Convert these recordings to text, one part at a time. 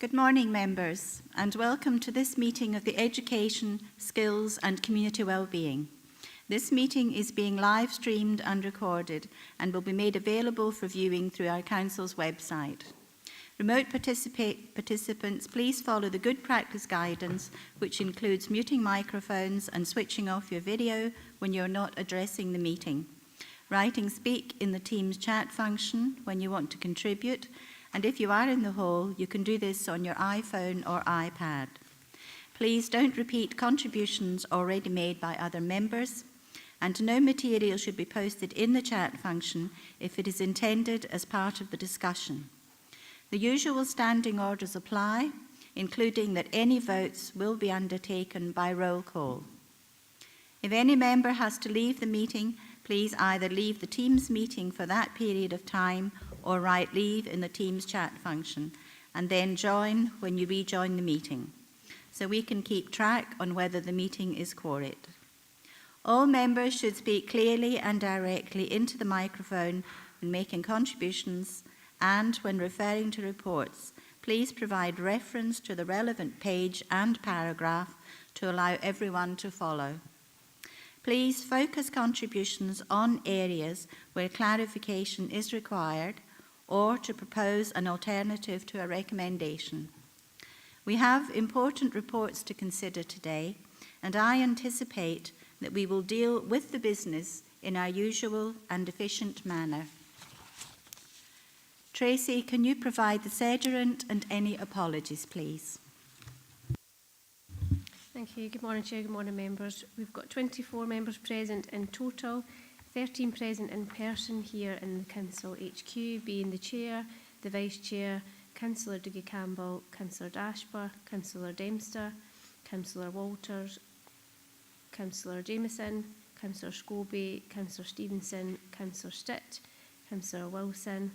Good morning, members, and welcome to this meeting of the Education, Skills and Community Wellbeing. This meeting is being live streamed and recorded and will be made available for viewing through our Council's website. Remote participants, please follow the good practice guidance, which includes muting microphones and switching off your video when you're not addressing the meeting. Writing speak in the Teams chat function when you want to contribute, and if you are in the hall, you can do this on your iPhone or iPad. Please don't repeat contributions already made by other members, and no material should be posted in the chat function if it is intended as part of the discussion. The usual standing orders apply, including that any votes will be undertaken by roll call. If any member has to leave the meeting, please either leave the Teams meeting for that period of time or write leave in the Teams chat function, and then join when you rejoin the meeting, so we can keep track on whether the meeting is quorate. All members should speak clearly and directly into the microphone when making contributions, and when referring to reports, please provide reference to the relevant page and paragraph to allow everyone to follow. Please focus contributions on areas where clarification is required or to propose an alternative to a recommendation. We have important reports to consider today, and I anticipate that we will deal with the business in our usual and efficient manner. Tracy, can you provide the sederant and any apologies, please? Thank you. Good morning, Chair. Good morning, members. We've got 24 members present in total, 13 present in person here in the Council HQ, being the Chair, the Vice Chair, Councillor Dougie Campbell, Councillor Dashper, Councillor Dempster, Councillor Walters, Councillor Jamieson, Councillor Scobie, Councillor Stevenson, Councillor Stitt, Councillor Wilson,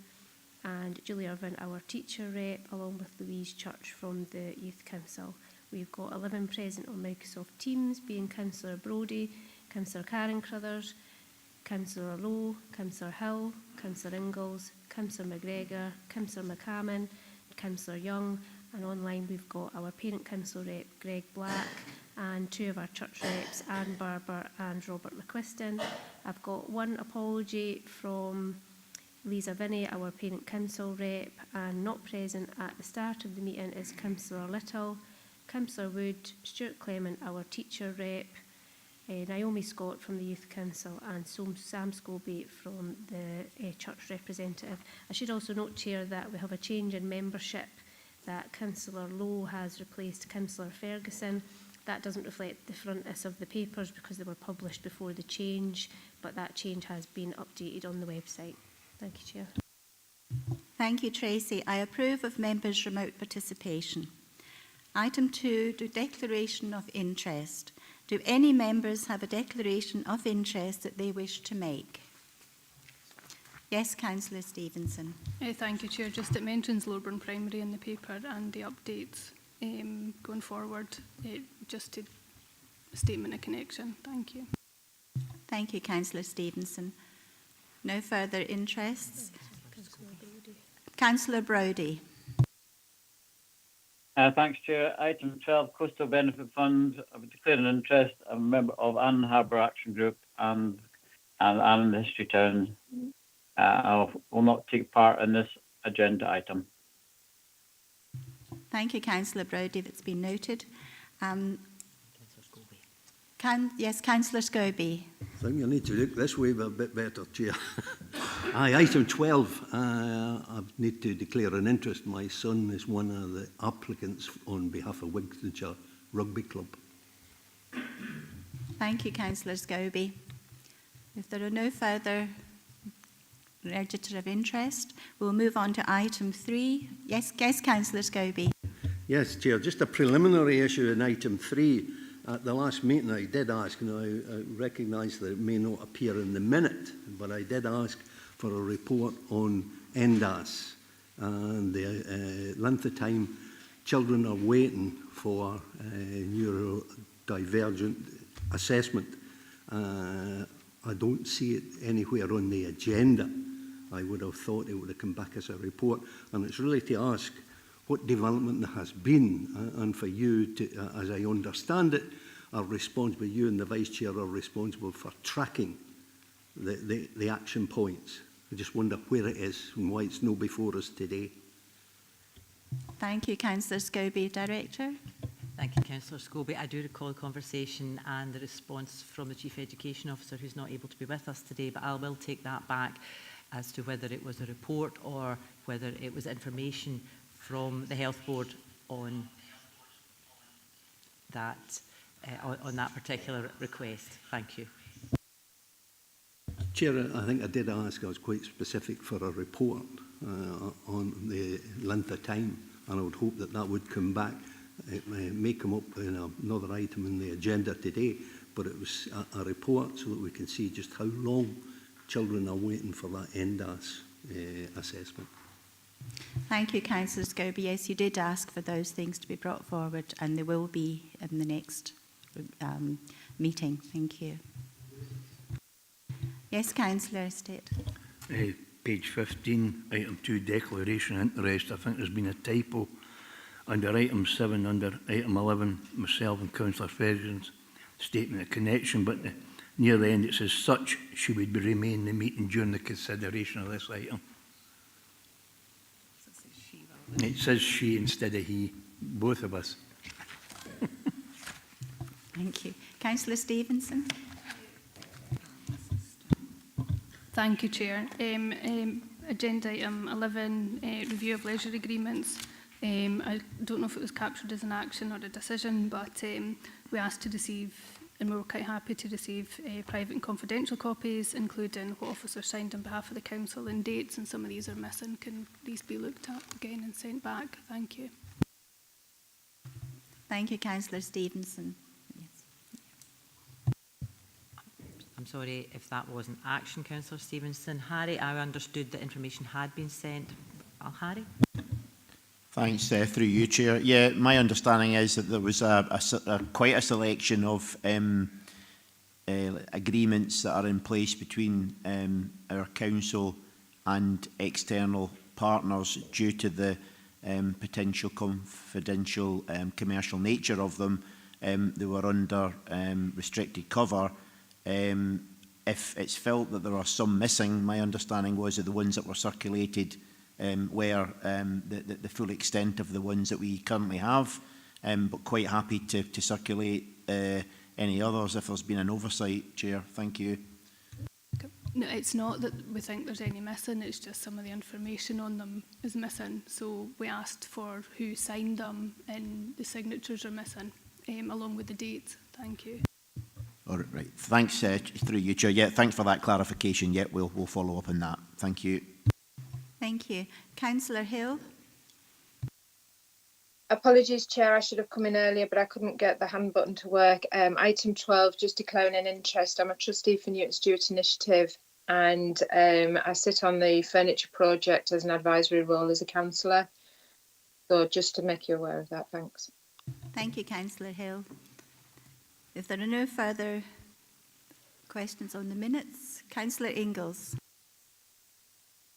and Julie Irvine, our teacher rep, along with Louise Church from the Youth Council. We've got 11 present on Microsoft Teams, being Councillor Brodie, Councillor Karen Crothers, Councillor Lowe, Councillor Hill, Councillor Ingalls, Councillor McGregor, Councillor McCammon, Councillor Young, and online we've got our Parent Council rep, Greg Black, and two of our church reps, Anne Barber and Robert McQuiston. I've got one apology from Lisa Vinnie, our Parent Council rep, and not present at the start of the meeting is Councillor Little, Councillor Wood, Stuart Clement, our teacher rep, Naomi Scott from the Youth Council, and Sam Scobie from the church representative. I should also note, Chair, that we have a change in membership, that Councillor Lowe has replaced Councillor Ferguson. That doesn't reflect the frontness of the papers because they were published before the change, but that change has been updated on the website. Thank you, Chair. Thank you, Tracy. I approve of members' remote participation. Item 2, declaration of interest. Do any members have a declaration of interest that they wish to make? Yes, Councillor Stevenson. Thank you, Chair. Just it mentions Lorburn Primary in the paper and the updates going forward. Just a statement of connection. Thank you. Thank you, Councillor Stevenson. No further interests? Councillor Brodie. Thanks, Chair. Item 12, Coastal Benefit Fund. I would declare an interest. I'm a member of Ann Harbour Action Group and Ann History Town. I will not take part in this agenda item. Thank you, Councillor Brodie. That's been noted. Yes, Councillor Scobie. I think you need to look this way a bit better, Chair. Item 12, I need to declare an interest. My son is one of the applicants on behalf of Wigtonshire Rugby Club. Thank you, Councillor Scobie. If there are no further register of interest, we'll move on to item 3. Yes, Councillor Scobie. Yes, Chair, just a preliminary issue in item 3. At the last meeting I did ask, and I recognise that it may not appear in the minute, but I did ask for a report on NDAS and the length of time children are waiting for neurodivergent assessment. I don't see it anywhere on the agenda. I would have thought it would have come back as a report, and it's really to ask what development there has been, and for you to, as I understand it, are responsible, you and the Vice Chair are responsible for tracking the action points. I just wonder where it is and why it's not before us today. Thank you, Councillor Scobie. Director? Thank you, Councillor Scobie. I do recall the conversation and the response from the Chief Education Officer, who's not able to be with us today, but I will take that back as to whether it was a report or whether it was information from the Health Board on that, on that particular request. Thank you. Chair, I think I did ask, I was quite specific for a report on the length of time, and I would hope that that would come back. It may come up in another item in the agenda today, but it was a report so that we can see just how long children are waiting for that NDAS assessment. Thank you, Councillor Scobie. Yes, you did ask for those things to be brought forward, and they will be in the next meeting. Thank you. Yes, Councillor Estate. Page 15, item 2, declaration interest. I think there's been a typo under item 7, under item 11, myself and Councillor Ferguson's statement of connection, but near the end it says such she would remain in the meeting during the consideration of this item. It says she instead of he, both of us. Thank you. Councillor Stevenson. Thank you, Chair. Agenda item 11, review of leisure agreements. I don't know if it was captured as an action or a decision, but we asked to receive, and we were quite happy to receive private and confidential copies, including what officers signed on behalf of the Council and dates, and some of these are missing. Can these be looked at again and sent back? Thank you. Thank you, Councillor Stevenson. I'm sorry if that wasn't action, Councillor Stevenson. Harry, I understood that information had been sent. Harry? Thanks, through you, Chair. Yeah, my understanding is that there was quite a selection of agreements that are in place between our council and external partners due to the potential confidential commercial nature of them. They were under restricted cover. If it's felt that there are some missing, my understanding was that the ones that were circulated were the full extent of the ones that we currently have, but quite happy to circulate any others if there's been an oversight, Chair. Thank you. No, it's not that we think there's any missing, it's just some of the information on them is missing. So we asked for who signed them, and the signatures are missing, along with the dates. Thank you. All right. Thanks, through you, Chair. Yeah, thanks for that clarification. Yeah, we'll follow up on that. Thank you. Thank you. Councillor Hill. Apologies, Chair, I should have come in earlier, but I couldn't get the hand button to work. Item 12, just declaring an interest. I'm a trustee for Newton Stewart Initiative, and I sit on the furniture project as an advisory role as a councillor. So just to make you aware of that, thanks. Thank you, Councillor Hill. If there are no further questions on the minutes, Councillor Ingalls.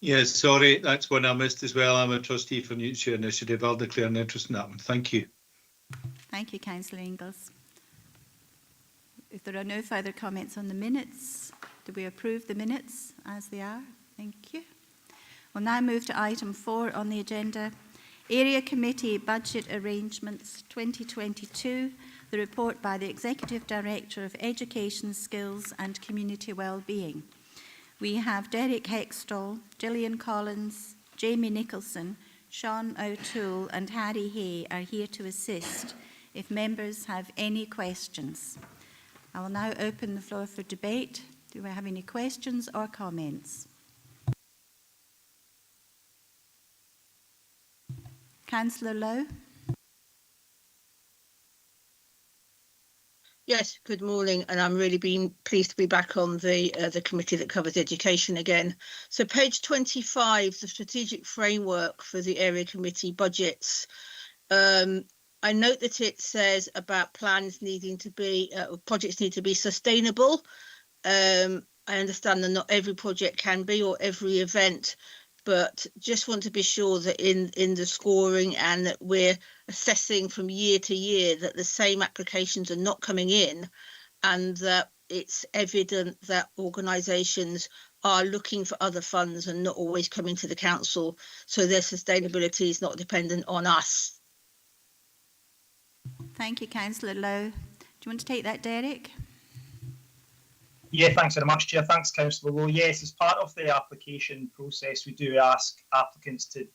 Yes, sorry, that's one I missed as well. I'm a trustee for Newton Stewart Initiative. I'll declare an interest in that one. Thank you. Thank you, Councillor Ingalls. If there are no further comments on the minutes, do we approve the minutes as they are? Thank you. We'll now move to item 4 on the agenda. Area Committee Budget Arrangements 2022, the report by the Executive Director of Education, Skills and Community Wellbeing. We have Derek Hextall, Gillian Collins, Jamie Nicholson, Sean O'Toole and Harry Hay are here to assist if members have any questions. I will now open the floor for debate. Do we have any questions or comments? Councillor Lowe. Yes, good morning, and I'm really pleased to be back on the committee that covers education again. So page 25, the strategic framework for the area committee budgets. I note that it says about plans needing to be, projects need to be sustainable. I understand that not every project can be, or every event but just want to be sure that in the scoring and that we're assessing from year to year that the same applications are not coming in, and that it's evident that organisations are looking for other funds and not always coming to the council, so their sustainability is not dependent on us. Thank you, Councillor Lowe. Do you want to take that, Derek? Yeah, thanks very much, Chair. Thanks, Councillor Lowe. Yes, as part of the application process, we do ask applicants to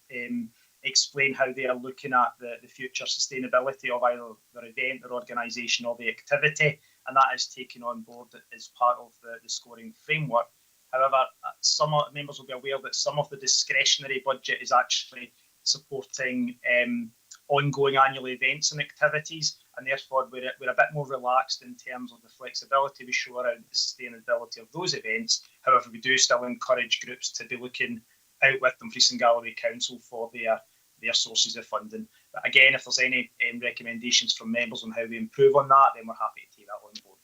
explain how they are looking at the future sustainability of either their event, their organisation or the activity, and that is taken on board as part of the scoring framework. However, some members will be aware that some of the discretionary budget is actually supporting ongoing annual events and activities, and therefore we're a bit more relaxed in terms of the flexibility we show around the sustainability of those events. However, we do still encourage groups to be looking out with Dumfries and Galloway Council for their sources of funding. But again, if there's any recommendations from members on how we improve on that, then we're happy to take that on board.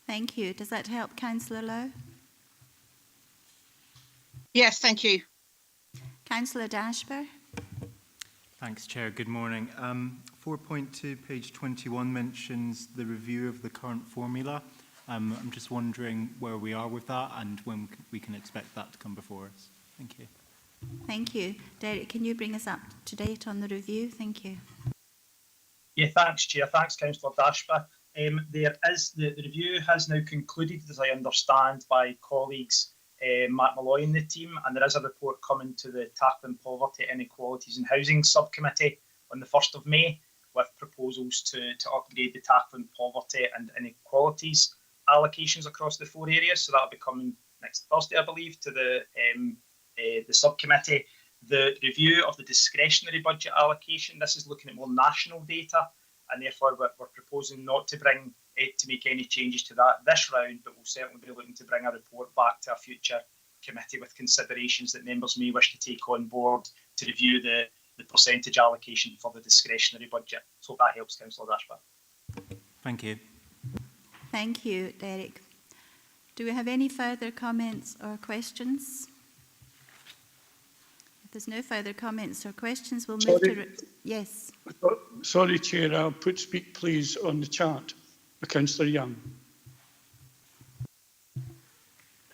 Thank you. Does that help, Councillor Lowe? Yes, thank you. Councillor Dashper? Thanks, Chair. Good morning. 4.2, page 21 mentions the review of the current formula. I'm just wondering where we are with that and when we can expect that to come before us. Thank you. Thank you. Derek, can you bring us up to date on the review? Thank you. Yeah, thanks, Chair. Thanks, Councillor Dashper. The review has now concluded, as I understand, by colleagues Matt Malloy and the team, and there is a report coming to the Tackling Poverty, Inequalities and Housing Subcommittee on the 1st of May with proposals to upgrade the Tackling Poverty and Inequalities allocations across the 4 areas. So that'll be coming next Thursday, I believe, to the subcommittee. The review of the discretionary budget allocation, this is looking at more national data, and therefore we're proposing not to make any changes to that this round, but we'll certainly be looking to bring a report back to a future committee with considerations that members may wish to take on board to review the percentage allocation for the discretionary budget. So that helps, Councillor Dashper. Thank you. Thank you, Derek. Do we have any further comments or questions? If there's no further comments or questions, we'll move to... Yes. Sorry, Chair, I'll put speak please on the chat. Councillor Young.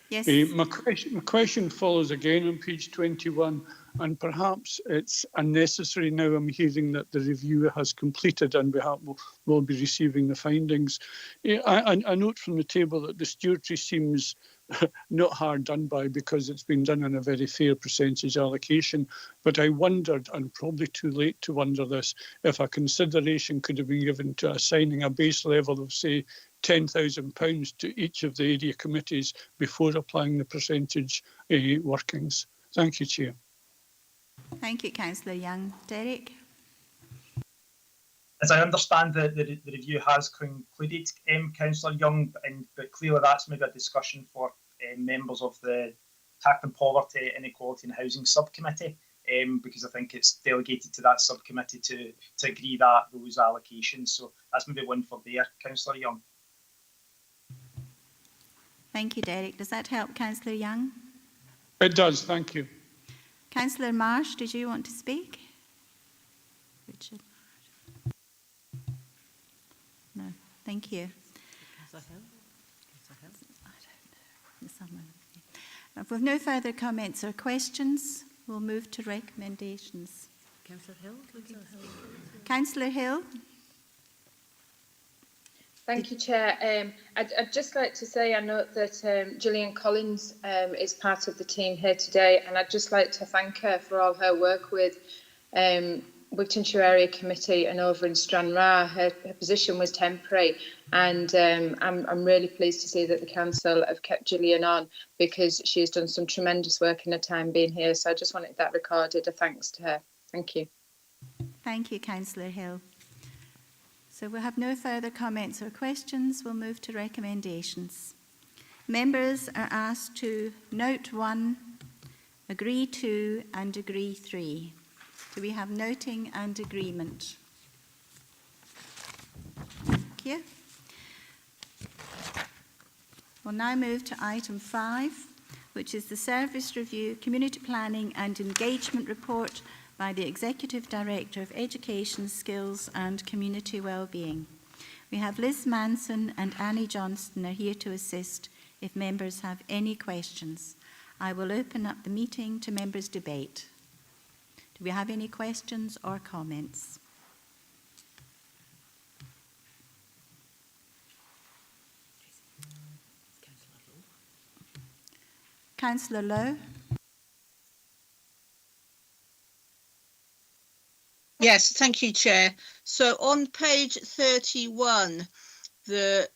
Yes. My question follows again on page 21, and perhaps it's unnecessary now. I'm hearing that the review has completed and we will be receiving the findings. I note from the table that the stewardship seems not hard done by because it's been done on a very fair percentage allocation. But I wondered, and probably too late to wonder this, if a consideration could have been given to assigning a base level of, say, £10,000 to each of the area committees before applying the percentage workings. Thank you, Chair. Thank you, Councillor Young. Derek? As I understand, the review has concluded, Councillor Young, but clearly that's maybe a discussion for members of the Tackling Poverty, Inequality and Housing Subcommittee, because I think it's delegated to that subcommittee to agree those allocations. So that's maybe one for there, Councillor Young. Thank you, Derek. Does that help, Councillor Young? It does, thank you. Councillor Marsh, did you want to speak? Richard? No, thank you. If we have no further comments or questions, we'll move to recommendations. Councillor Hill? Councillor Hill? Thank you, Chair. I'd just like to say I note that Gillian Collins is part of the team here today, and I'd just like to thank her for all her work with Wigtonshire Area Committee and over in Stranraer. Her position was temporary, and I'm really pleased to see that the council have kept Gillian on because she has done some tremendous work in her time being here. So I just wanted that recorded, a thanks to her. Thank you. Thank you, Councillor Hill. So we'll have no further comments or questions. We'll move to recommendations. Members are asked to note 1, agree 2 and agree 3. Do we have noting and agreement? Thank you. We'll now move to item 5, which is the Service Review, Community Planning and Engagement Report by the Executive Director of Education, Skills and Community Wellbeing. We have Liz Manson and Annie Johnston are here to assist if members have any questions. I will open up the meeting to members' debate. Do we have any questions or comments? Councillor Lowe. Yes, thank you, Chair. So on page 31, the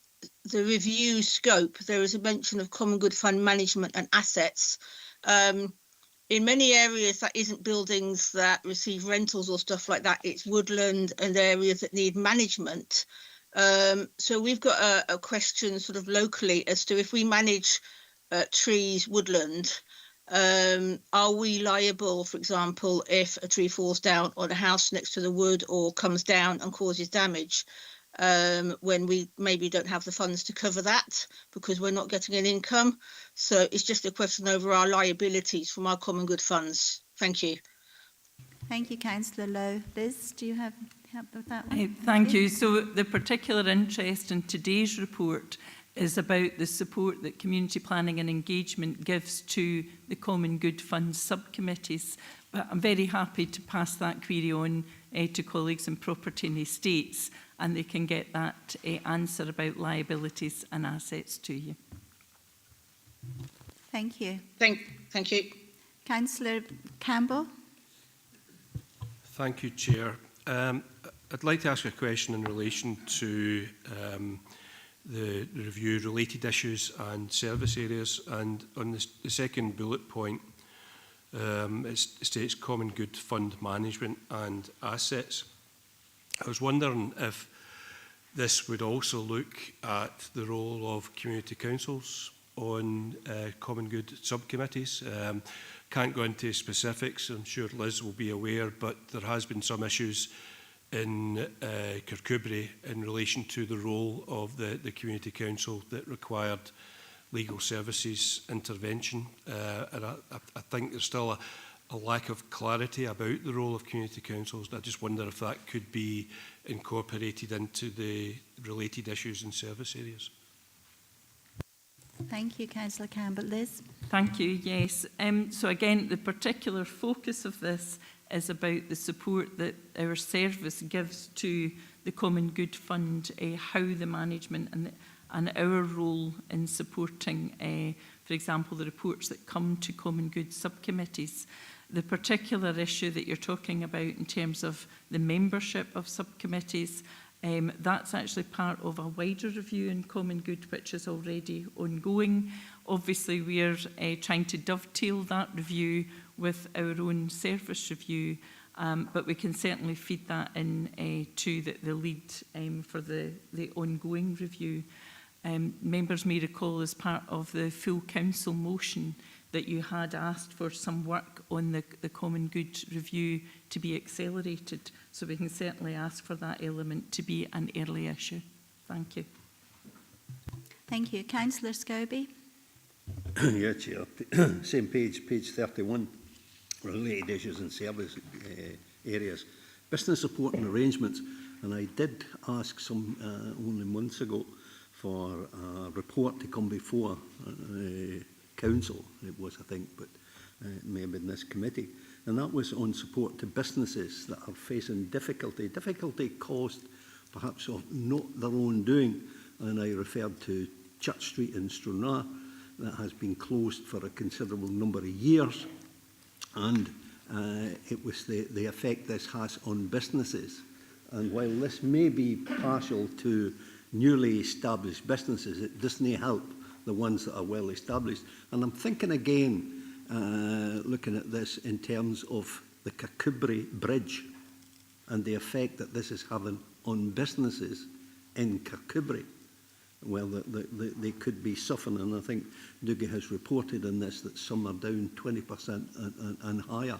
review scope, there is a mention of common good fund management and assets. In many areas, that isn't buildings that receive rentals or stuff like that. It's woodland and areas that need management. So we've got a question sort of locally as to if we manage trees, woodland, are we liable, for example, if a tree falls down on a house next to the wood or comes down and causes damage, when we maybe don't have the funds to cover that because we're not getting an income? So it's just a question over our liabilities from our common good funds. Thank you. Thank you, Councillor Lowe. Liz, do you have help with that one? Thank you. So the particular interest in today's report is about the support that community planning and engagement gives to the Common Good Fund subcommittees. But I'm very happy to pass that query on to colleagues in property and estates, and they can get that answer about liabilities and assets to you. Thank you. Thank you. Councillor Campbell. Thank you, Chair. I'd like to ask a question in relation to the review related issues and service areas, and on the second bullet point it states common good fund management and assets. I was wondering if this would also look at the role of community councils on common good subcommittees. Can't go into specifics, I'm sure Liz will be aware, but there has been some issues in Kirkcudbright in relation to the role of the community council that required legal services intervention. And I think there's still a lack of clarity about the role of community councils. I just wonder if that could be incorporated into the related issues and service areas. Thank you, Councillor Campbell. Liz? Thank you, yes. So again, the particular focus of this is about the support that our service gives to the Common Good Fund, how the management and our role in supporting, for example, the reports that come to Common Good subcommittees. The particular issue that you're talking about in terms of the membership of subcommittees, that's actually part of a wider review in Common Good, which is already ongoing. Obviously, we're trying to dovetail that review with our own service review, but we can certainly feed that in to the lead for the ongoing review. Members may recall, as part of the full council motion, that you had asked for some work on the Common Good review to be accelerated, so we can certainly ask for that element to be an early issue. Thank you. Thank you. Councillor Scobie. Yeah, Chair. Same page 31, related issues and service areas. Business support and arrangements, and I did ask some only months ago for a report to come before council, it was, I think, but it may have been this committee, and that was on support to businesses that are facing difficulty caused perhaps of not their own doing, and I referred to Church Street in Stranraer that has been closed for a considerable number of years, and it was the effect this has on businesses. And while this may be partial to newly established businesses, it doesn't help the ones that are well established. And I'm thinking again, looking at this in terms of the Kirkcudbright Bridge and the effect that this is having on businesses in Kirkcudbright. Well, they could be suffering, and I think Dougie has reported on this that some are down 20% and higher.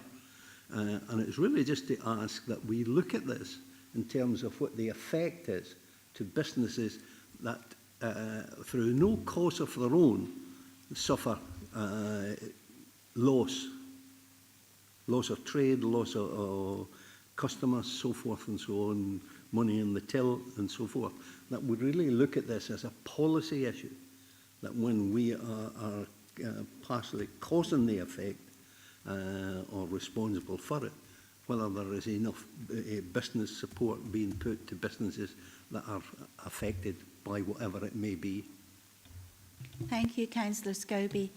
And it's really just to ask that we look at this in terms of what the effect is to businesses that, through no cause of their own, suffer loss of trade, loss of customers, so forth and so on, money in the till and so forth, that would really look at this as a policy issue, that when we are partially causing the effect or responsible for it, whether there is enough business support being put to businesses that are affected by whatever it may be. Thank you, Councillor Scobie.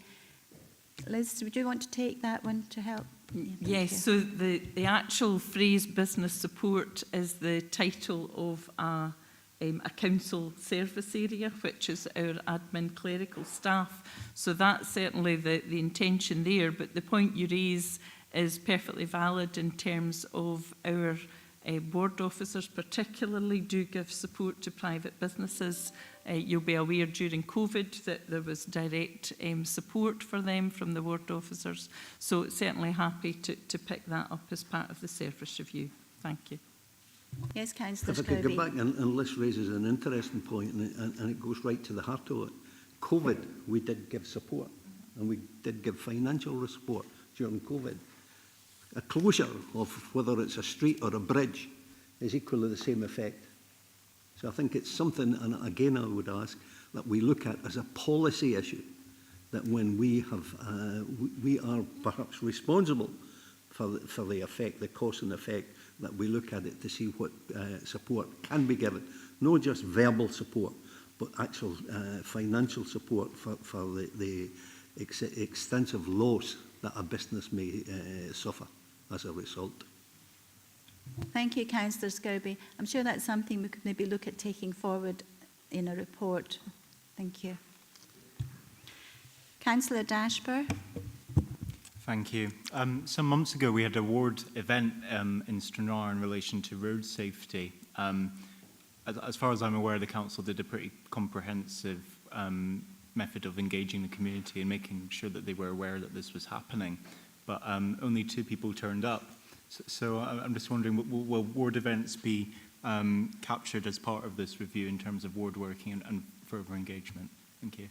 Liz, would you want to take that one to help? Yeah, yes, so the actual phrase business support is the title of a council service area, which is our admin clerical staff. So that's certainly the intention there, but the point you raise is perfectly valid in terms of our board officers particularly do give support to private businesses. You'll be aware during COVID that there was direct support for them from the ward officers. So certainly happy to pick that up as part of the service review. Thank you. Yes, Councillor If I could go back, and Liz raises an interesting point, and it goes right to the heart of it. COVID, we did give support, and we did give financial support during COVID. A closure of whether it's a street or a bridge is equally the same effect. So I think it's something, and again I would ask, that we look at as a policy issue, that when we are perhaps responsible for the effect, the cause and effect, that we look at it to see what support can be given, not just verbal support, but actual financial support for the extensive loss that a business may suffer as a result. Thank you, Councillor Scobie. I'm sure that's something we could maybe look at taking forward in a report. Thank you. Councillor Dashper. Thank you. Some months ago, we had a ward event in Stranraer in relation to road safety. As far as I'm aware, the council did a pretty comprehensive method of engaging the community and making sure that they were aware that this was happening. But only 2 people turned up. So I'm just wondering, will ward events be captured as part of this review in terms of ward working and further engagement? Thank you.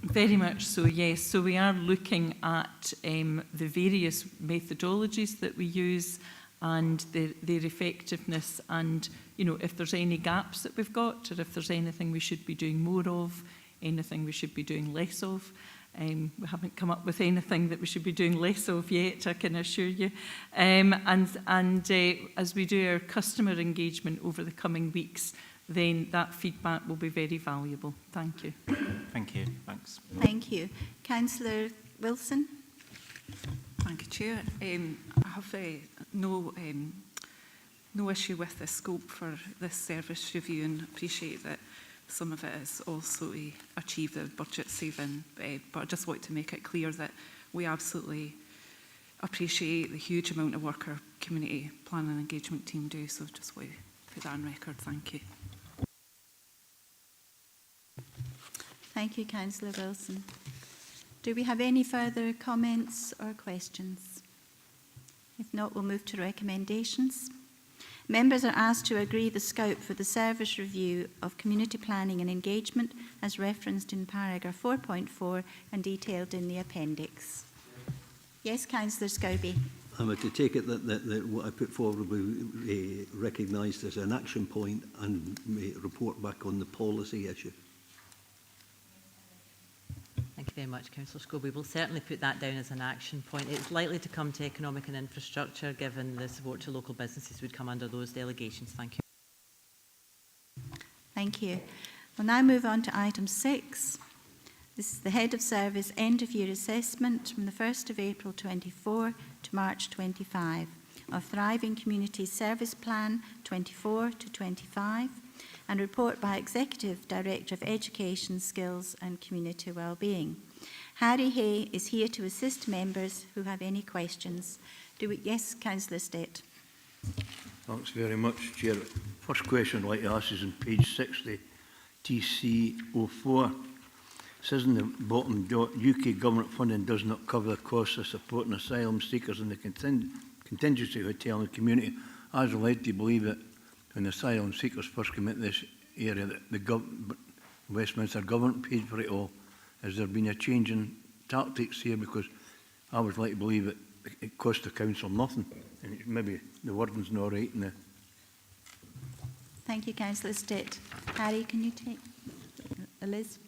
Very much so, yes. So we are looking at the various methodologies that we use and their effectiveness, and if there's any gaps that we've got, or if there's anything we should be doing more of, anything we should be doing less of. We haven't come up with anything that we should be doing less of yet, I can assure you. As we do our customer engagement over the coming weeks, then that feedback will be very valuable. Thank you. Thank you. Thanks. Thank you. Councillor Wilson. Thank you, Chair. I have no issue with the scope for this service review, and appreciate that some of it is also to achieve the budget saving, but I just want to make it clear that we absolutely appreciate the huge amount of work our community planning and engagement team do, so just want to put that on record. Thank you. Thank you, Councillor Wilson. Do we have any further comments or questions? If not, we'll move to recommendations. Members are asked to agree the scope for the service review of community planning and engagement as referenced in paragraph 4.4 and detailed in the appendix. Yes, Councillor Scobie. I'm to take it that what I put forward will be recognised as an action point and may report back on the policy issue. Thank you very much, Councillor Scobie. We'll certainly put that down as an action point. It's likely to come to economic and infrastructure, given the support to local businesses would come under those delegations. Thank you. Thank you. We'll now move on to item 6. This is the Head of Service End of Year Assessment from the 1st of April 24 to March 25 of Thriving Community Service Plan 24 to 25 and report by Executive Director of Education, Skills and Community Wellbeing. Harry Hay is here to assist members who have any questions. Yes, Councillor Stett. Thanks very much, Chair. First question I'd like to ask is on page 60, TC04. It says in the bottom dot, UK government funding does not cover the costs of supporting asylum seekers in the contingency hotel and community. I was led to believe that when asylum seekers first come into this area, that the Westminster government paid for it all. Has there been a change in tactics here, because I would like to believe it costs the council nothing, and maybe the wording's not right in the... Thank you, Councillor Stitt. Harry, can you take Liz?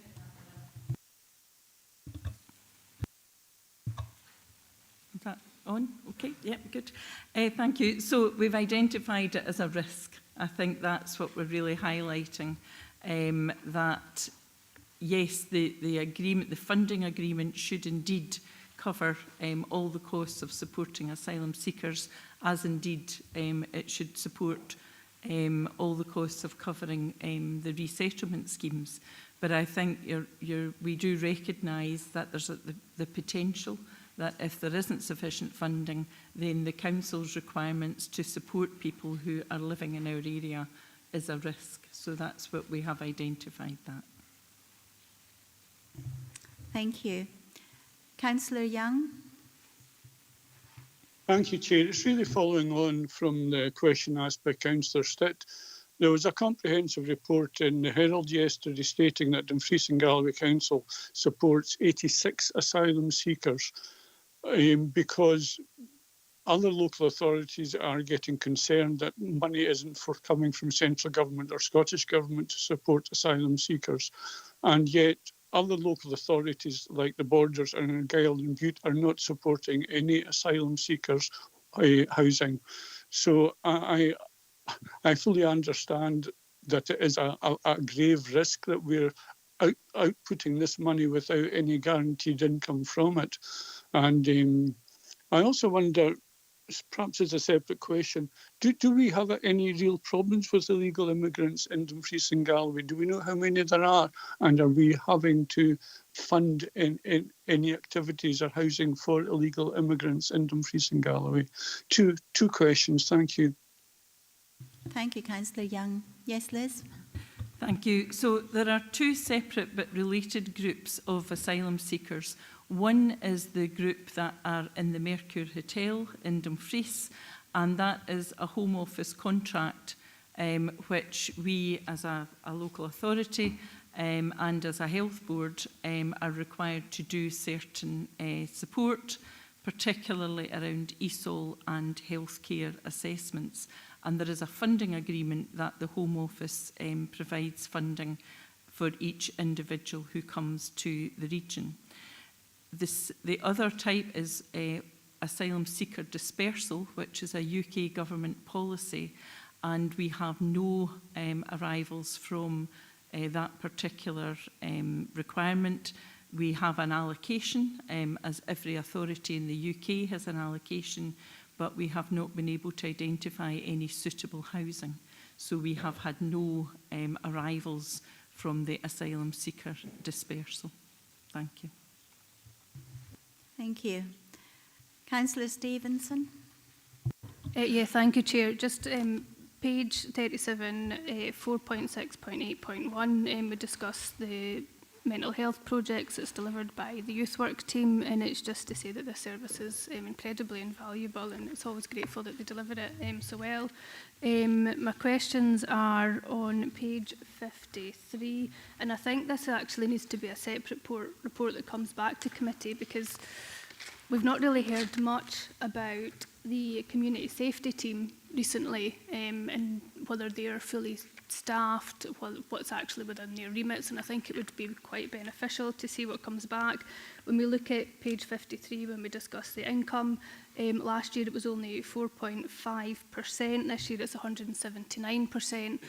Is that on? Okay, yeah, good. Thank you. So we've identified it as a risk. I think that's what we're really highlighting, that yes, the agreement, the funding agreement should indeed cover all the costs of supporting asylum seekers, as indeed it should support all the costs of covering the resettlement schemes. But I think we do recognise that there's the potential that if there isn't sufficient funding, then the council's requirements to support people who are living in our area is a risk. So that's what we have identified that. Thank you. Councillor Young. Thank you, Chair. It's really following on from the question asked by Councillor Stitt. There was a comprehensive report in the Herald yesterday stating that Dumfries and Galloway Council supports 86 asylum seekers because other local authorities are getting concerned that money isn't forthcoming from central government or Scottish government to support asylum seekers. And yet other local authorities like the Borders and Argyll and Bute are not supporting any asylum seekers housing. So I fully understand that it is a grave risk that we're outputting this money without any guaranteed income from it. And I also wonder, perhaps as a separate question, do we have any real problems with illegal immigrants in Dumfries and Galloway? Do we know how many there are? And are we having to fund in any activities or housing for illegal immigrants in Dumfries and Galloway? Two questions, thank you. Thank you, Councillor Young. Yes, Liz? Thank you. So there are two separate but related groups of asylum seekers. One is the group that are in the Mercure Hotel in Dumfries, and that is a Home Office contract which we as a local authority and as a health board are required to do certain support, particularly around ESOL and healthcare assessments. And there is a funding agreement that the Home Office provides funding for each individual who comes to the region. The other type is asylum seeker dispersal, which is a UK government policy, and we have no arrivals from that particular requirement. We have an allocation, as every authority in the UK has an allocation, but we have not been able to identify any suitable housing. So we have had no arrivals from the asylum seeker dispersal. Thank you. Thank you. Councillor Stevenson. Yeah, thank you, Chair. Just page 37, 4.6.8.1, we discussed the mental health projects that's delivered by the youth work team, and it's just to say that this service is incredibly invaluable, and it's always grateful that they deliver it so well. My questions are on page 53, and I think this actually needs to be a separate report that comes back to committee, because we've not really heard much about the community safety team recently, and whether they are fully staffed, what's actually within their remits, and I think it would be quite beneficial to see what comes back. When we look at page 53, when we discuss the income, last year it was only 4.5%, this year it's 179%.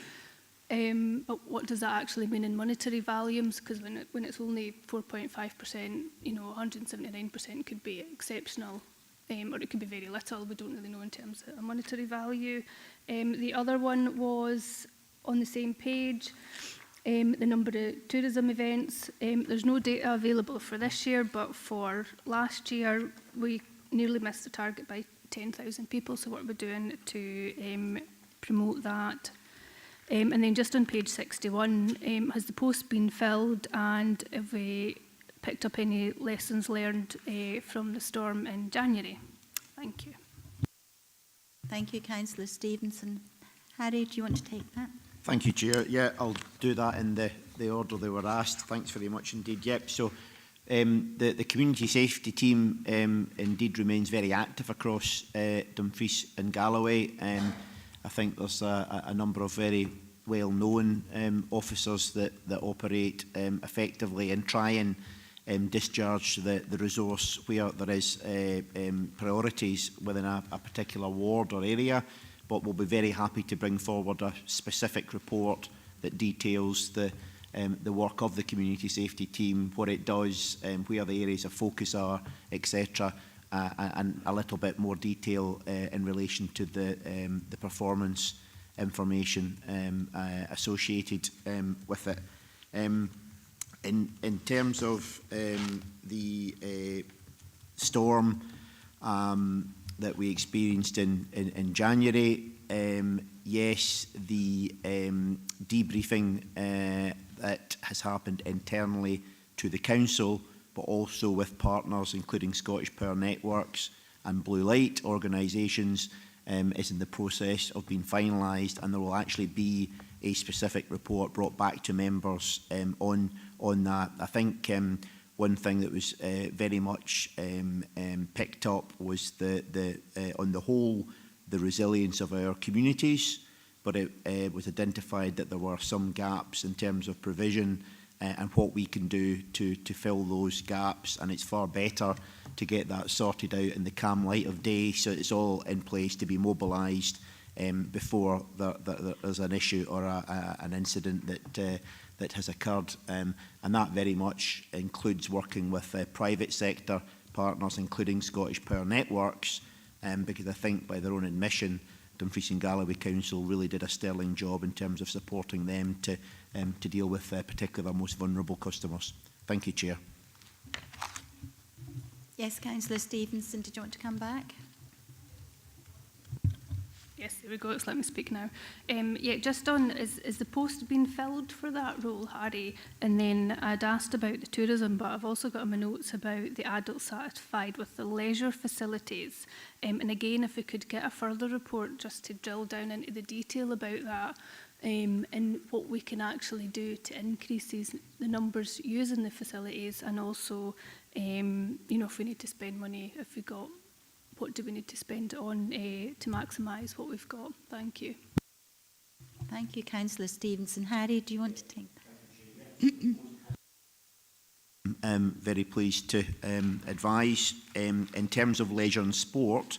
But what does that actually mean in monetary volumes? Because when it's only 4.5%, you know, 179% could be exceptional, or it could be very little. We don't really know in terms of a monetary value. The other one was on the same page, the number of tourism events. There's no data available for this year, but for last year we nearly missed the target by 10,000 people. So what are we doing to promote that? And then just on page 61, has the post been filled, and have we picked up any lessons learned from the storm in January? Thank you. Thank you, Councillor Stevenson. Harry, do you want to take that? Thank you, Chair. Yeah, I'll do that in the order they were asked. Thanks very much indeed. Yep, so The community safety team indeed remains very active across Dumfries and Galloway. I think there's a number of very well-known officers that operate effectively and try and discharge the resource where there is priorities within a particular ward or area. But we'll be very happy to bring forward a specific report that details the work of the community safety team, what it does, where the areas of focus are, etc., and a little bit more detail in relation to the performance information associated with it. In terms of the storm that we experienced in January, yes, the debriefing that has happened internally to the council, but also with partners including Scottish Power Networks and Blue Light organisations, is in the process of being finalised, and there will actually be a specific report brought back to members on that. I think one thing that was very much picked up was on the whole, the resilience of our communities, but it was identified that there were some gaps in terms of provision and what we can do to fill those gaps, and it's far better to get that sorted out in the calm light of day, so it's all in place to be mobilised before there's an issue or an incident that has occurred, and that very much includes working with private sector partners, including Scottish Power Networks, because I think by their own admission, Dumfries and Galloway Council really did a sterling job in terms of supporting them to deal with particularly our most vulnerable customers. Thank you, Chair. Yes, Councillor Stevenson, did you want to come back? Yes, there we go. It's let me speak now. Yeah, just on, is the post been filled for that role, Harry? And then I'd asked about the tourism, but I've also got in my notes about the adults satisfied with the leisure facilities. And again, if we could get a further report just to drill down into the detail about that, and what we can actually do to increase the numbers using the facilities, and also, you know, if we need to spend money, if we got, what do we need to spend on to maximise what we've got? Thank you. Thank you, Councillor Stevenson. Harry, do you want to take that? Very pleased to advise. In terms of leisure and sport,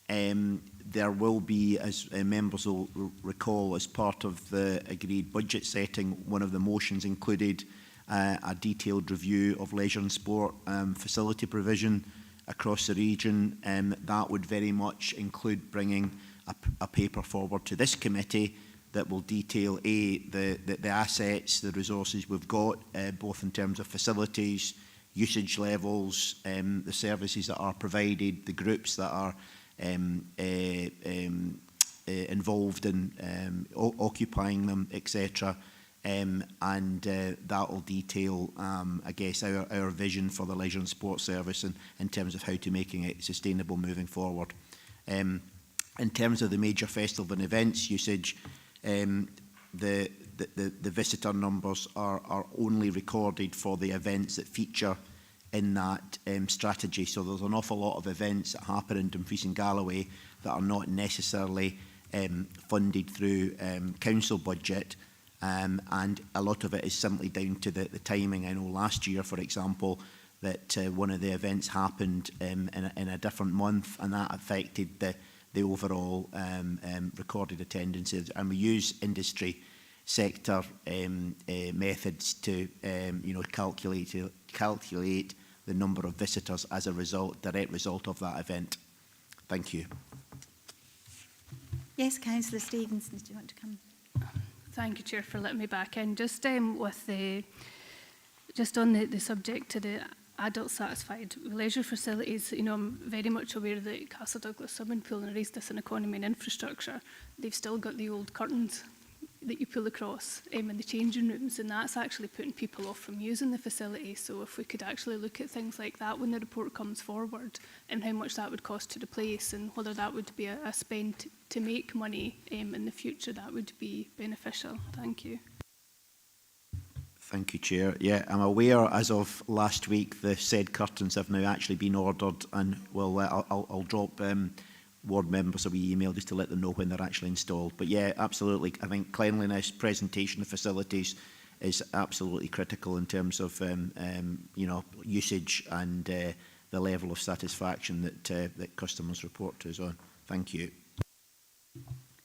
there will be, as members will recall, as part of the agreed budget setting, one of the motions included a detailed review of leisure and sport facility provision across the region. That would very much include bringing a paper forward to this committee that will detail the assets, the resources we've got, both in terms of facilities, usage levels, the services that are provided, the groups that are involved in occupying them, etc. And that will detail, I guess, our vision for the leisure and sports service and in terms of how to making it sustainable moving forward. In terms of the major festival and events usage, the visitor numbers are only recorded for the events that feature in that strategy. So there's an awful lot of events that happen in Dumfries and Galloway that are not necessarily funded through council budget. And a lot of it is simply down to the timing. I know last year, for example, that one of the events happened in a different month, and that affected the overall recorded attendances. And we use industry sector methods to calculate the number of visitors as a direct result of that event. Thank you. Yes, Councillor Stevenson, do you want to come? Thank you, Chair, for letting me back in. Just with just on the subject to the adult satisfied leisure facilities, you know, I'm very much aware that Castle Douglas swimming pool, and I raised this in economy and infrastructure, they've still got the old curtains that you pull across in the changing rooms, and that's actually putting people off from using the facility. So if we could actually look at things like that when the report comes forward, and how much that would cost to replace, and whether that would be a spend to make money in the future, that would be beneficial. Thank you. Thank you, Chair. Yeah, I'm aware as of last week the said curtains have now actually been ordered, and I'll drop ward members a wee email just to let them know when they're actually installed. But yeah, absolutely. I think cleanliness, presentation of facilities is absolutely critical in terms of you know, usage and the level of satisfaction that customers report to us on. Thank you.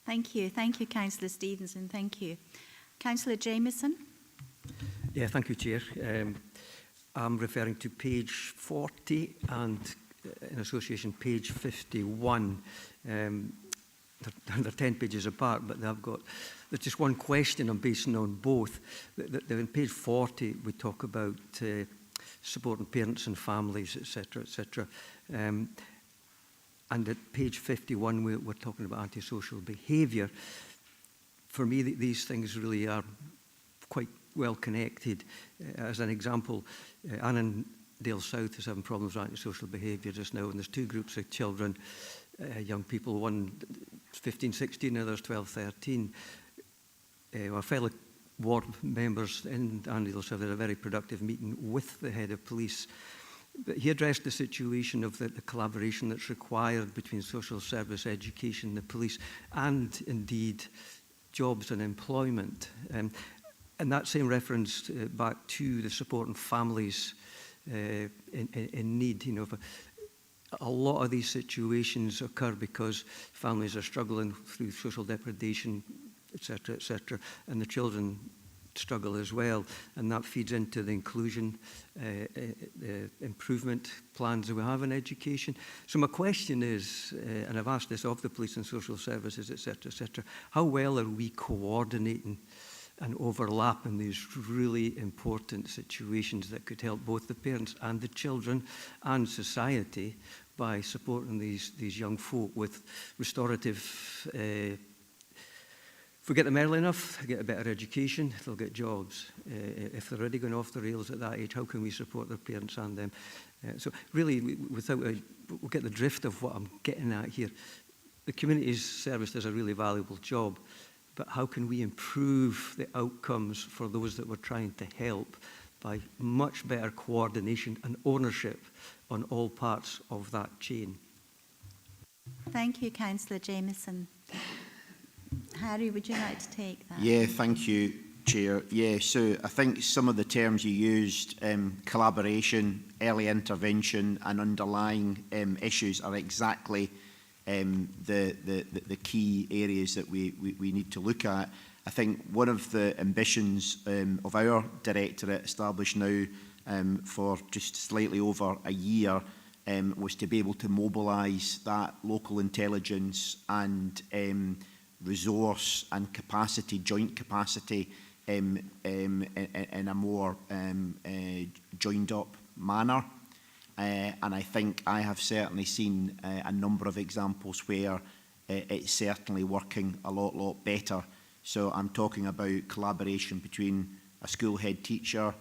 Thank you. Thank you, Councillor Stevenson. Thank you. Councillor Jamieson. Yeah, thank you, Chair. I'm referring to page 40 and in association page 51. They're 10 pages apart, but there's just one question I'm basing on both. In page 40, we talk about supporting parents and families, etc., etc. And at page 51, we're talking about antisocial behaviour. For me, these things really are quite well connected. As an example, Annandale South is having problems with antisocial behaviour just now, and there's two groups of children, young people, one 15, 16, others 12, 13. Our fellow ward members in Annandale South had a very productive meeting with the head of police. But he addressed the situation of the collaboration that's required between social service, education, the police, and indeed jobs and employment. And that same reference back to the supporting families in need. You know, a lot of these situations occur because families are struggling through social deprivation, etc., etc., and the children struggle as well, and that feeds into the inclusion improvement plans that we have in education. So my question is, and I've asked this of the police and social services, etc., etc., how well are we coordinating and overlapping these really important situations that could help both the parents and the children and society by supporting these young folk with restorative if we get them early enough, they get a better education, they'll get jobs. If they're already going off the rails at that age, how can we support their parents and them? So really, we'll get the drift of what I'm getting at here. The community service does a really valuable job, but how can we improve the outcomes for those that we're trying to help by much better coordination and ownership on all parts of that chain? Thank you, Councillor Jamieson. Harry, would you like to take that? Yeah, thank you, Chair. Yeah, so I think some of the terms you used, collaboration, early intervention and underlying issues are exactly the key areas that we need to look at. I think one of the ambitions of our directorate, established now for just slightly over a year, was to be able to mobilise that local intelligence and resource and capacity, joint capacity, in a more joined up manner. And I think I have certainly seen a number of examples where it's certainly working a lot better. So I'm talking about collaboration between a school head teacher,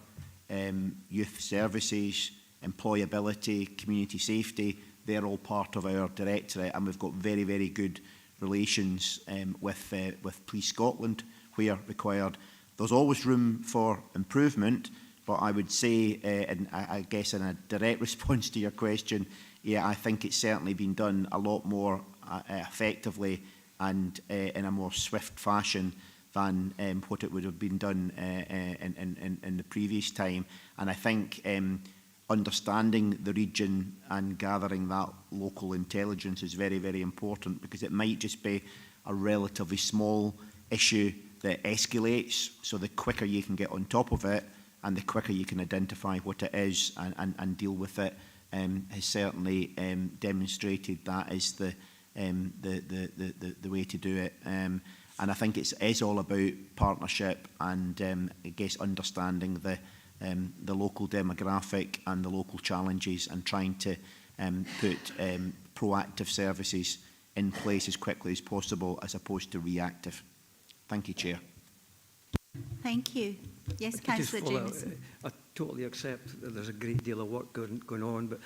youth services, employability, community safety. They're all part of our directorate, and we've got very good relations with Police Scotland where required. There's always room for improvement, but I would say, and I guess in a direct response to your question, yeah, I think it's certainly been done a lot more effectively and in a more swift fashion than what it would have been done in the previous time. And I think understanding the region and gathering that local intelligence is very important, because it might just be a relatively small issue that escalates. So the quicker you can get on top of it and the quicker you can identify what it is and deal with it, has certainly demonstrated that is the way to do it. And I think it is all about partnership and I guess understanding the local demographic and the local challenges and trying to put proactive services in place as quickly as possible as opposed to reactive. Thank you, Chair. Thank you. Yes, Councillor Jamieson. I totally accept that there's a great deal of work going on, but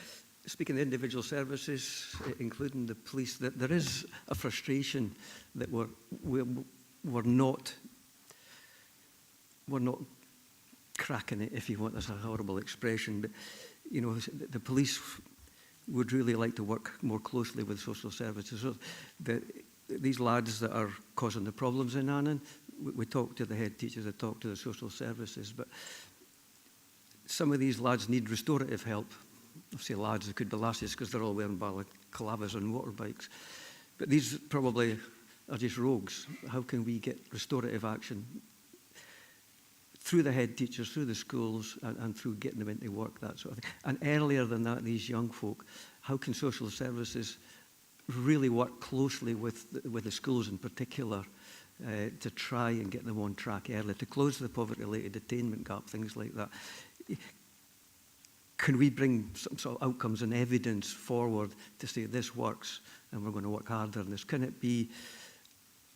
speaking of individual services, including the police, that there is a frustration that we're not cracking it, if you want, that's a horrible expression, but, you know, the police would really like to work more closely with social services. So these lads that are causing the problems in Annan, we talk to the head teachers, I talk to the social services, but some of these lads need restorative help. I say lads, it could be lasses because they're all wearing balaclavas and motorbikes. But these probably are just rogues. How can we get restorative action through the head teachers, through the schools, and through getting them into work, that sort of thing? And earlier than that, these young folk, how can social services really work closely with the schools in particular to try and get them on track early, to close the poverty-related attainment gap, things like that? Can we bring some sort of outcomes and evidence forward to say this works and we're going to work harder on this? Can it be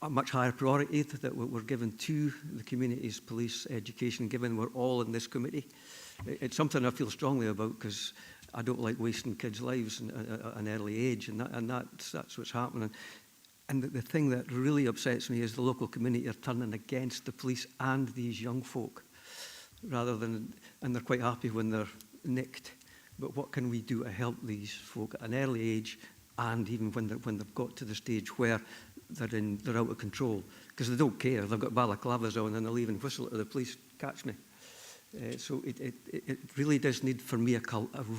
a much higher priority that we're given to the community's police education, given we're all in this committee? It's something I feel strongly about because I don't like wasting kids' lives at an early age, and that's what's happening. And the thing that really upsets me is the local community are turning against the police and these young folk, rather than, and they're quite happy when they're nicked. But what can we do to help these folk at an early age, and even when they've got to the stage where they're out of control? Because they don't care. They've got balaclavas on and they'll even whistle to the police, catch me. So it really does need, for me, a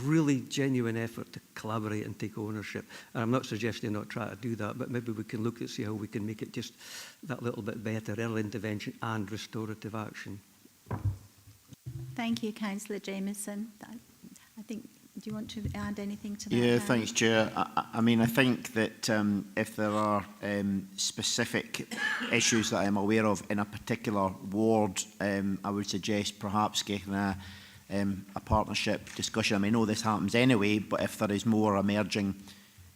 really genuine effort to collaborate and take ownership. And I'm not suggesting not try to do that, but maybe we can look at see how we can make it just that little bit better, early intervention and restorative action. Thank you, Councillor Jamieson. I think, do you want to add anything to that? Yeah, Harry? thanks, Chair. I mean, I think that if there are specific issues that I'm aware of in a particular ward, I would suggest perhaps getting a partnership discussion. I mean, I know this happens anyway, but if there is more emerging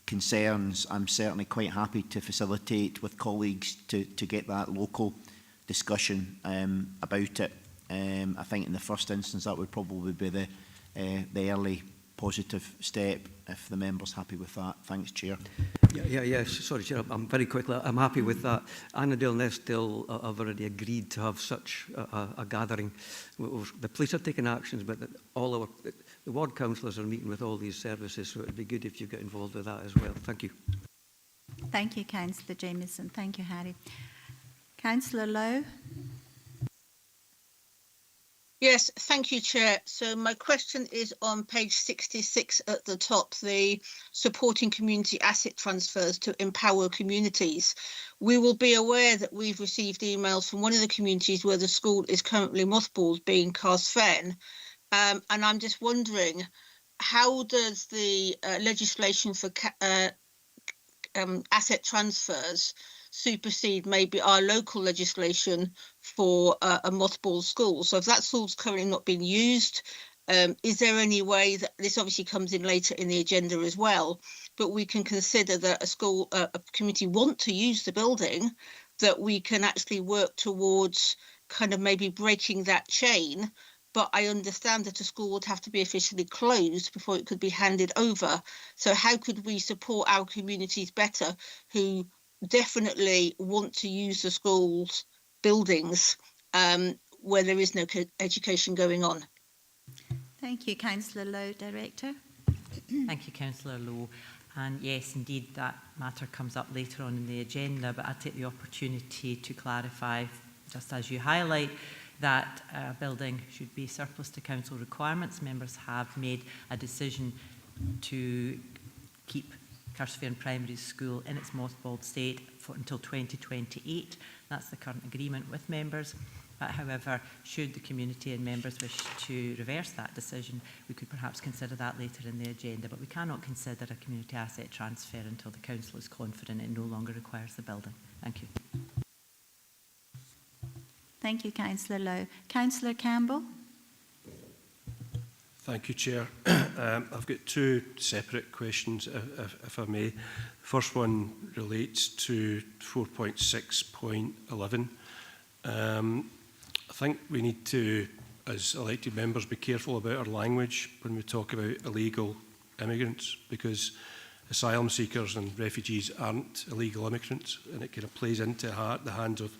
concerns, I'm certainly quite happy to facilitate with colleagues to get that local discussion about it. I think in the first instance that would probably be the early positive step, if the member's happy with that. Thanks, Chair. Yes. Sorry, Chair. I'm very quickly. I'm happy with that. Annandale and Eskdale have already agreed to have such a gathering. The police are taking actions, but the ward councillors are meeting with all these services, so it'd be good if you get involved with that as well. Thank you. Thank you, Councillor Jamieson. Thank you, Harry. Councillor Lowe. Yes, thank you, Chair. So my question is on page 66 at the top, the supporting community asset transfers to empower communities. We will be aware that we've received emails from one of the communities where the school is currently mothballed, being Carsfen. And I'm just wondering, how does the legislation for asset transfers supersede maybe our local legislation for a mothball school? So if that school's currently not being used, is there any way that this obviously comes in later in the agenda as well, but we can consider that a community want to use the building, that we can actually work towards kind of maybe breaking that chain? But I understand that a school would have to be officially closed before it could be handed over. So how could we support our communities better who definitely want to use the school's buildings where there is no education going on? Thank you, Councillor Lowe. Director. Thank you, Councillor Lowe. And yes, indeed, that matter comes up later on in the agenda, but I'll take the opportunity to clarify, just as you highlight, that a building should be surplus to council requirements. Members have made a decision to keep Carsfairn Primary School in its mothballed state until 2028. That's the current agreement with members. But however, should the community and members wish to reverse that decision, we could perhaps consider that later in the agenda. But we cannot consider a community asset transfer until the council is confident it no longer requires the building. Thank you. Thank you, Councillor Lowe. Councillor Campbell. Thank you, Chair. I've got two separate questions, if I may. The first one relates to 4.6.11. I think we need to, as elected members, be careful about our language when we talk about illegal immigrants, because asylum seekers and refugees aren't illegal immigrants, and it kind of plays into the hands of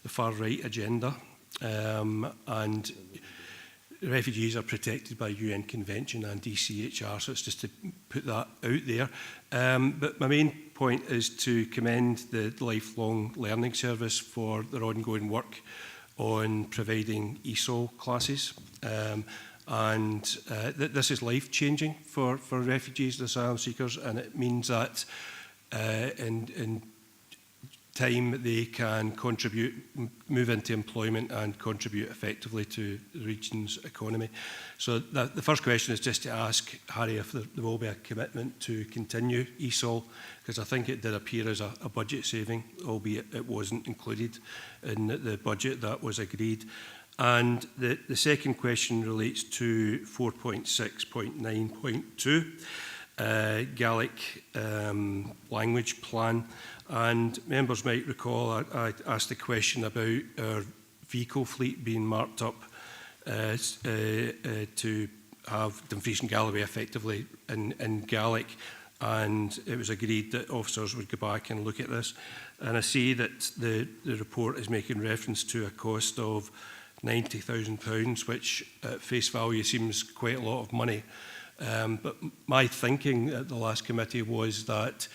the far-right agenda. And refugees are protected by UN Convention and DCHR, so it's just to put that out there. But my main point is to commend the Lifelong Learning Service for their ongoing work on providing ESOL classes. This is life-changing for refugees and asylum seekers, and it means that in time they can contribute, move into employment and contribute effectively to the region's economy. So the first question is just to ask Harry if there will be a commitment to continue ESOL, because I think it did appear as a budget saving, albeit it wasn't included in the budget that was agreed. And the second question relates to 4.6.9.2, Gaelic language plan. And members might recall I asked a question about our vehicle fleet being marked up to have Dumfries and Galloway effectively in Gaelic, and it was agreed that officers would go back and look at this. And I see that the report is making reference to a cost of £90,000, which at face value seems quite a lot of money. But my thinking at the last committee was that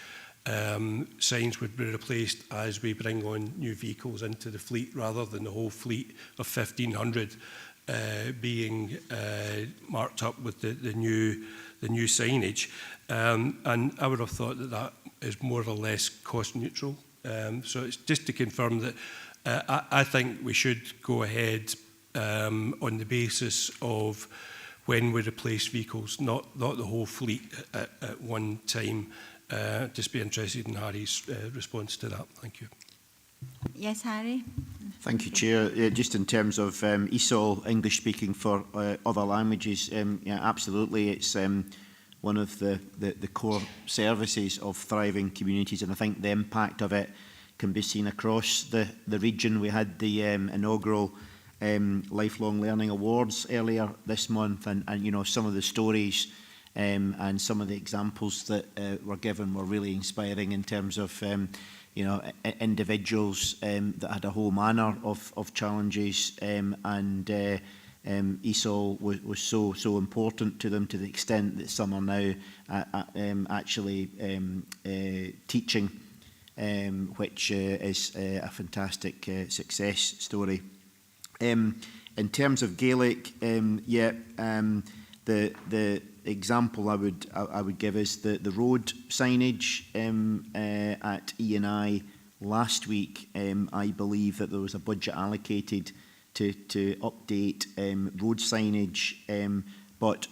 signs would be replaced as we bring on new vehicles into the fleet, rather than the whole fleet of 1,500 being marked up with the new signage. And I would have thought that that is more or less cost neutral. So it's just to confirm that I think we should go ahead on the basis of when we replace vehicles, not the whole fleet at one time. Just be interested in Harry's response to that. Thank you. Yes, Harry. Thank you, Chair. Just in terms of ESOL, English speaking for other languages, yeah, absolutely. It's one of the core services of thriving communities, and I think the impact of it can be seen across the region. We had the inaugural Lifelong Learning Awards earlier this month, and you know, some of the stories and some of the examples that were given were really inspiring in terms of you know, individuals that had a whole manner of challenges, and ESOL was so important to them, to the extent that some are now actually teaching, which is a fantastic success story. In terms of Gaelic, the example I would give is the road signage at E&I last week. I believe that there was a budget allocated to update road signage, but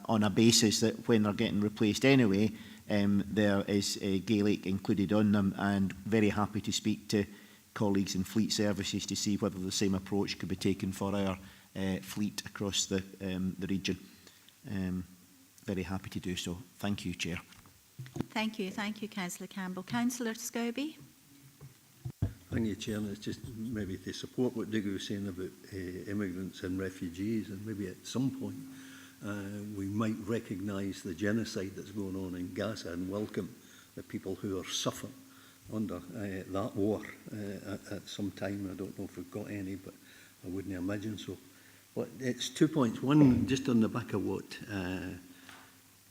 on a basis that when they're getting replaced anyway, there is Gaelic included on them, and very happy to speak to colleagues in fleet services to see whether the same approach could be taken for our fleet across the region. Very happy to do so. Thank you, Chair. Thank you, Councillor Campbell. Councillor Scobie. Thank you, Chair. It's just maybe to support what Diggy was saying about immigrants and refugees, and maybe at some point we might recognise the genocide that's going on in Gaza and welcome the people who are suffering under that war at some time. I don't know if we've got any, but I wouldn't imagine so. But it's 2 points. One, just on the back of what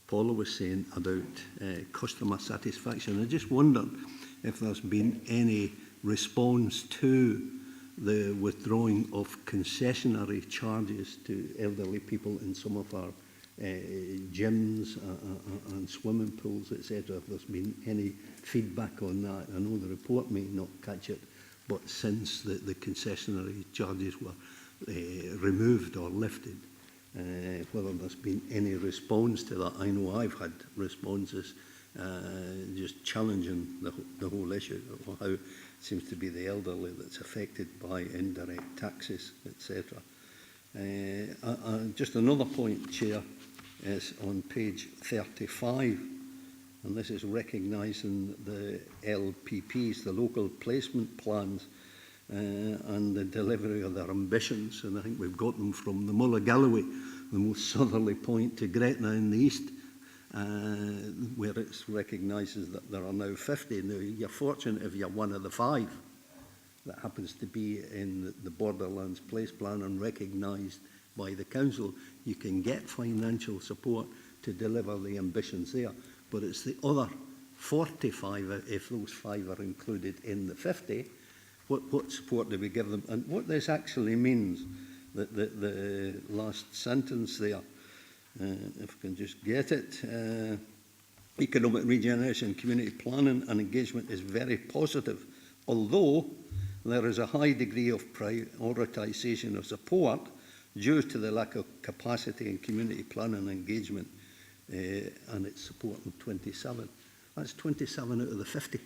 Paula was saying about customer satisfaction. I just wondered if there's been any response to the withdrawing of concessionary charges to elderly people in some of our gyms and swimming pools, etc. If there's been any feedback on that. I know the report may not catch it, but since the concessionary charges were removed or lifted, whether there's been any response to that. I know I've had responses just challenging the whole issue of how it seems to be the elderly that's affected by indirect taxes, etc. Just another point, Chair, is on page 35, and this is recognising the LPPs, the local placement plans, and the delivery of their ambitions. And I think we've got them from the Mull of Galloway, the most southerly point, to Gretna in the east, where it recognises that there are now 50. Now, you're fortunate if you're one of the 5 that happens to be in the Borderlands Place Plan and recognised by the council, you can get financial support to deliver the ambitions there. But it's the other 45, if those 5 are included in the 50, what support do we give them? And what this actually means, the last sentence there, if I can just get it, economic regeneration, community planning and engagement is very positive, although there is a high degree of prioritisation of support due to the lack of capacity in community planning and engagement, and it's supporting 27. That's 27 out of the 50.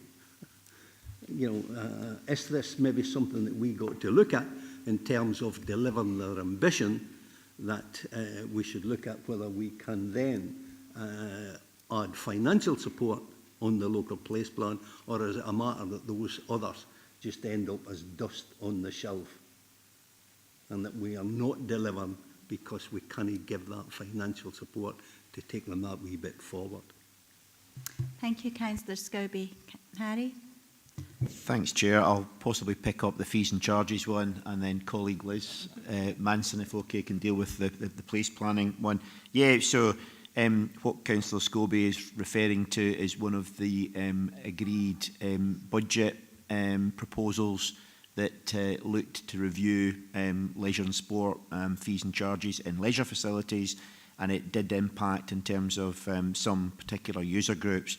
You know, is this maybe something that we got to look at in terms of delivering their ambition, that we should look at whether we can then add financial support on the local place plan, or is it a matter that those others just end up as dust on the shelf and that we are not delivering because we can't give that financial support to take them that wee bit forward? Thank you, Councillor Scobie. Harry? Thanks, Chair. I'll possibly pick up the fees and charges one, and then colleague Liz Manson, if okay, can deal with the place planning one. Yeah, so what Councillor Scobie is referring to is one of the agreed budget proposals that looked to review leisure and sport fees and charges in leisure facilities, and it did impact in terms of some particular user groups.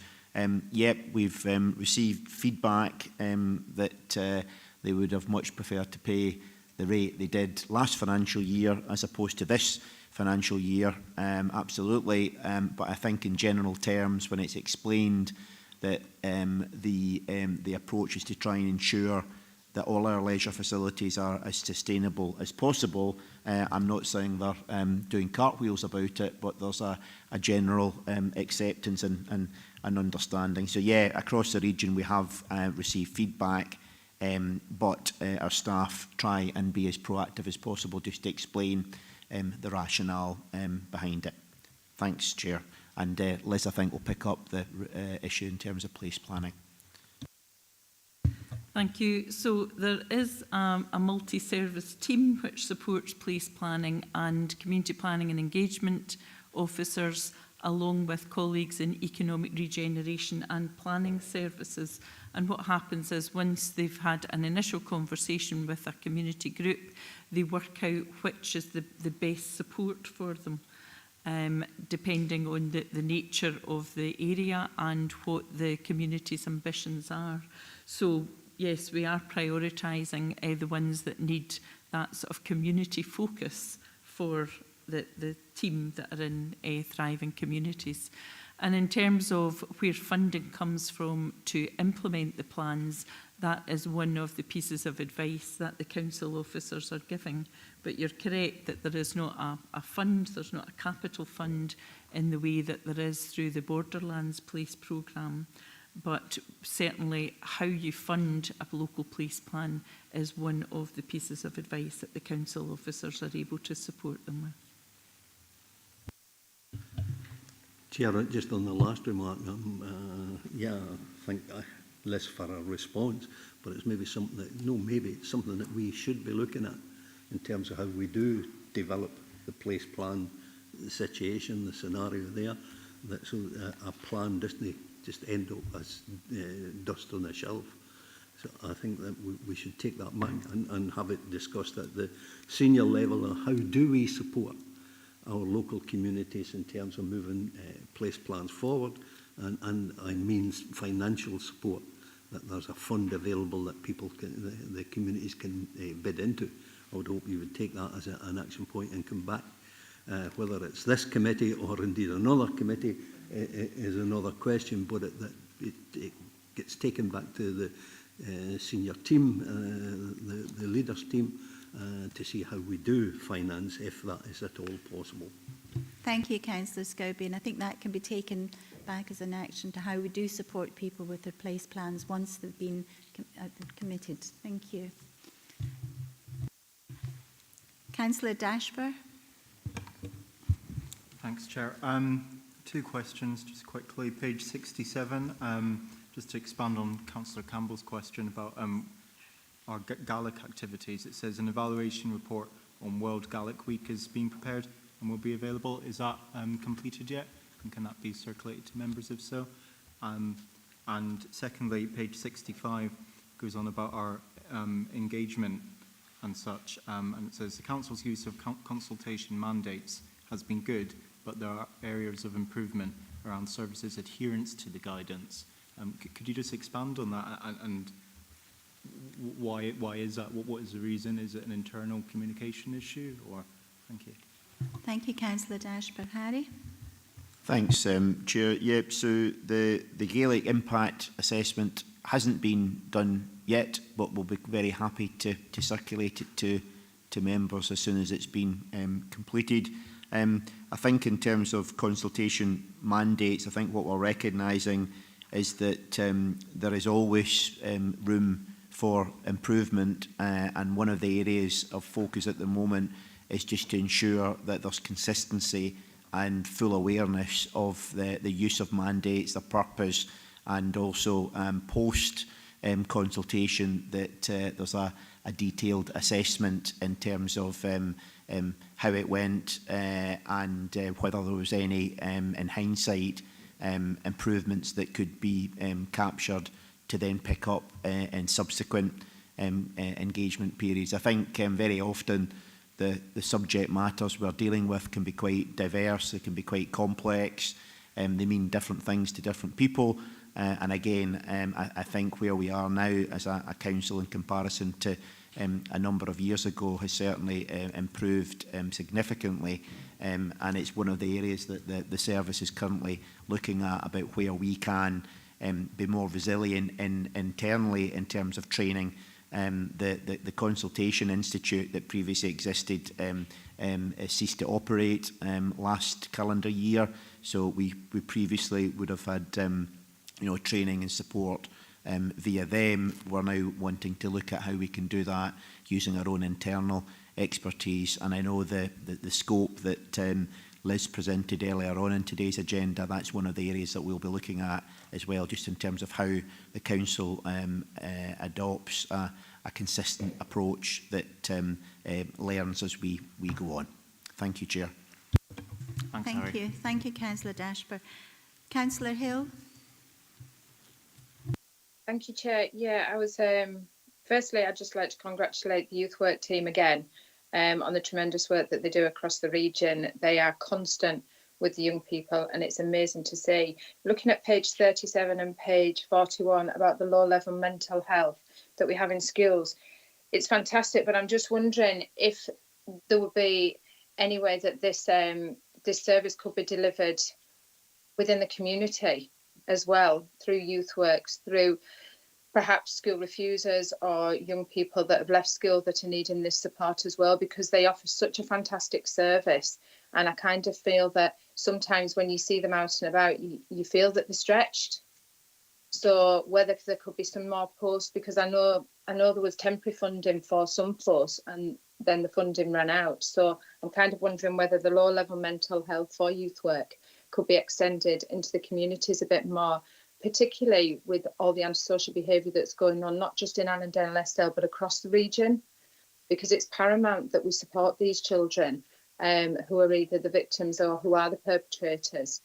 Yep, we've received feedback that they would have much preferred to pay the rate they did last financial year as opposed to this financial year. Absolutely, but I think in general terms, when it's explained that the approach is to try and ensure that all our leisure facilities are as sustainable as possible, I'm not saying they're doing cartwheels about it, but there's a general acceptance and understanding. So yeah, across the region we have received feedback, but our staff try and be as proactive as possible just to explain the rationale behind it. Thanks, Chair. And Liz, I think, will pick up the issue in terms of place planning. Thank you. So there is a multi-service team which supports place planning and community planning and engagement officers, along with colleagues in economic regeneration and planning services. And what happens is, once they've had an initial conversation with a community group, they work out which is the best support for them, depending on the nature of the area and what the community's ambitions are. So yes, we are prioritising the ones that need that sort of community focus for the team that are in thriving communities. And in terms of where funding comes from to implement the plans, that is one of the pieces of advice that the council officers are giving. But you're correct that there is not a fund, there's not a capital fund in the way that there is through the Borderlands Place programme. But certainly how you fund a local place plan is one of the pieces of advice that the council officers are able to support them with. Chair, just on the last remark, yeah, I think less for a response, but it's maybe something that, maybe it's something that we should be looking at in terms of how we do develop the place plan, the situation, the scenario there, that so a plan doesn't just end up as dust on the shelf. So I think that we should take that back and have it discussed at the senior level on how do we support our local communities in terms of moving place plans forward, and I mean financial support, that there's a fund available that people can, the communities can bid into. I would hope you would take that as an action point and come back. Whether it's this committee or indeed another committee is another question, but it gets taken back to the senior team, the leaders team, to see how we do finance, if that is at all possible. Thank you, Councillor Scobie, and I think that can be taken back as an action to how we do support people with their place plans once they've been committed. Thank you. Councillor Dashper. Thanks, Chair. Two questions, just quickly. Page 67, just to expand on Councillor Campbell's question about our Gaelic activities. It says an evaluation report on World Gaelic Week is being prepared and will be available. Is that completed yet? And can that be circulated to members if so? And secondly, page 65 goes on about our engagement and such, and it says the Council's use of consultation mandates has been good, but there are areas of improvement around services adherence to the guidance. Could you just expand on that and why is that? What is the reason? Is it an internal communication issue? Or thank you. Thank you, Councillor Dashper. Harry? Thanks, Chair. Yep, so the Gaelic impact assessment hasn't been done yet, but we'll be very happy to circulate it to members as soon as it's been completed. I think in terms of consultation mandates, I think what we're recognising is that there is always room for improvement, and one of the areas of focus at the moment is just to ensure that there's consistency and full awareness of the use of mandates, the purpose, and also post consultation that there's a detailed assessment in terms of how it went and whether there was any, in hindsight, improvements that could be captured to then pick up in subsequent engagement periods. I think very often the subject matters we're dealing with can be quite diverse, they can be quite complex, they mean different things to different people. And again, I think where we are now as a council in comparison to a number of years ago has certainly improved significantly. And it's one of the areas that the service is currently looking at about where we can be more resilient internally in terms of training. The Consultation Institute that previously existed ceased to operate last calendar year. So we previously would have had training and support via them. We're now wanting to look at how we can do that using our own internal expertise. And I know the scope that Liz presented earlier on in today's agenda, that's one of the areas that we'll be looking at as well, just in terms of how the council adopts a consistent approach that learns as we go on. Thank you, Chair. Thanks, Thank you. Thank you, Councillor Dashper. Councillor Hill? Thank you, Chair. Yeah, I was, firstly, I'd just like to congratulate the youth work team again on the tremendous work that they do across the region. They are constant with the young people, and it's amazing to see. Looking at page 37 and page 41 about the low-level mental health that we have in schools, it's fantastic, but I'm just wondering if there would be any way that this service could be delivered within the community as well, through youth works, through perhaps school refusers or young people that have left school that are needing this support as well, because they offer such a fantastic service. And I kind of feel that sometimes when you see them out and about, you feel that they're stretched. So whether there could be some more posts, because I know there was temporary funding for some posts and then the funding ran out. So I'm kind of wondering whether the low-level mental health for youth work could be extended into the communities a bit more, particularly with all the antisocial behaviour that's going on, not just in Allendale and Eskdale, but across the region, because it's paramount that we support these children who are either the victims or who are the perpetrators.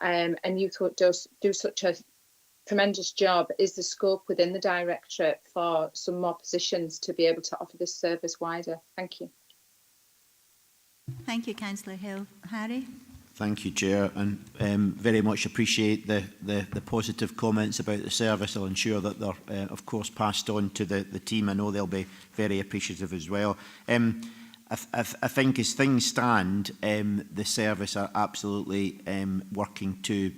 And youth work does do such a tremendous job. Is the scope within the directorate for some more positions to be able to offer this service wider? Thank you. Thank you, Councillor Hill. Harry? Thank you, Chair, and very much appreciate the positive comments about the service. I'll ensure that they're, of course, passed on to the team. I know they'll be very appreciative as well. I think as things stand, the service are absolutely working to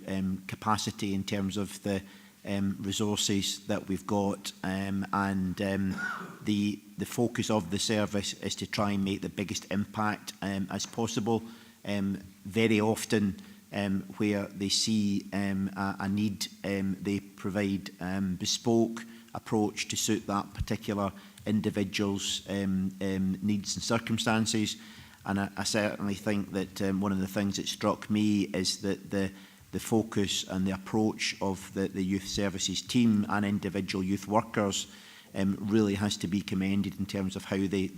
capacity in terms of the resources that we've got, and the focus of the service is to try and make the biggest impact as possible. Very often where they see a need, they provide bespoke approach to suit that particular individual's needs and circumstances. And I certainly think that one of the things that struck me is that the focus and the approach of the youth services team and individual youth workers really has to be commended in terms of how they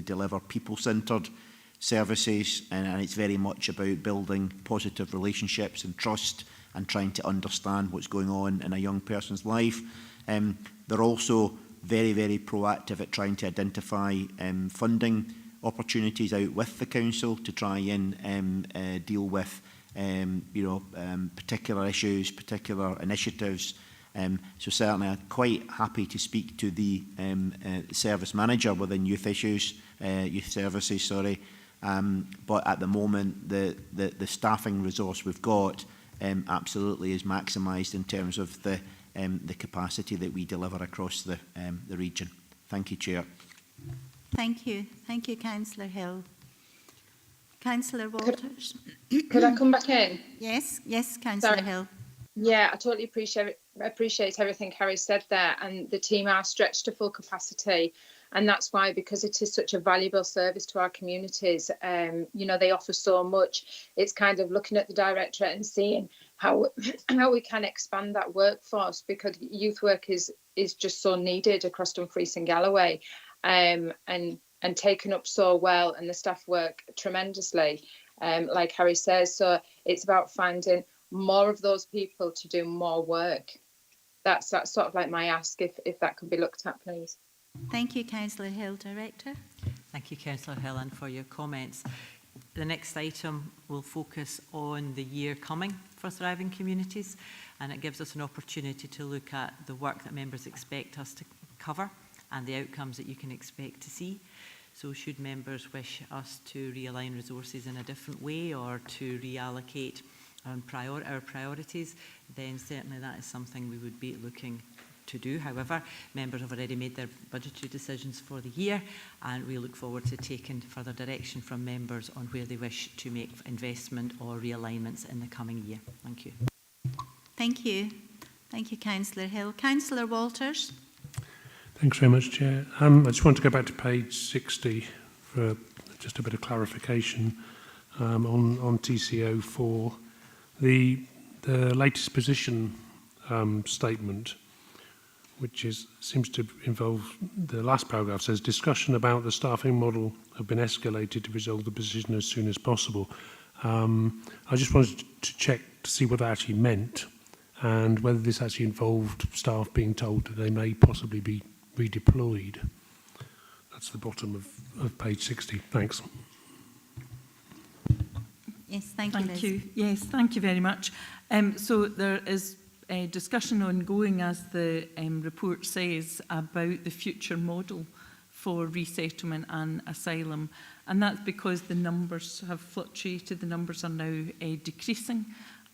deliver people-centred services, and it's very much about building positive relationships and trust and trying to understand what's going on in a young person's life. They're also very, very proactive at trying to identify funding opportunities out with the council to try and deal with particular issues, particular initiatives. So certainly I'm quite happy to speak to the service manager within youth services, sorry. But at the moment, the staffing resource we've got absolutely is maximised in terms of the capacity that we deliver across the region. Thank you, Chair. Thank you. Thank you, Councillor Hill. Councillor Walters. Could I come back in? Yes, Councillor Hill. Yeah, I totally appreciate everything Harry said there, and the team are stretched to full capacity, and that's why, because it is such a valuable service to our communities, they offer so much. It's kind of looking at the directorate and seeing how we can expand that workforce, because youth work is just so needed across Dumfries and Galloway, and taken up so well, and the staff work tremendously, like Harry says. So it's about finding more of those people to do more work. That's sort of like my ask, if that could be looked at, please. Thank you, Councillor Hill. Director. Thank you, Councillor Hill, and for your comments. The next item will focus on the year coming for thriving communities, and it gives us an opportunity to look at the work that members expect us to cover and the outcomes that you can expect to see. So should members wish us to realign resources in a different way or to reallocate our priorities, then certainly that is something we would be looking to do. However, members have already made their budgetary decisions for the year, and we look forward to taking further direction from members on where they wish to make investment or realignments in the coming year. Thank you. Thank you. Thank you, Councillor Hill. Councillor Walters. Thanks very much, Chair. I just want to go back to page 60 for just a bit of clarification on TCO 4. The latest position statement, which seems to involve the last paragraph, says discussion about the staffing model have been escalated to resolve the position as soon as possible. I just wanted to check to see what that actually meant and whether this actually involved staff being told that they may possibly be redeployed. That's the bottom of page 60. Thanks. Yes, thank you, Liz. Yes, thank you very much. So there is a discussion ongoing, as the report says, about the future model for resettlement and asylum, and that's because the numbers have fluctuated. The numbers are now decreasing,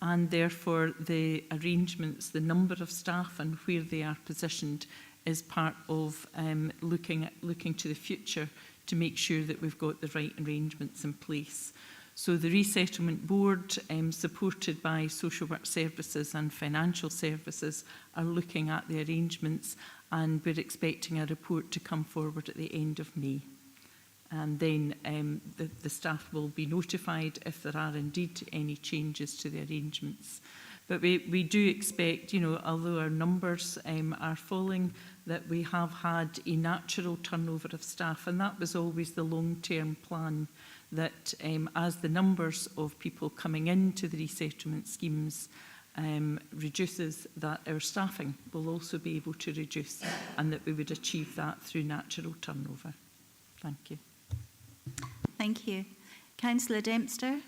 and therefore the arrangements, the number of staff and where they are positioned is part of looking to the future to make sure that we've got the right arrangements in place. So the Resettlement Board, supported by social work services and financial services, are looking at the arrangements, and we're expecting a report to come forward at the end of May. And then the staff will be notified if there are indeed any changes to the arrangements. But we do expect, although our numbers are falling, that we have had a natural turnover of staff, and that was always the long-term plan, that as the numbers of people coming into the resettlement schemes reduces, that our staffing will also be able to reduce, and that we would achieve that through natural turnover. Thank you. Thank you. Councillor Dempster.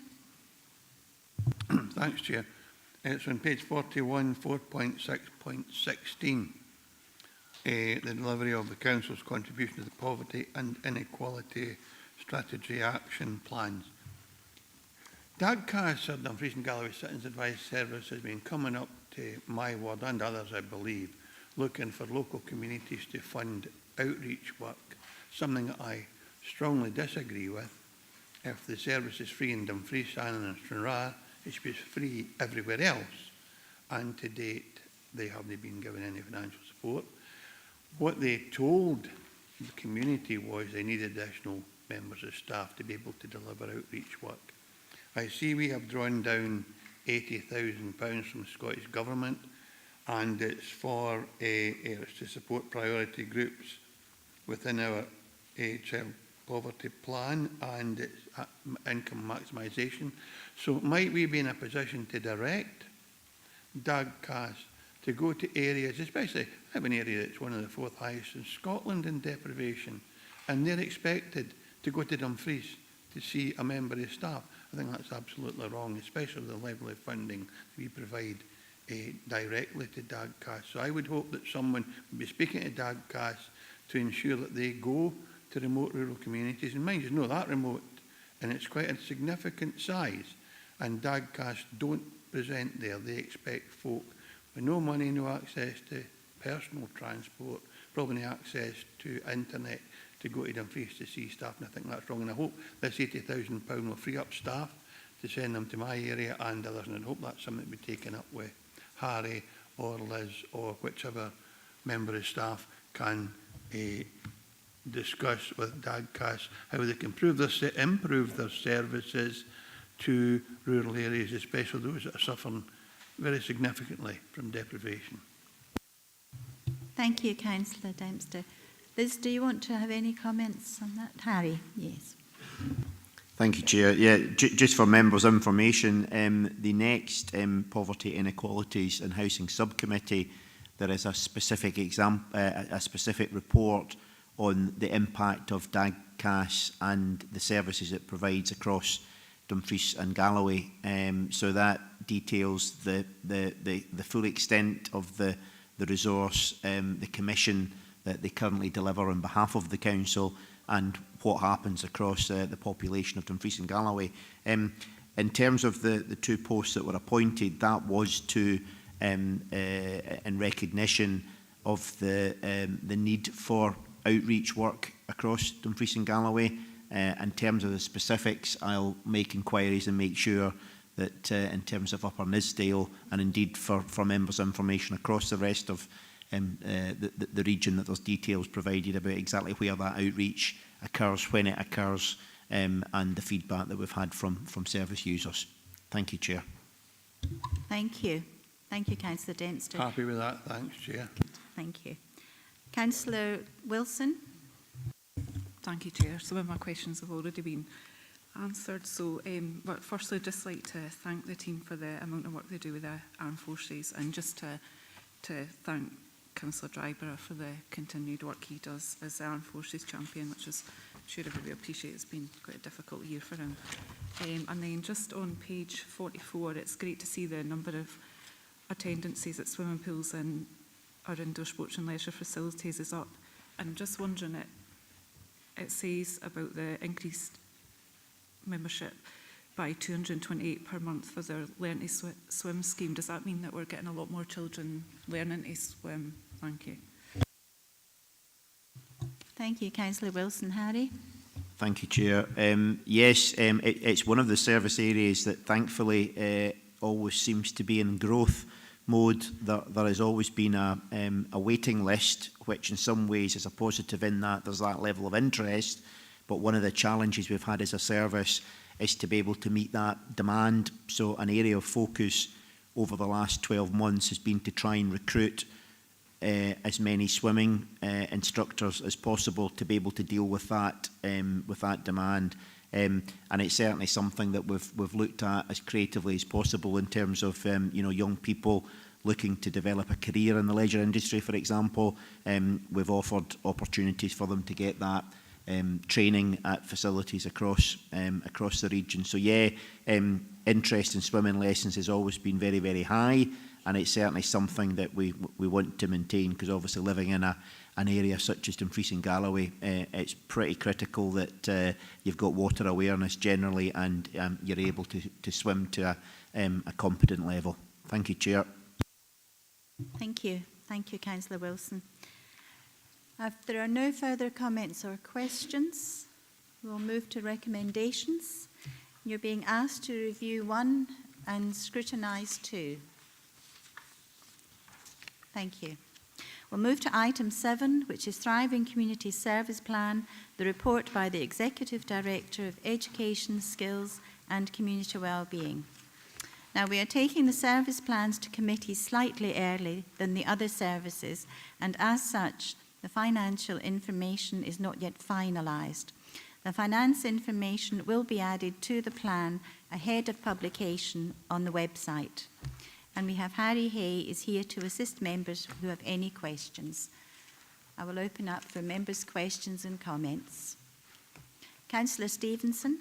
Thanks, Chair. It's on page 41, 4.6.16, the delivery of the Council's contribution to the Poverty and Inequality Strategy Action Plans. DAGCAS, or Dumfries and Galloway Citizens Advice Service, has been coming up to my ward and others, I believe, looking for local communities to fund outreach work, something that I strongly disagree with. If the service is free in Dumfries, Shannon and Stranraer, it should be free everywhere else. And to date, they haven't been given any financial support. What they told the community was they needed additional members of staff to be able to deliver outreach work. I see we have drawn down £80,000 from the Scottish Government. and it's for it's to support priority groups within our child poverty plan, and it's income maximisation. So might we be in a position to direct DAGCAS to go to areas, especially I have an area that's one of the 4th highest in Scotland in deprivation, and they're expected to go to Dumfries to see a member of staff. I think that's absolutely wrong, especially the level of funding we provide directly to DAGCAS. So I would hope that someone would be speaking to DAGCAS to ensure that they go to remote rural communities. And mind you, it's not that remote, and it's quite a significant size. And DAGCAS don't present there. They expect folk with no money, no access to personal transport, probably no access to internet, to go to Dumfries to see staff, and I think that's wrong. And I hope this £80,000 will free up staff to send them to my area and others, and I hope that's something that will be taken up with Harry or Liz or whichever member of staff can discuss with DAGCAS how they can improve their services to rural areas, especially those that are suffering very significantly from deprivation. Thank you, Councillor Dempster. Liz, do you want to have any comments on that? Harry, yes. Thank you, Chair. Yeah, just for members' information, the next Poverty, Inequalities and Housing Subcommittee, there is a specific a specific report on the impact of DAGCAS and the services it provides across Dumfries and Galloway. So that details the full extent of the resource, the commission that they currently deliver on behalf of the council, and what happens across the population of Dumfries and Galloway. In terms of the 2 posts that were appointed, that was to in recognition of the need for outreach work across Dumfries and Galloway. In terms of the specifics, I'll make inquiries and make sure that in terms of Upper Nisdale, and indeed for members' information across the rest of the region, that there's details provided about exactly where that outreach occurs, when it occurs, and the feedback that we've had from service users. Thank you, Chair. Thank you. Thank you, Councillor Dempster. Happy with that, thanks, Chair. Thank you. Councillor Wilson. Thank you, Chair. Some of my questions have already been answered. So, but firstly, I'd just like to thank the team for the amount of work they do with the Armed Forces, and just to thank Councillor Dryburgh for the continued work he does as the Armed Forces champion, which is, I'm sure everybody appreciates. It's been quite a difficult year for him. And then just on page 44, it's great to see the number of attendances at swimming pools and our indoor sports and leisure facilities is up. And I'm just wondering, it says about the increased membership by 228 per month for their Learn to Swim scheme. Does that mean that we're getting a lot more children learning to swim? Thank you. Thank you, Councillor Wilson. Harry? Thank you, Chair. Yes, it's one of the service areas that thankfully always seems to be in growth mode. There has always been a waiting list, which in some ways is a positive in that there's that level of interest. But one of the challenges we've had as a service is to be able to meet that demand. So an area of focus over the last 12 months has been to try and recruit as many swimming instructors as possible to be able to deal with that demand. And it's certainly something that we've looked at as creatively as possible in terms of young people looking to develop a career in the leisure industry, for example. We've offered opportunities for them to get that training at facilities across the region. So yeah, interest in swimming lessons has always been very, very high, and it's certainly something that we want to maintain, because obviously living in an area such as Dumfries and Galloway, it's pretty critical that you've got water awareness generally, and you're able to swim to a competent level. Thank you, Chair. Thank you. Thank you, Councillor Wilson. If there are no further comments or questions, we'll move to recommendations. You're being asked to review 1 and scrutinise 2. Thank you. We'll move to item 7, which is Thriving Community Service Plan, the report by the Executive Director of Education, Skills and Community Wellbeing. Now, we are taking the service plans to committee slightly early than the other services, and as such, the financial information is not yet finalised. The finance information will be added to the plan ahead of publication on the website. And we have Harry Hay is here to assist members who have any questions. I will open up for members' questions and comments. Councillor Stevenson.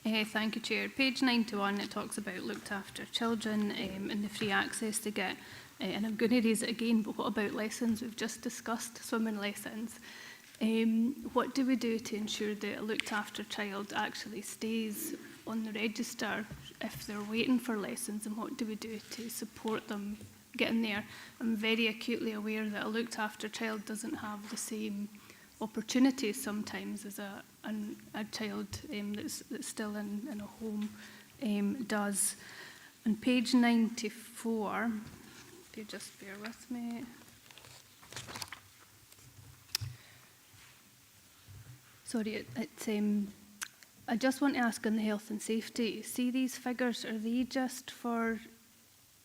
Thank you, Chair. Page 91, it talks about looked after children and the free access to get, and I'm going to raise it again, but what about lessons? We've just discussed swimming lessons. What do we do to ensure that a looked after child actually stays on the register if they're waiting for lessons, and what do we do to support them getting there? I'm very acutely aware that a looked after child doesn't have the same opportunities sometimes as a child that's still in a home does. On page 94, if you just bear with me. Sorry, I just want to ask on the health and safety, see these figures, are they just for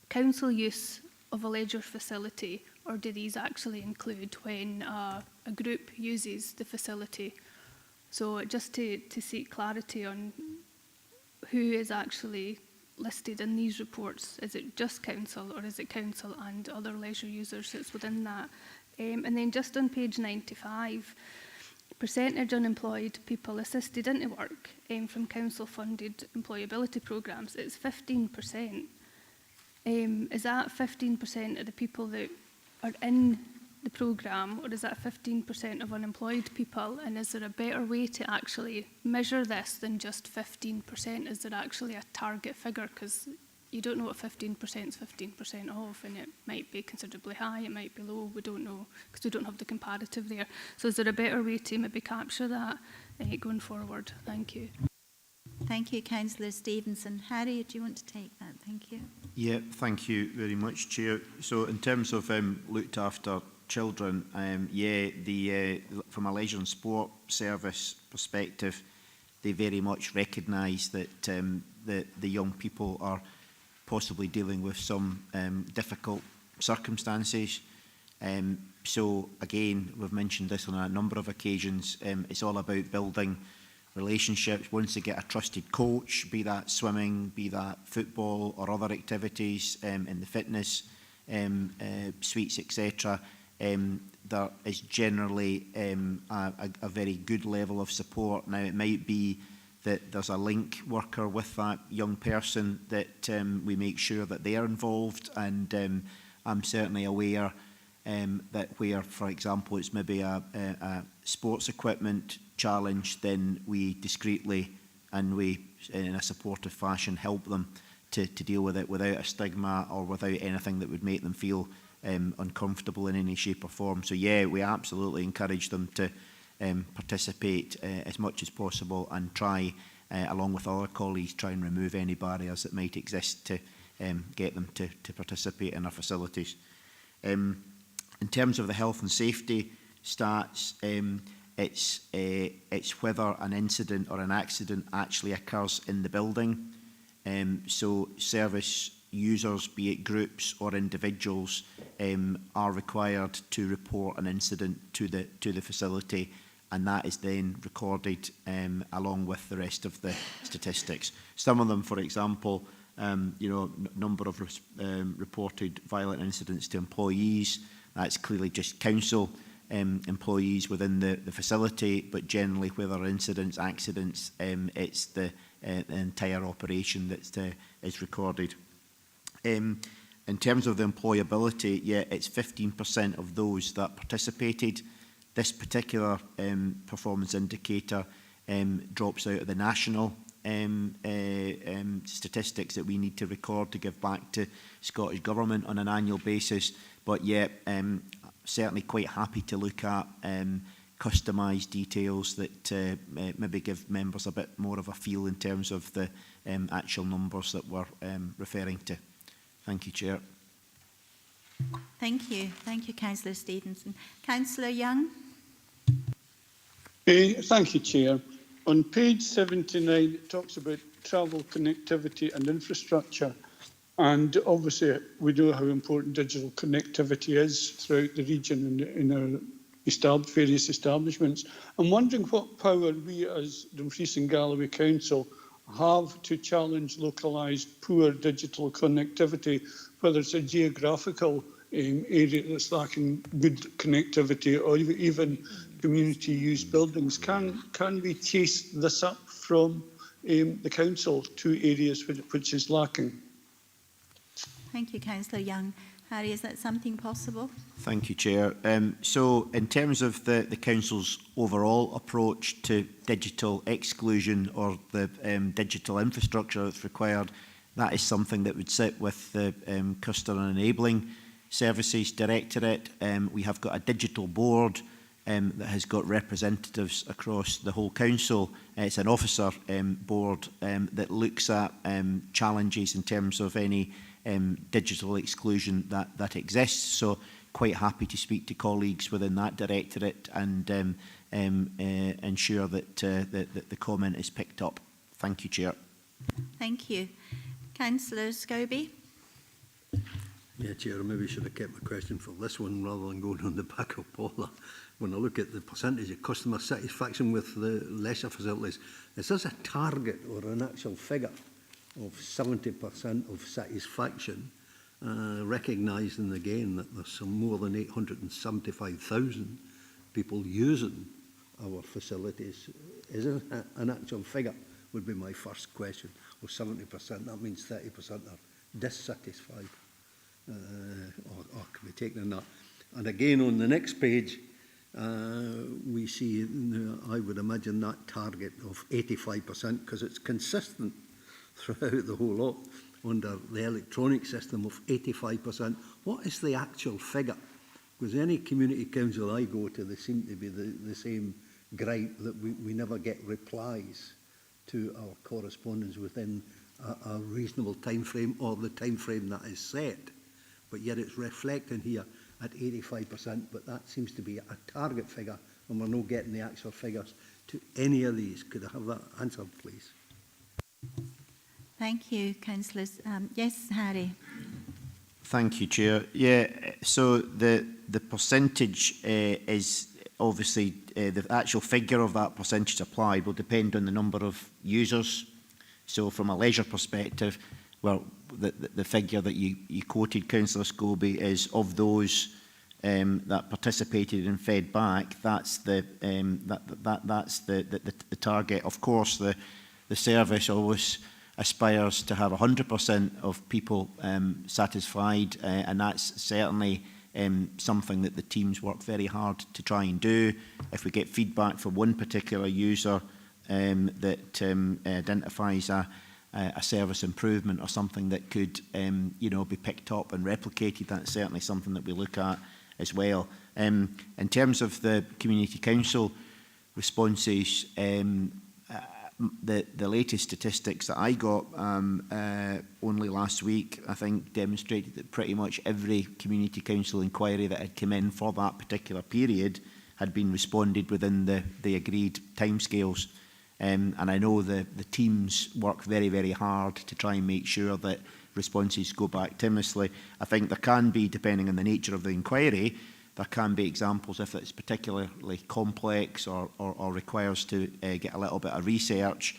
council use of a leisure facility, or do these actually include when a group uses the facility? So just to seek clarity on who is actually listed in these reports, is it just council, or is it council and other leisure users that's within that? And then just on page 95, percentage unemployed people assisted into work from council-funded employability programmes, it's 15%. Is that 15% of the people that are in the programme, or is that 15% of unemployed people? And is there a better way to actually measure this than just 15%? Is there actually a target figure? Because you don't know what 15% is 15% of, and it might be considerably high, it might be low, we don't know, because we don't have the comparative there. So is there a better way to maybe capture that going forward? Thank you. Thank you, Councillor Stevenson. Harry, do you want to take that? Thank you. Yeah, thank you very much, Chair. So in terms of looked after children, from a leisure and sport service perspective, they very much recognise that the young people are possibly dealing with some difficult circumstances. So again, we've mentioned this on a number of occasions, it's all about building relationships. Once they get a trusted coach, be that swimming, be that football or other activities in the fitness suites, etc., there is generally a very good level of support. Now, it might be that there's a link worker with that young person that we make sure that they are involved, and I'm certainly aware that where, for example, it's maybe a sports equipment challenge, then we discreetly and we, in a supportive fashion, help them to deal with it without a stigma or without anything that would make them feel uncomfortable in any shape or form. So yeah, we absolutely encourage them to participate as much as possible, and try, along with other colleagues, try and remove any barriers that might exist to get them to participate in our facilities. In terms of the health and safety stats, it's whether an incident or an accident actually occurs in the building. So service users, be it groups or individuals, are required to report an incident to the facility, and that is then recorded along with the rest of the statistics. Some of them, for example, number of reported violent incidents to employees. That's clearly just council employees within the facility, but generally where there are incidents, accidents, it's the entire operation that is recorded. In terms of the employability, yeah, it's 15% of those that participated. This particular performance indicator drops out of the national statistics that we need to record to give back to Scottish Government on an annual basis. But yeah, certainly quite happy to look at customised details that maybe give members a bit more of a feel in terms of the actual numbers that we're referring to. Thank you, Chair. Thank you. Thank you, Councillor Stevenson. Councillor Young. Thank you, Chair. On page 79, it talks about travel connectivity and infrastructure. And obviously, we know how important digital connectivity is throughout the region and in our various establishments. I'm wondering what power we as Dumfries and Galloway Council have to challenge localised poor digital connectivity, whether it's a geographical area that's lacking good connectivity or even community-used buildings. Can we chase this up from the council to areas which is lacking? Thank you, Councillor Young. Harry, is that something possible? Thank you, Chair. So in terms of the Council's overall approach to digital exclusion or the digital infrastructure that's required, that is something that would sit with the Customer Enabling Services Directorate. We have got a digital board that has got representatives across the whole council. It's an officer board that looks at challenges in terms of any digital exclusion that exists. So quite happy to speak to colleagues within that directorate and ensure that the comment is picked up. Thank you, Chair. Thank you. Councillor Scobie. Yeah, Chair, I maybe should have kept my question for this one rather than going on the back of Paula. When I look at the percentage of customer satisfaction with the leisure facilities, is this a target or an actual figure of 70% of satisfaction, recognising again that there's some more than 875,000 people using our facilities? Is it an actual figure would be my first question. Or 70%, that means 30% are dissatisfied. Or can we take them that? And again on the next page, we see, I would imagine that target of 85%, because it's consistent throughout the whole lot under the electronic system of 85%. What is the actual figure? Because any community council I go to, they seem to be the same gripe that we never get replies to our correspondence within a reasonable time frame or the time frame that is set. But yet it's reflected here at 85%, but that seems to be a target figure, and we're not getting the actual figures to any of these. Could I have that answered, please? Thank you, councillors. Yes, Harry. Thank you, Chair. Yeah, so the percentage is obviously the actual figure of that percentage applied will depend on the number of users. So from a leisure perspective, well, the figure that you quoted, Councillor Scobie, is of those that participated and fed back. That's the target. Of course, the service always aspires to have 100% of people satisfied, and that's certainly something that the teams work very hard to try and do. If we get feedback from one particular user that identifies a service improvement or something that could be picked up and replicated, that's certainly something that we look at as well. In terms of the community council responses, the latest statistics that I got only last week, I think, demonstrated that pretty much every community council inquiry that had come in for that particular period had been responded within the agreed timescales. And I know the teams work very, very hard to try and make sure that responses go back timely. I think there can be, depending on the nature of the inquiry, there can be examples if it's particularly complex or requires to get a little bit of research.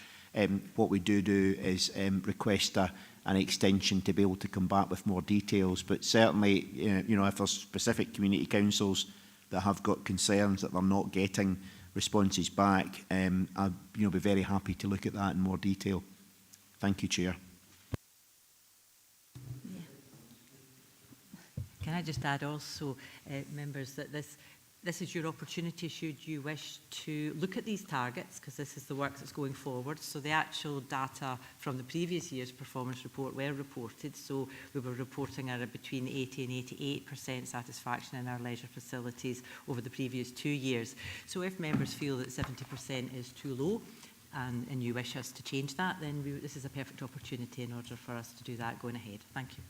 What we do is request an extension to be able to come back with more details. But certainly, if there's specific community councils that have got concerns that they're not getting responses back, I'd be very happy to look at that in more detail. Thank you, Chair. Can I just add also, members, that this is your opportunity should you wish to look at these targets, because this is the work that's going forward. So the actual data from the previous year's performance report were reported. So we were reporting at between 80 and 88% satisfaction in our leisure facilities over the previous 2 years. So if members feel that 70% is too low, and you wish us to change that, then this is a perfect opportunity in order for us to do that going ahead. Thank you.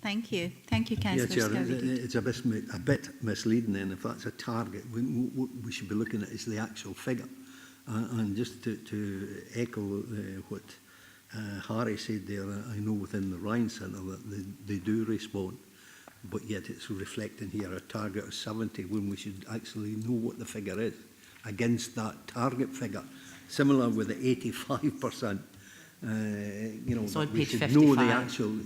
Thank you. Thank you, Councillor Scobie. It's a bit misleading then. If that's a target, we should be looking at is the actual figure. And just to echo what Harry said there, I know within the Ryan Centre that they do respond, but yet it's reflecting here a target of 70 when we should actually know what the figure is against that target figure. Similar with the 85%, you know, it's on we page should 55. know the actual...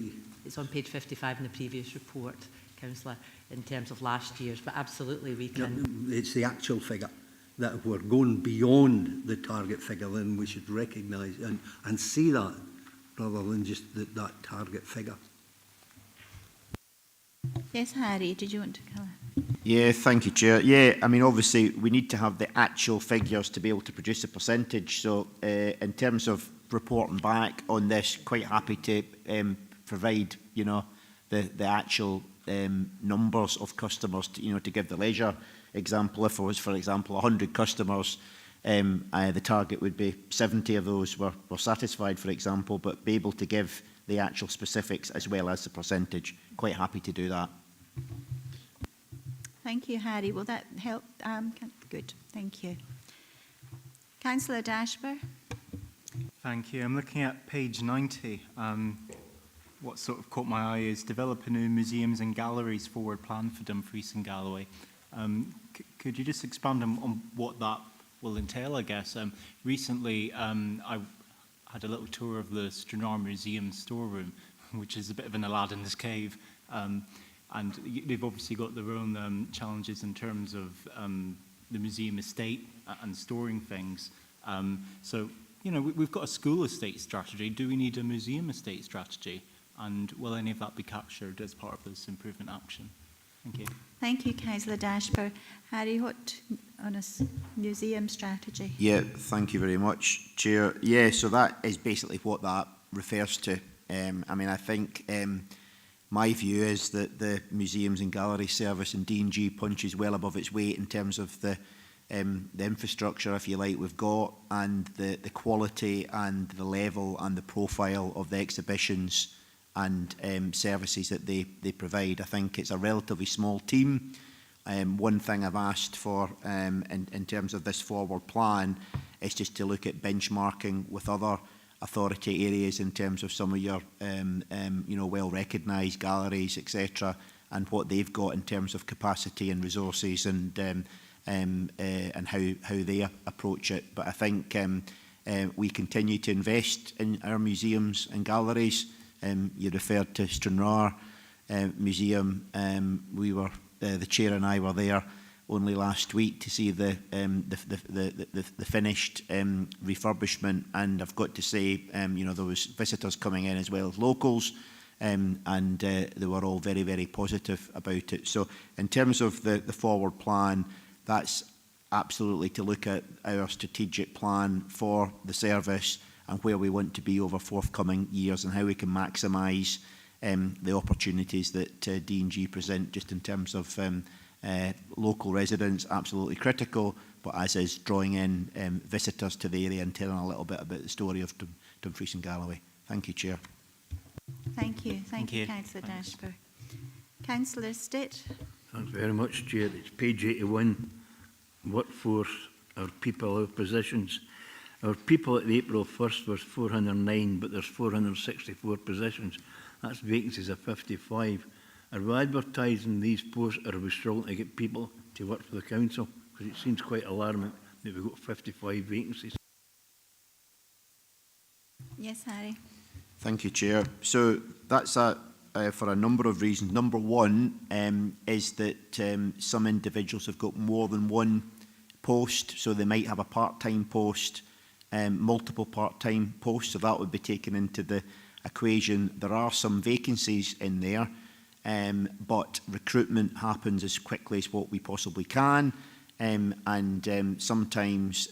It's on page 55 in the previous report, Councillor, in terms of last year's, but absolutely we can... It's the actual figure. That if we're going beyond the target figure, then we should recognise and see that rather than just that target figure. Yes, Harry, did you want to come? Yeah, thank you, Chair. Yeah, I mean, obviously, we need to have the actual figures to be able to produce a percentage. So, in terms of reporting back on this, quite happy to provide, you know, the actual numbers of customers, to, you know, to give the leisure example. If it was, for example, 100 customers, the target would be 70 of those were satisfied, for example, but be able to give the actual specifics as well as the percentage. Quite happy to do that. Thank you, Harry. Will that help? Good, thank you. Councillor Dashper. Thank you. I'm looking at page 90. What sort of caught my eye is develop a new museums and galleries forward plan for Dumfries and Galloway. Could you just expand on what that will entail, I guess? Recently, I had a little tour of the Stranraer Museum storeroom, which is a bit of an Aladdin's cave. And they've obviously got their own challenges in terms of the museum estate and storing things. So, you know, we've got a school estate strategy. Do we need a museum estate strategy? And will any of that be captured as part of this improvement action? Thank you. Thank you, Councillor Dashper. Harry, what on a museum strategy? Yeah, thank you very much, Chair. Yeah, so that is basically what that refers to. I mean, I think my view is that the museums and gallery service in D&G punches well above its weight in terms of the infrastructure, if you like, we've got, and the quality and the level and the profile of the exhibitions and services that they provide. I think it's a relatively small team. One thing I've asked for in terms of this forward plan is just to look at benchmarking with other authority areas in terms of some of your you know, well-recognised galleries, etc., and what they've got in terms of capacity and resources and how they approach it. But I think we continue to invest in our museums and galleries. You referred to Stranraer Museum. We were the chair and I were there only last week to see the finished refurbishment, and I've got to say, you know, there was visitors coming in as well as locals, and they were all very, very positive about it. So in terms of the forward plan, that's absolutely to look at our strategic plan for the service and where we want to be over forthcoming years and how we can maximise the opportunities that D&G present just in terms of local residents, absolutely critical, but as is drawing in visitors to the area and telling a little bit about the story of Dumfries and Galloway. Thank you, Chair. Thank you. Thank you, Councillor Dashper. Councillor Stitt. Thanks very much, Chair. It's page 81. Workforce, our people, our positions. Our people at the April 1st was 409, but there's 464 positions. That's vacancies of 55. Are we advertising these posts, or are we struggling to get people to work for the council? Because it seems quite alarming that we've got 55 vacancies. Yes, Harry. Thank you, Chair. So that's for a number of reasons. Number one is that some individuals have got more than one post, so they might have a part-time post, multiple part-time posts, so that would be taken into the equation. There are some vacancies in there, but recruitment happens as quickly as what we possibly can, and sometimes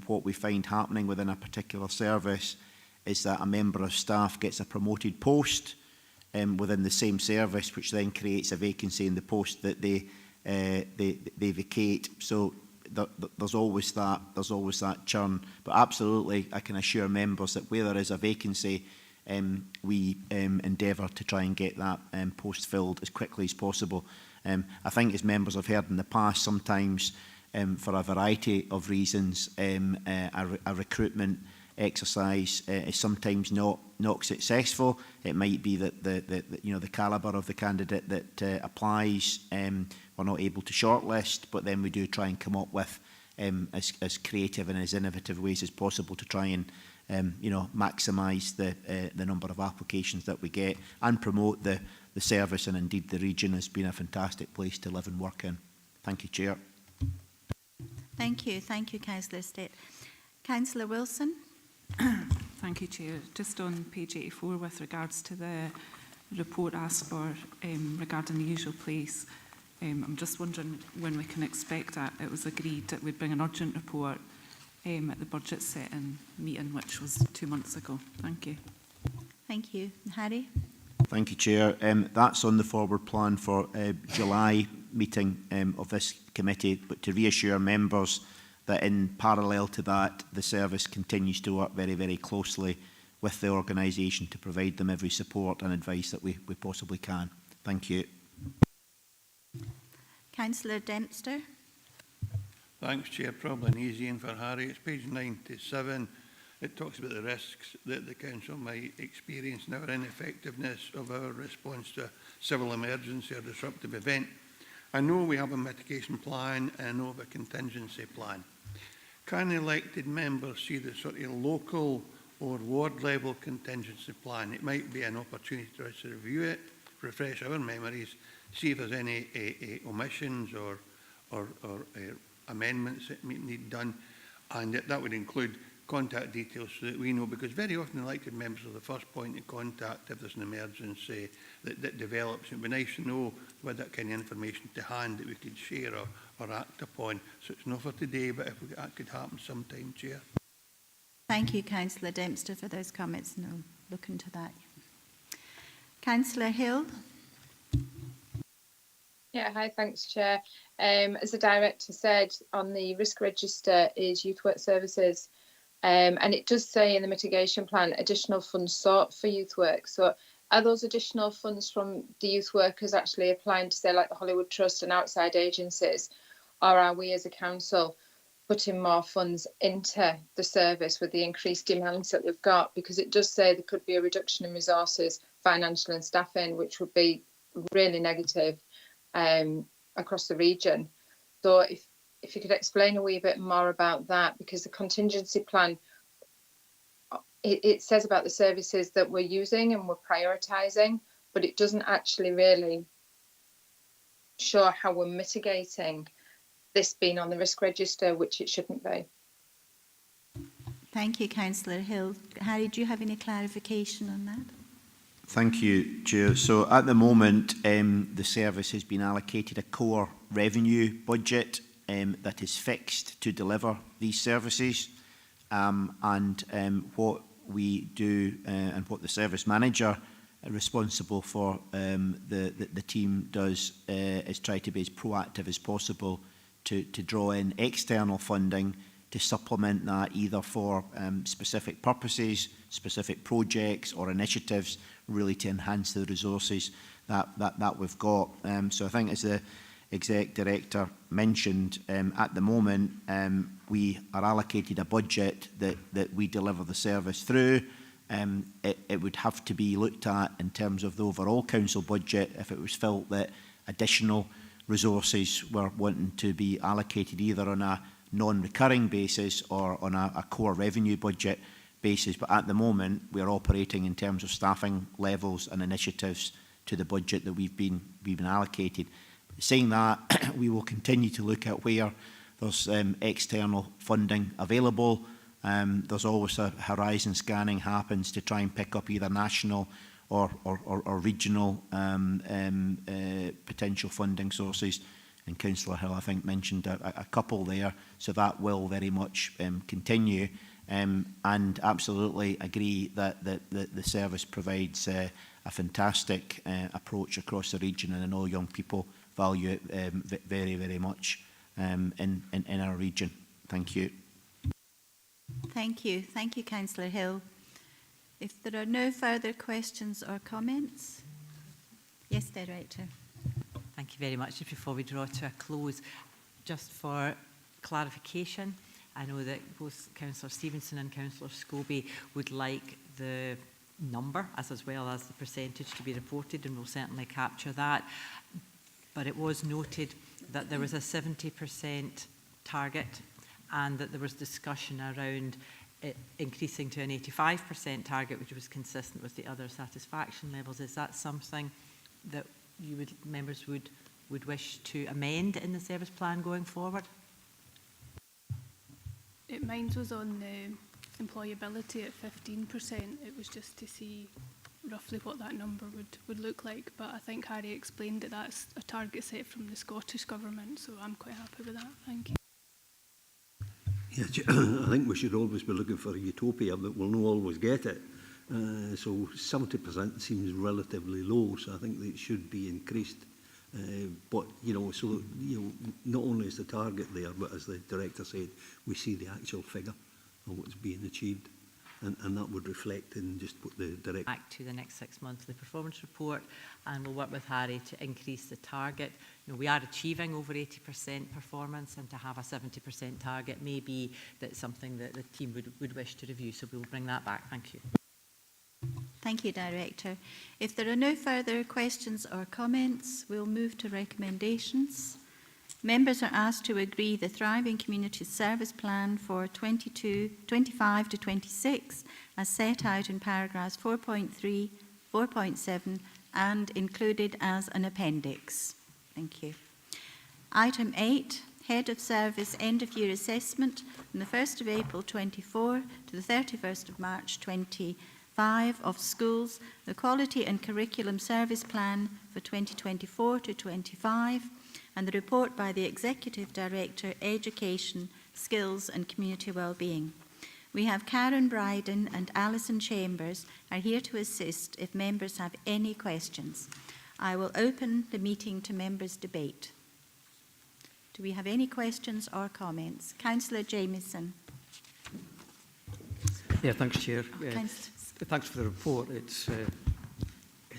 what we find happening within a particular service is that a member of staff gets a promoted post within the same service, which then creates a vacancy in the post that they vacate. So there's always that churn. But absolutely, I can assure members that where there is a vacancy, we endeavour to try and get that post filled as quickly as possible. I think, as members have heard in the past, sometimes for a variety of reasons. A recruitment exercise is sometimes not successful. It might be that the calibre of the candidate that applies, we're not able to shortlist, but then we do try and come up with as creative and as innovative ways as possible to try and maximise the number of applications that we get and promote the service, and indeed the region has been a fantastic place to live and work in. Thank you, Chair. Thank you, Councillor State. Councillor Wilson. Thank you, Chair. Just on page 84, with regards to the report asked for regarding the usual place, I'm just wondering when we can expect that. It was agreed that we'd bring an urgent report at the budget setting meeting, which was 2 months ago. Thank you. Thank you. Harry? Thank you, Chair. That's on the forward plan for July meeting of this committee, but to reassure members that in parallel to that, the service continues to work very, very closely with the organisation to provide them every support and advice that we possibly can. Thank you. Councillor Dempster. Thanks, Chair. Probably an easy one for Harry. It's page 97. It talks about the risks that the Council might experience in our ineffectiveness of our response to a civil emergency or disruptive event. I know we have a mitigation plan and I know of a contingency plan. Can elected members see the sort of local or ward level contingency plan? It might be an opportunity for us to review it, refresh our memories, see if there's any omissions or amendments that need done, and that would include contact details so that we know, because very often elected members are the first point of contact if there's an emergency that develops. It would be nice to know with that kind of information to hand that we could share or act upon. So it's not for today, but if that could happen sometime, Chair. Thank you, Councillor Dempster, for those comments, and I'll look into that. Councillor Hill. Yeah, hi, thanks, Chair. As the Director said, on the risk register is youth work services, and it does say in the mitigation plan additional funds sought for youth work. So are those additional funds from the youth workers actually applying to, say, like the Hollywood Trust and outside agencies, or are we as a council putting more funds into the service with the increased demands that we've got? Because it does say there could be a reduction in resources, financial and staffing, which would be really negative across the region. So if you could explain a wee bit more about that, because the contingency plan, it says about the services that we're using and we're prioritising, but it doesn't actually really show how we're mitigating this being on the risk register, which it shouldn't be. Thank you, Councillor Hill. Harry, do you have any clarification on that? Thank you, Chair. So at the moment, the service has been allocated a core revenue budget that is fixed to deliver these services. What we do and what the service manager responsible for the team does is try to be as proactive as possible to draw in external funding to supplement that, either for specific purposes, specific projects or initiatives, really to enhance the resources that we've got. So I think, as the Exec Director mentioned, at the moment we are allocated a budget that we deliver the service through. It would have to be looked at in terms of the overall council budget if it was felt that additional resources were wanting to be allocated either on a non-recurring basis or on a core revenue budget basis. But at the moment we are operating in terms of staffing levels and initiatives to the budget that we've been allocated. Saying that, we will continue to look at where there's external funding available. There's always a horizon scanning happens to try and pick up either national or regional potential funding sources. And Councillor Hill, I think, mentioned a couple there. So that will very much continue. And absolutely agree that the service provides a fantastic approach across the region, and I know young people value it very, very much in our region. Thank you. Thank you. Thank you, Councillor Hill. If there are no further questions or comments. Yes, Director. Thank you very much. Just before we draw to a close, just for clarification. I know that both Councillor Stevenson and Councillor Scobie would like the number as well as the percentage to be reported, and we'll certainly capture that. But it was noted that there was a 70% target and that there was discussion around it increasing to an 85% target, which was consistent with the other satisfaction levels. Is that something that you members would wish to amend in the service plan going forward? Mine was on the employability at 15%. It was just to see roughly what that number would look like. But I think Harry explained that that's a target set from the Scottish Government, so I'm quite happy with that. Thank you. Yeah, I think we should always be looking for a utopia, but we'll not always get it. So 70% seems relatively low, so I think that it should be increased. But, you know, so, you know, not only is the target there, but as the director said, we see the actual figure of what's being achieved. And that would reflect in just what the director... Back to the next 6 monthly performance report, and we'll work with Harry to increase the target. You know, we are achieving over 80% performance, and to have a 70% target may be that's something that the team would wish to review, so we'll bring that back. Thank you. Thank you, Director. If there are no further questions or comments, we'll move to recommendations. Members are asked to agree the Thriving Community Service Plan for 25 to 26 as set out in paragraphs 4.3, 4.7 and included as an appendix. Thank you. Item 8, Head of Service End of Year Assessment from the 1st of April 24 to the 31st of March 25 of schools, the Quality and Curriculum Service Plan for 2024 to 25, and the report by the Executive Director, Education, Skills and Community Wellbeing. We have Karen Bryden and Alison Chambers are here to assist if members have any questions. I will open the meeting to members' debate. Do we have any questions or comments? Councillor Jamieson. Yeah, thanks, Chair. Thanks for the report.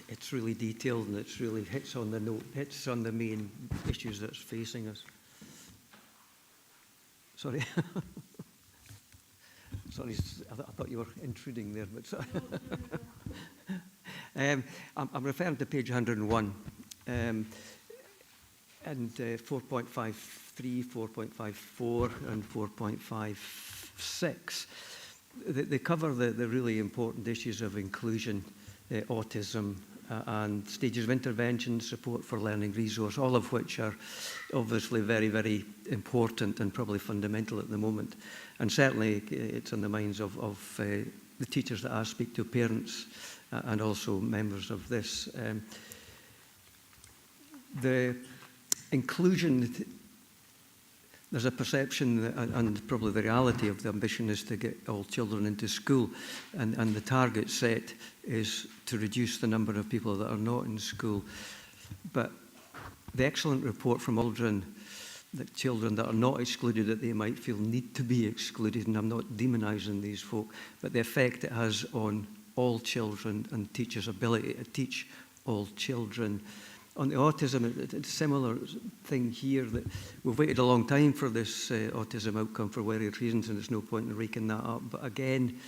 It's really detailed and it's really hits on the main issues that's facing us. Sorry. Sorry, I thought you were intruding there, but sorry. I'm referring to page 101 and 4.53, 4.54 and 4.56. They cover the really important issues of inclusion, autism, and stages of intervention, support for learning resource, all of which are obviously very, very important and probably fundamental at the moment. And certainly it's on the minds of the teachers that I speak to, parents, and also members of this. The inclusion, there's a perception and probably the reality of the ambition is to get all children into school, and the target set is to reduce the number of people that are not in school. But the excellent report from Aldrin that children that are not excluded, that they might feel need to be excluded, and I'm not demonising these folk, but the effect it has on all children and teachers' ability to teach all children. On the autism, it's a similar thing here, that we've waited a long time for this autism outcome for various reasons, and there's no point in raking that up. But again,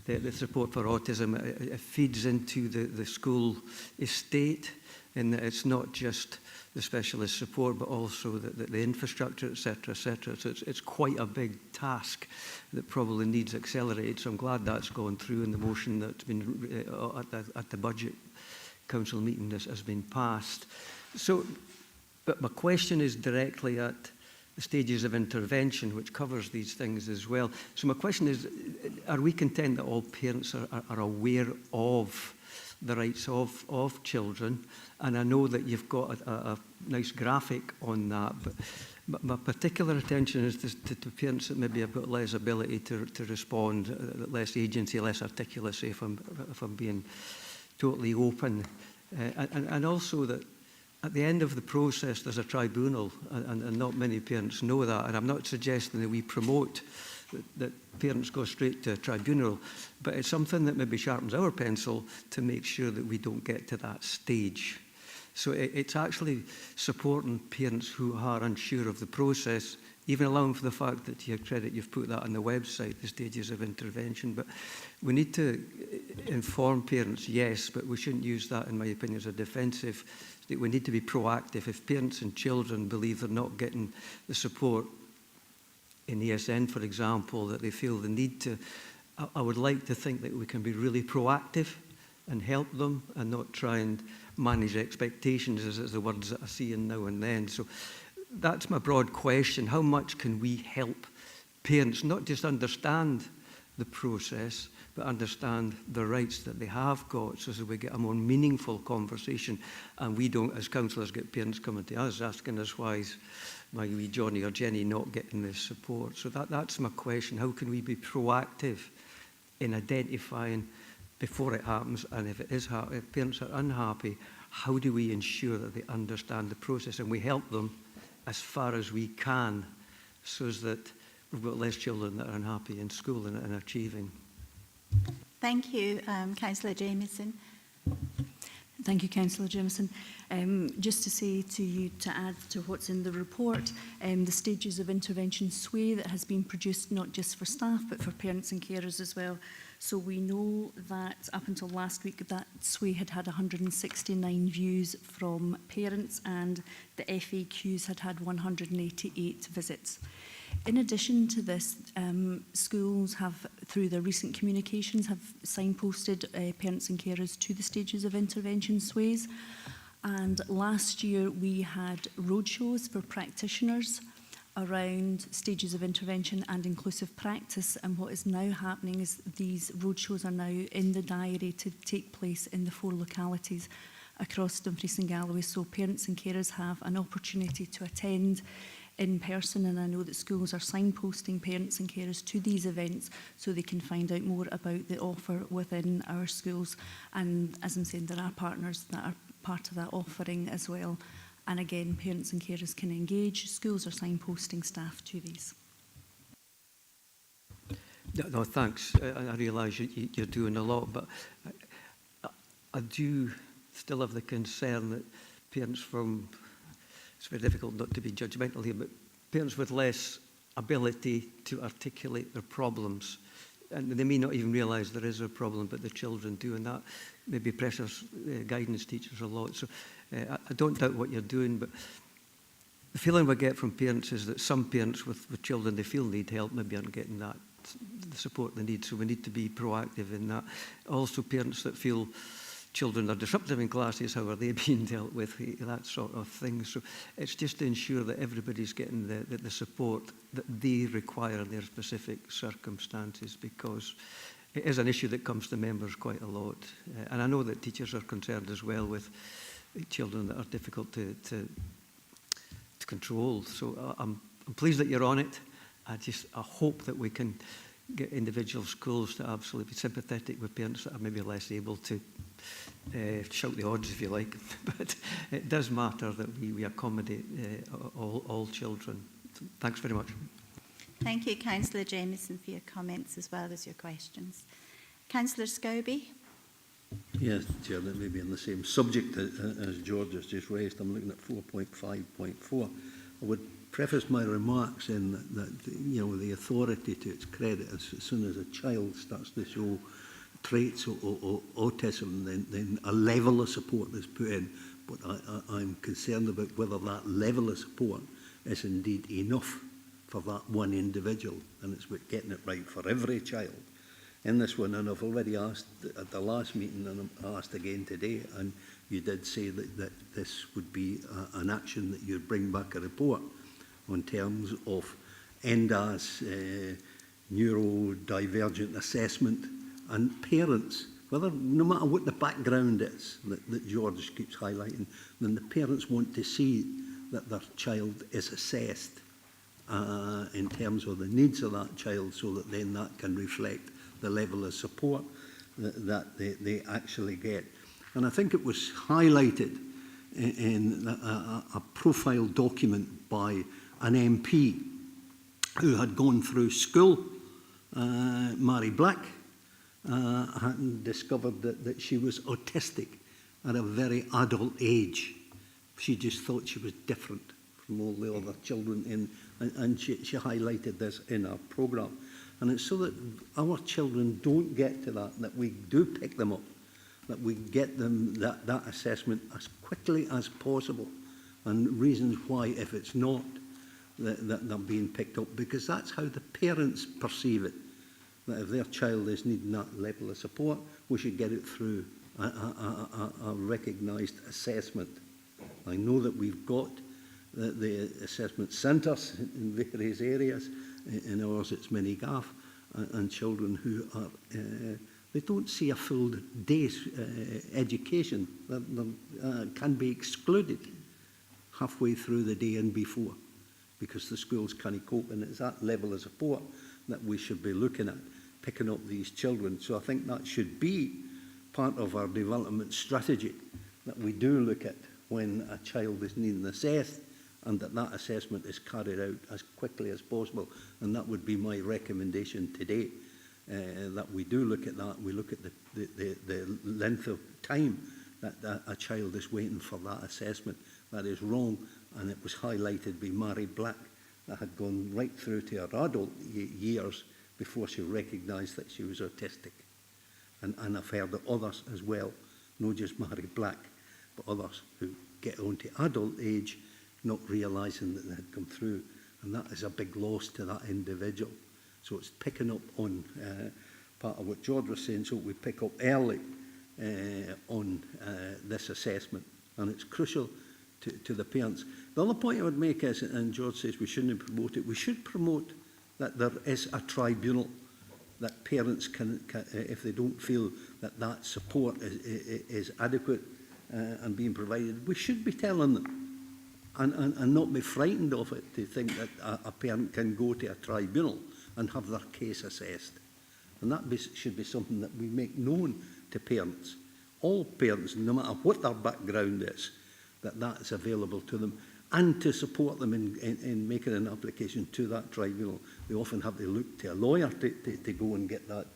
the support for autism, it feeds into the school estate, in that it's not just the specialist support, but also the infrastructure, etc., etc. So it's quite a big task that probably needs accelerated. So I'm glad that's gone through in the motion that's been at the budget council meeting has been passed. So, but my question is directly at the stages of intervention, which covers these things as well. So my question is, are we content that all parents are aware of the rights of children? And I know that you've got a nice graphic on that, but my particular attention is to parents that maybe have got less ability to respond, less agency, less articulacy, if I'm being totally open, and also that at the end of the process there's a tribunal, and not many parents know that, and I'm not suggesting that we promote that parents go straight to a tribunal, but it's something that maybe sharpens our pencil to make sure that we don't get to that stage. So it's actually supporting parents who are unsure of the process even allowing for the fact that to your credit you've put that on the website, the stages of intervention. But we need to inform parents, yes, but we shouldn't use that, in my opinion, as a defensive. We need to be proactive. If parents and children believe they're not getting the support in ESN, for example, that they feel the need to, I would like to think that we can be really proactive and help them and not try and manage expectations, as the words that I see in now and then. So that's my broad question. How much can we help parents not just understand the process, but understand the rights that they have got, so that we get a more meaningful conversation and we don't, as councillors, get parents coming to us asking us why is my wee Johnny or Jenny not getting this support. So that's my question. How can we be proactive in identifying before it happens, and if it is if parents are unhappy, how do we ensure that they understand the process and we help them as far as we can, so that we've got less children that are unhappy in school and achieving. Thank you, Councillor Jamieson. Thank you, Councillor Jamieson. Just to say to you, to add to what's in the report, the stages of intervention sway that has been produced not just for staff but for parents and carers as well. So we know that up until last week that sway had 169 views from parents and the FAQs had 188 visits. In addition to this, schools have, through their recent communications, have signposted parents and carers to the stages of intervention sways. And last year we had roadshows for practitioners around stages of intervention and inclusive practice. And what is now happening is these roadshows are now in the diary to take place in the 4 localities across Dumfries and Galloway. So parents and carers have an opportunity to attend in person, and I know that schools are signposting parents and carers to these events so they can find out more about the offer within our schools. And as I'm saying, there are partners that are part of that offering as well. And again, parents and carers can engage. Schools are signposting staff to these. No, thanks. I realise you're doing a lot, but I do still have the concern that parents from, it's very difficult not to be judgmental here, but parents with less ability to articulate their problems, and they may not even realise there is a problem, but the children do, and that maybe pressures guidance teachers a lot. So I don't doubt what you're doing, but the feeling we get from parents is that some parents with children they feel need help maybe aren't getting that, the support they need, so we need to be proactive in that. Also parents that feel children are disruptive in classes, how are they being dealt with, that sort of thing. So it's just to ensure that everybody's getting the support that they require in their specific circumstances, because it is an issue that comes to members quite a lot. And I know that teachers are concerned as well with children that are difficult to control. So I'm pleased that you're on it. I hope that we can get individual schools to absolutely be sympathetic with parents that are maybe less able to shout the odds, if you like. But it does matter that we accommodate all children. So thanks very much. Thank you, Councillor Jamieson, for your comments as well as your questions. Councillor Scobie. Yes, Chair, that may be on the same subject as George has just raised. I'm looking at 4.5.4. I would preface my remarks in that you know, the authority, to its credit, as soon as a child starts to show traits or autism, then a level of support is put in. But I'm concerned about whether that level of support is indeed enough for that one individual, and it's about getting it right for every child in this one. And I've already asked at the last meeting, and I asked again today, and you did say that this would be an action that you'd bring back a report on terms of NDAS, neurodivergent assessment, and parents, whether, no matter what the background is that George keeps highlighting, then the parents want to see that their child is assessed in terms of the needs of that child, so that then that can reflect the level of support that they actually get. And I think it was highlighted in a profile document by an MP who had gone through school, Mary Black, and discovered that she was autistic at a very adult age. She just thought she was different from all the other children in, and she highlighted this in our programme. And it's so that our children don't get to that we do pick them up, that we get them that assessment as quickly as possible, and reasons why, if it's not, that they're being picked up, because that's how the parents perceive it, that if their child is needing that level of support, we should get it through a recognised assessment. I know that we've got the assessment centres in various areas. In ours it's Minigaff, and children who are, they don't see a full day's education, that can be excluded halfway through the day and before, because the schools can't cope, and it's that level of support that we should be looking at, picking up these children. So I think that should be part of our development strategy, that we do look at when a child is needing assessed, and that assessment is carried out as quickly as possible. And that would be my recommendation today, that we do look at that. We look at the length of time that a child is waiting for that assessment. That is wrong, and it was highlighted by Mary Black, that had gone right through to her adult years before she recognised that she was autistic. And I've heard of others as well, not just Mary Black, but others who get on to adult age not realising that they had come through, and that is a big loss to that individual. So it's picking up on part of what George was saying, so we pick up early on this assessment, and it's crucial to the parents. The other point I would make is, and George says we shouldn't promote it, we should promote that there is a tribunal, that parents can if they don't feel that support is adequate and being provided, we should be telling them, and not be frightened of it, to think that a parent can go to a tribunal and have their case assessed. And that should be something that we make known to parents. All parents, no matter what their background is, that is available to them, and to support them in making an application to that tribunal. They often have to look to a lawyer to go and get that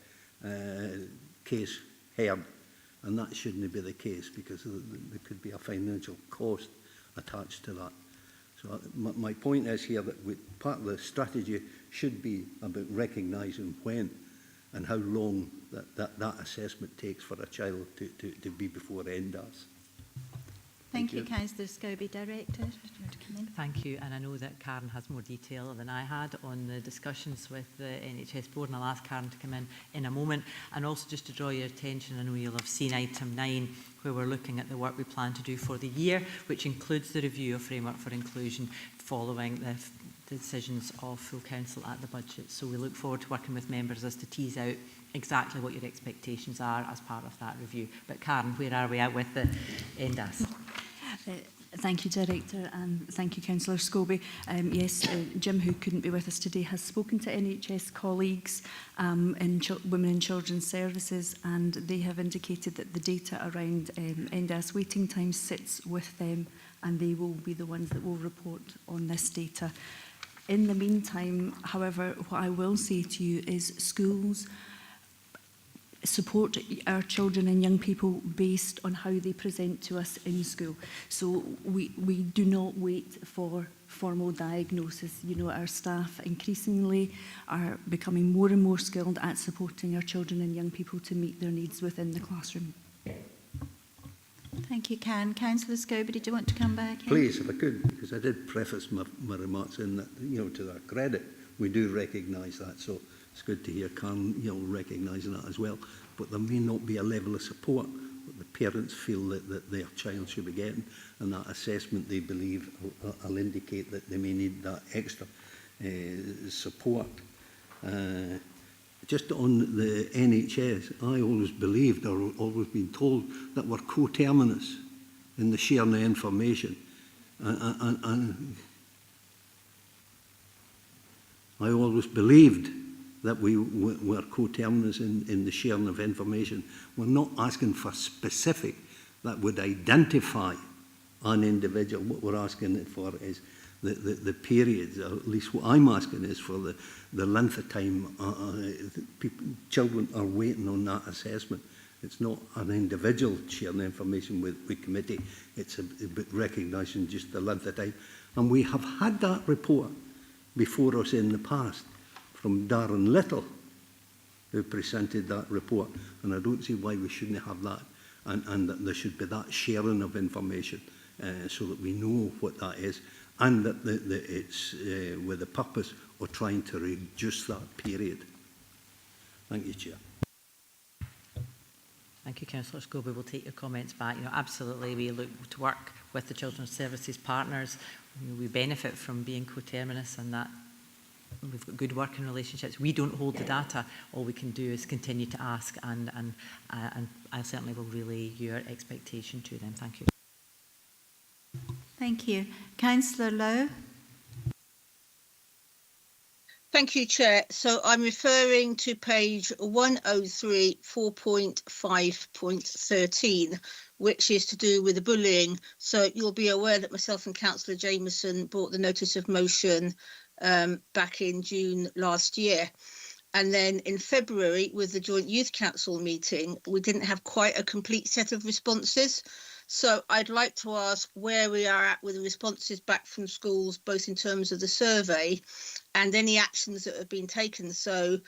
case heard, and that shouldn't be the case, because there could be a financial cost attached to that. So my point is here that part of the strategy should be about recognising when and how long that assessment takes for a child to be before NDAS. Thank you, Councillor Scobie. Director, do you want to come in? Thank you, and I know that Karen has more detail than I had on the discussions with the NHS board, and I'll ask Karen to come in a moment. And also just to draw your attention, I know you'll have seen item 9, where we're looking at the work we plan to do for the year, which includes the review of Framework for Inclusion following the decisions of full council at the budget. So we look forward to working with members as to tease out exactly what your expectations are as part of that review. But Karen, where are we at with the NDAS? Thank you, Director, and thank you, Councillor Scobie. Yes, Jim, who couldn't be with us today, has spoken to NHS colleagues in Women and Children's Services, and they have indicated that the data around NDAS waiting time sits with them, and they will be the ones that will report on this data. In the meantime, however, what I will say to you is schools support our children and young people based on how they present to us in school. So we do not wait for formal diagnosis. You know, our staff increasingly are becoming more and more skilled at supporting our children and young people to meet their needs within the classroom. Thank you, Karen. Councillor Scobie, did you want to come back in? Please, if I could, because I did preface my remarks in that, you know, to their credit, we do recognise that. So it's good to hear Karen, you know, recognising that as well. But there may not be a level of support that the parents feel that their child should be getting, and that assessment, they believe, will indicate that they may need that extra support. Just on the NHS, I always believed, or always been told, that we're coterminous in the sharing of information. And I always believed that we were coterminous in the sharing of information. We're not asking for specific that would identify an individual. What we're asking it for is the periods, or at least what I'm asking is for the length of time children are waiting on that assessment. It's not an individual sharing information with committee. It's about recognising just the length of time. And we have had that report before us in the past from Darren Little, who presented that report. And I don't see why we shouldn't have that, and that there should be that sharing of information so that we know what that is, and that it's with the purpose of trying to reduce that period. Thank you, Chair. Thank you, Councillor Scobie. We'll take your comments back. You know, absolutely, we look to work with the Children's Services partners. We benefit from being coterminous, and that we've got good working relationships. We don't hold the data. All we can do is continue to ask, and I certainly will relay your expectation to them. Thank you. Thank you. Councillor Lowe. Thank you, Chair. So I'm referring to page 103, 4.5.13, which is to do with the bullying. So you'll be aware that myself and Councillor Jameson brought the notice of motion back in June last year. And then in February, with the Joint Youth Council meeting, we didn't have quite a complete set of responses. So I'd like to ask where we are at with the responses back from schools, both in terms of the survey and any actions that have been taken. So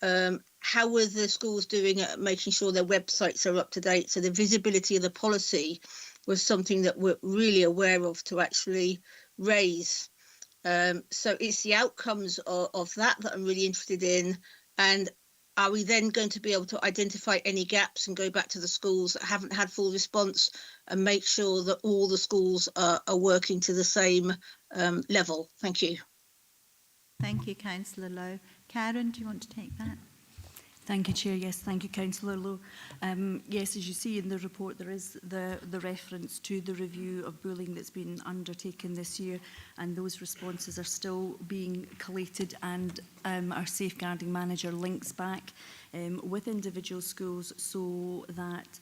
how were the schools doing at making sure their websites are up to date? So the visibility of the policy was something that we're really aware of to actually raise. So it's the outcomes of that I'm really interested in. And are we then going to be able to identify any gaps and go back to the schools that haven't had full response and make sure that all the schools are working to the same level? Thank you. Thank you, Councillor Lowe. Karen, do you want to take that? Thank you, Chair. Yes, thank you, Councillor Lowe. Yes, as you see in the report, there is the reference to the review of bullying that's been undertaken this year, and those responses are still being collated, and our safeguarding manager links back with individual schools so that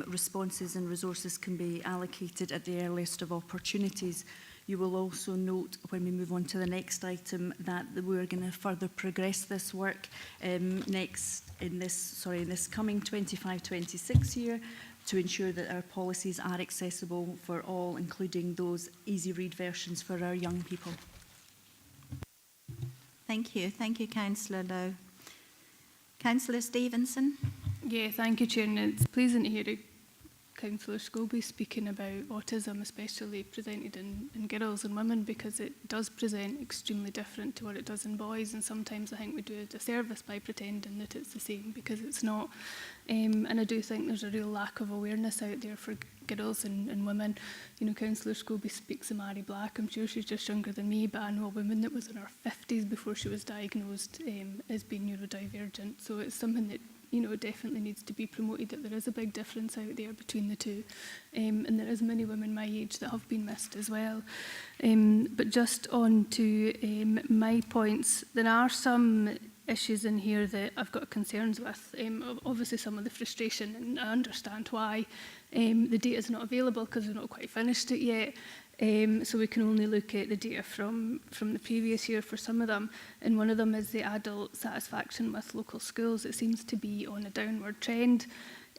responses and resources can be allocated at the earliest of opportunities. You will also note when we move on to the next item that we're going to further progress this work in this coming 25-26 year to ensure that our policies are accessible for all, including those easy read versions for our young people. Thank you. Thank you, Councillor Lowe. Councillor Stevenson. Yeah, thank you, Chair. And it's pleasing to hear Councillor Scobie speaking about autism, especially presented in girls and women, because it does present extremely different to what it does in boys, and sometimes I think we do a disservice by pretending that it's the same, because it's not. And I do think there's a real lack of awareness out there for girls and women. You know, Councillor Scobie speaks of Mary Black. I'm sure she's just younger than me, but I know a woman that was in her 50s before she was diagnosed as being neurodivergent. So it's something that, you know, it definitely needs to be promoted, that there is a big difference out there between the two. And there is many women my age that have been missed as well. But just on to my points, there are some issues in here that I've got concerns with. Obviously some of the frustration, and I understand why. The data is not available because we've not quite finished it yet. So we can only look at the data from the previous year for some of them, and one of them is the adult satisfaction with local schools. It seems to be on a downward trend.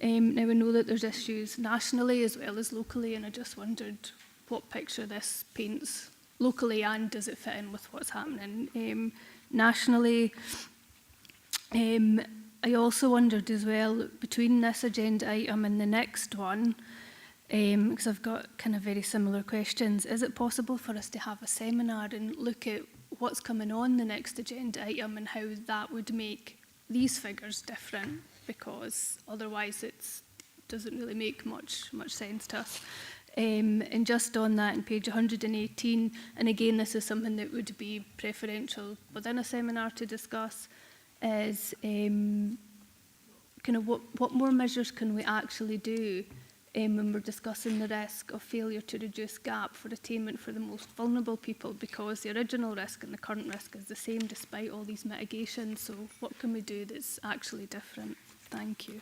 Now we know that there's issues nationally as well as locally, and I just wondered what picture this paints locally, and does it fit in with what's happening nationally. I also wondered as well, between this agenda item and the next one, because I've got kind of very similar questions. Is it possible for us to have a seminar and look at what's coming on the next agenda item and how that would make these figures different? Because otherwise it doesn't really make much sense to us. And just on that, in page 118, and again this is something that would be preferential within a seminar to discuss, is kind of what more measures can we actually do when we're discussing the risk of failure to reduce gap for attainment for the most vulnerable people, because the original risk and the current risk is the same despite all these mitigations. So what can we do that's actually different? Thank you.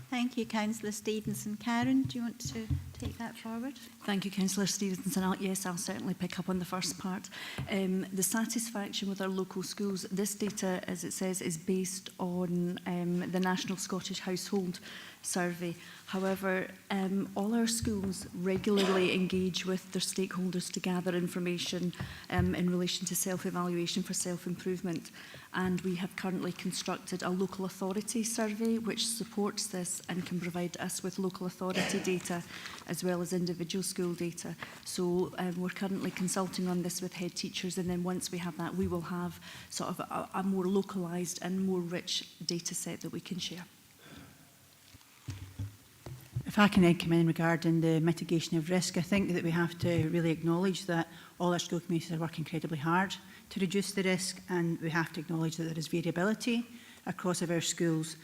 Thank you, Councillor Stevenson. Karen, do you want to take that forward? Thank you, Councillor Stevenson. Yes, I'll certainly pick up on the first part. The satisfaction with our local schools, this data, as it says, is based on the National Scottish Household Survey. However, all our schools regularly engage with their stakeholders to gather information in relation to self-evaluation for self-improvement. And we have currently constructed a local authority survey which supports this and can provide us with local authority data as well as individual school data. So we're currently consulting on this with head teachers, and then once we have that, we will have sort of a more localised and more rich data set that we can share. If I can then come in regarding the mitigation of risk, I think that we have to really acknowledge that all our school communities are working incredibly hard to reduce the risk, and we have to acknowledge that there is variability across our schools,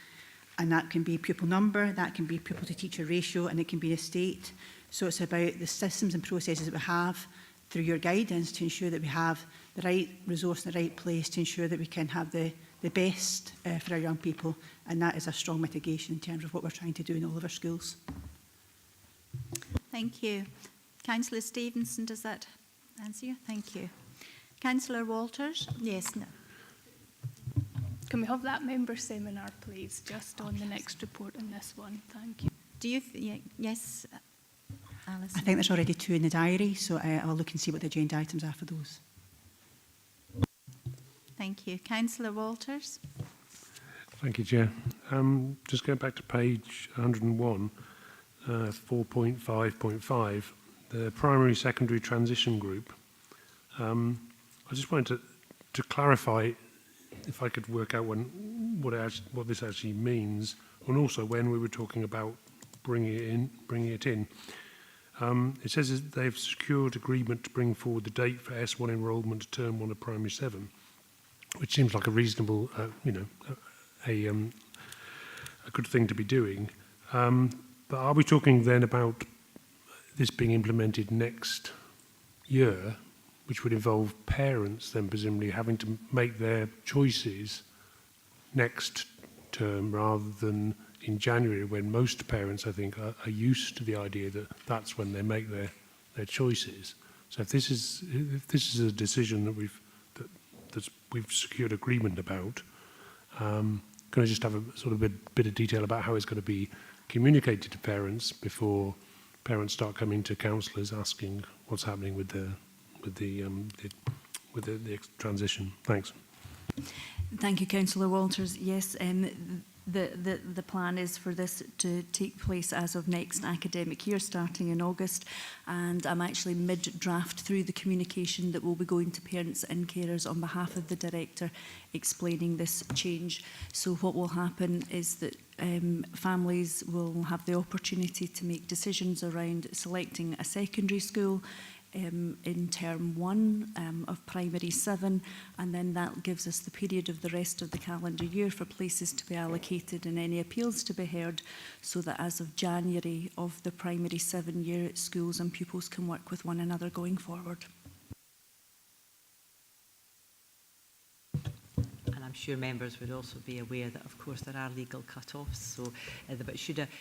and that can be pupil number, that can be pupil to teacher ratio, and it can be estate. So it's about the systems and processes that we have through your guidance to ensure that we have the right resource in the right place to ensure that we can have the best for our young people, and that is a strong mitigation in terms of what we're trying to do in all of our schools. Thank you. Councillor Stevenson, does that answer you? Thank you. Councillor Walters? Yes, no. Can we have that member seminar, please, just on the next report on this one? Thank you. Do you, yes, Alice? I think there's already 2 in the diary, so I'll look and see what the agenda items are for those. Thank you. Councillor Walters? Thank you, Chair. Just going back to page 101, 4.5.5, the primary secondary transition group. I just wanted to clarify, if I could work out what this actually means, and also when we were talking about bringing it in. It says that they've secured agreement to bring forward the date for S1 enrolment to term 1 of primary 7, which seems like a reasonable, a good thing to be doing. But are we talking then about this being implemented next year, which would involve parents then presumably having to make their choices next term rather than in January, when most parents, I think, are used to the idea that that's when they make their choices? So if this is a decision that we've secured agreement about, can I just have a sort of a bit of detail about how it's going to be communicated to parents before parents start coming to councillors asking what's happening with the transition? Thanks. Thank you, Councillor Walters. Yes, the plan is for this to take place as of next academic year, starting in August, and I'm actually mid-draft through the communication that will be going to parents and carers on behalf of the Director, explaining this change. So what will happen is that families will have the opportunity to make decisions around selecting a secondary school in term 1 of primary 7, and then that gives us the period of the rest of the calendar year for places to be allocated and any appeals to be heard, so that as of January of the primary 7 year, schools and pupils can work with one another going forward. And I'm sure members would also be aware that, of course, there are legal cut-offs. So, but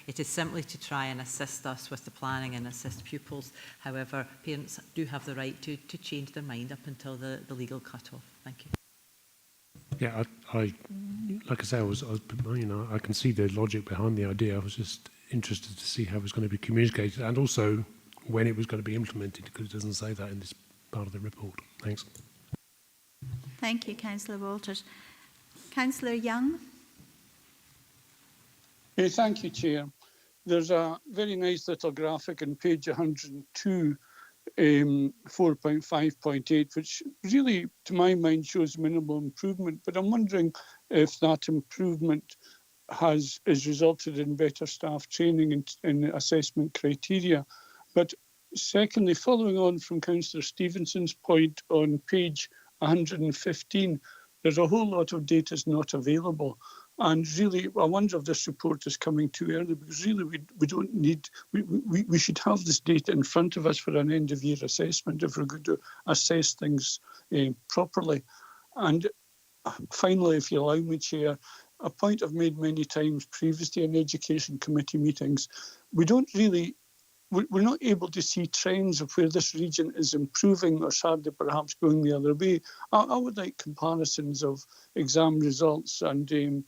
it is simply to try and assist us with the planning and assist pupils. However, parents do have the right to change their mind up until the legal cut-off. Thank you. Yeah, I like I say, I can see the logic behind the idea. I was just interested to see how it was going to be communicated and also when it was going to be implemented, because it doesn't say that in this part of the report. Thanks. Thank you, Councillor Walters. Councillor Young. Thank you, Chair. There's a very nice little graphic on page 102, 4.5.8, which really, to my mind, shows minimal improvement. But I'm wondering if that improvement has resulted in better staff training and assessment criteria. But secondly, following on from Councillor Stevenson's point on page 115, there's a whole lot of data is not available. And really, I wonder if this report is coming too early, because really we don't need, we should have this data in front of us for an end of year assessment if we're going to assess things properly. And finally, if you allow me, Chair, a point I've made many times previously in Education Committee meetings, we don't really we're not able to see trends of where this region is improving or sadly perhaps going the other way. I would like comparisons of exam results and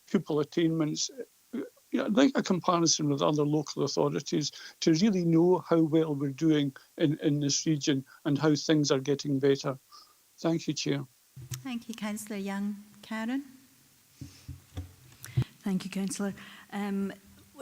pupil attainments. I'd like a comparison with other local authorities to really know how well we're doing in this region and how things are getting better. Thank you, Chair. Thank you, Councillor Young. Karen? Thank you, Councillor.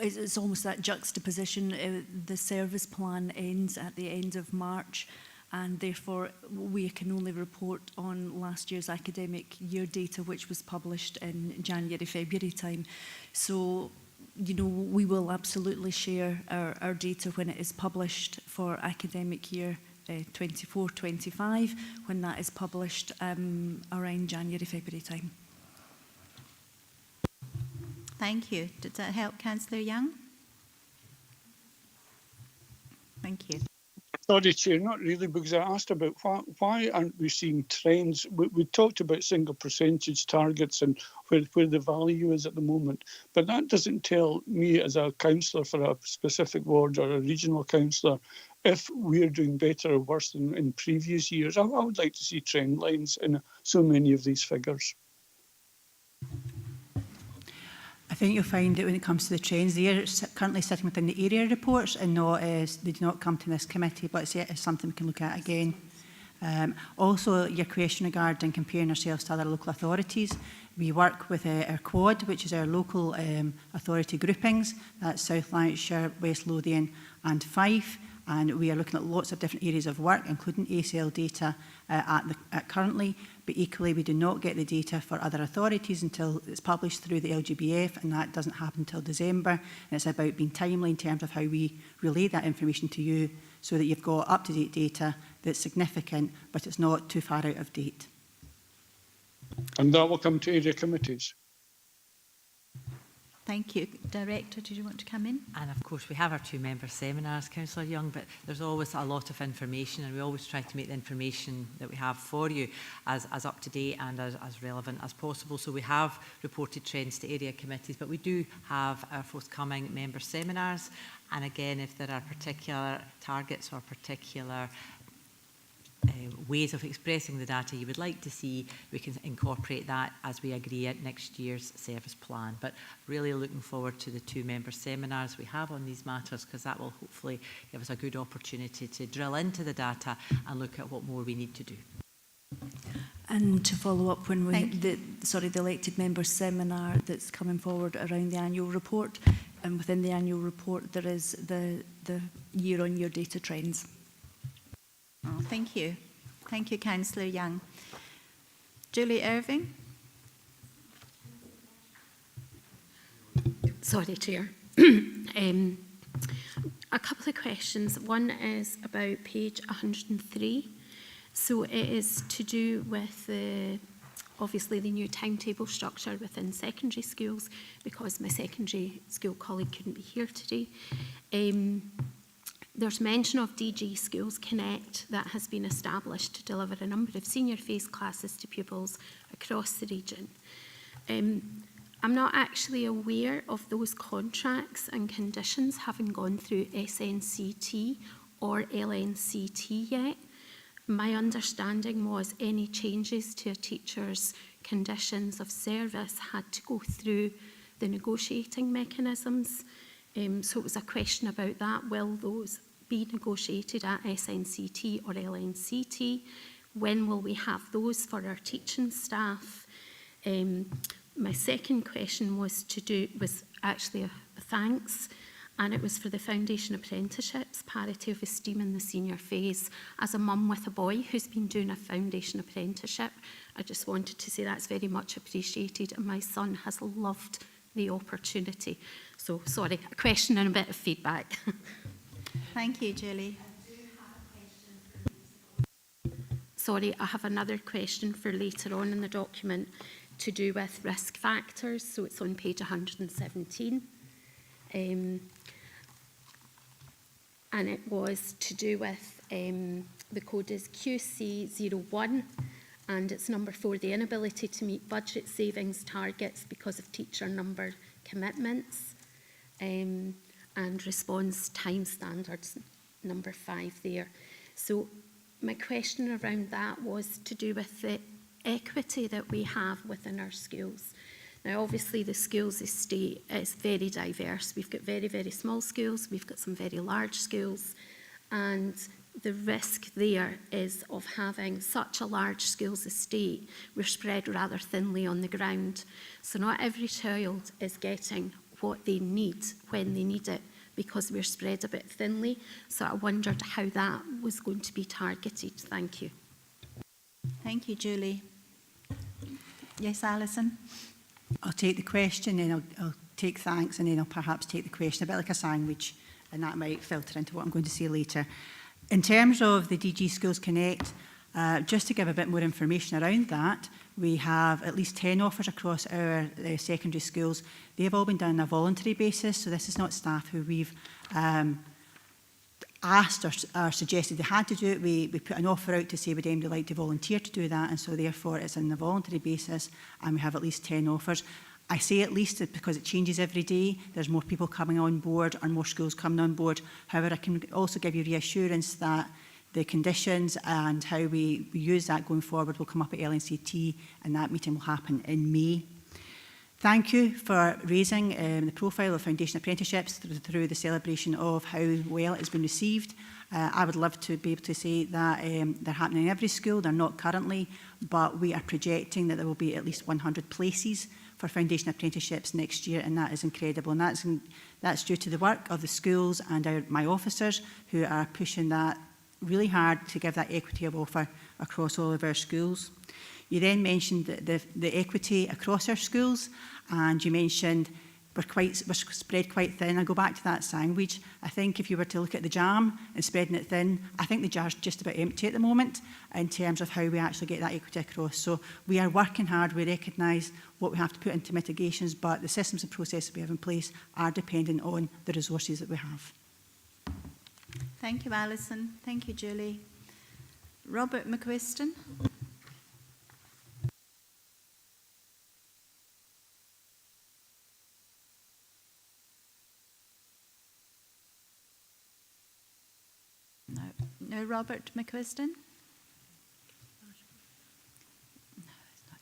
It's almost that juxtaposition. The service plan ends at the end of March, and therefore we can only report on last year's academic year data, which was published in January, February time. So, you know, we will absolutely share our data when it is published for academic year 24-25, when that is published around January, February time. Thank you. Does that help, Councillor Young? Thank you. Sorry, Chair, not really, because I asked about why aren't we seeing trends? We talked about single percentage targets and where the value is at the moment, but that doesn't tell me as a councillor for a specific ward or a regional councillor if we're doing better or worse than in previous years. I would like to see trend lines in so many of these figures. I think you'll find that when it comes to the trends, they are currently sitting within the area reports and not they do not come to this committee, but it's something we can look at again. Also, your question regarding comparing ourselves to other local authorities. We work with our quad, which is our local authority groupings. That's South Lanarkshire, West Lothian and Fife. And we are looking at lots of different areas of work, including ACL data currently. But equally, we do not get the data for other authorities until it's published through the LGBF, and that doesn't happen until December. And it's about being timely in terms of how we relay that information to you so that you've got up-to-date data that's significant, but it's not too far out of date. And that will come to area committees. Thank you. Director, did you want to come in? And of course, we have our 2 member seminars, Councillor Young, but there's always a lot of information, and we always try to make the information that we have for you as up to date and as relevant as possible. So we have reported trends to area committees, but we do have our forthcoming member seminars. And again, if there are particular targets or particular ways of expressing the data you would like to see, we can incorporate that as we agree at next year's service plan. But really looking forward to the 2 member seminars we have on these matters, because that will hopefully give us a good opportunity to drill into the data and look at what more we need to do. And to follow up, when the elected member seminar that's coming forward around the annual report, and within the annual report there is the year-on-year data trends. Oh, thank you. Thank you, Councillor Young. Julie Irving. Sorry, Chair. A couple of questions. One is about page 103. So it is to do with obviously the new timetable structure within secondary schools, because my secondary school colleague couldn't be here today. There's mention of DG Schools Connect that has been established to deliver a number of senior phase classes to pupils across the region. I'm not actually aware of those contracts and conditions having gone through SNCT or LNCT yet. My understanding was any changes to a teacher's conditions of service had to go through the negotiating mechanisms. So it was a question about that. Will those be negotiated at SNCT or LNCT? When will we have those for our teaching staff? My second question was actually a thanks, and it was for the Foundation Apprenticeships, Parity of Esteem in the Senior Phase. As a mum with a boy who's been doing a Foundation Apprenticeship, I just wanted to say that's very much appreciated, and my son has loved the opportunity. So, sorry, a question and a bit of feedback. Thank you, Julie. Sorry, I have another question for later on in the document to do with risk factors. So it's on page 117. And it was to do with, the code is QC01, and it's number 4, the inability to meet budget savings targets because of teacher number commitments. and response time standards, number 5 there. So my question around that was to do with the equity that we have within our schools. Now, obviously, the schools estate is very diverse. We've got very, very small schools, we've got some very large schools, and the risk there is of having such a large schools estate. We're spread rather thinly on the ground. So not every child is getting what they need when they need it, because we're spread a bit thinly. So I wondered how that was going to be targeted. Thank you. Thank you, Julie. Yes, Alison? I'll take the question and I'll take thanks, and then I'll perhaps take the question, a bit like a sandwich, and that might filter into what I'm going to say later. In terms of the DG Schools Connect, just to give a bit more information around that, we have at least 10 offers across our secondary schools. They've all been done on a voluntary basis, so this is not staff who we've asked or suggested they had to do it. We put an offer out to say would anybody like to volunteer to do that, and so therefore it's on a voluntary basis, and we have at least 10 offers. I say at least because it changes every day. There's more people coming on board or more schools coming on board. However, I can also give you reassurance that the conditions and how we use that going forward will come up at LNCT, and that meeting will happen in May. Thank you for raising the profile of foundation apprenticeships through the celebration of how well it's been received. I would love to be able to say that they're happening in every school. They're not currently, but we are projecting that there will be at least 100 places for foundation apprenticeships next year, and that is incredible. And that's due to the work of the schools and my officers who are pushing that really hard to give that equity of offer across all of our schools. You then mentioned the equity across our schools, and you mentioned we're spread quite thin. I'll go back to that sandwich. I think if you were to look at the jam and spreading it thin, I think the jar's just about empty at the moment in terms of how we actually get that equity across. So we are working hard. We recognise what we have to put into mitigations, but the systems and processes we have in place are dependent on the resources that we have. Thank you, Alison. Thank you, Julie. Robert McQuiston. No, Robert McQuiston? No, it's not.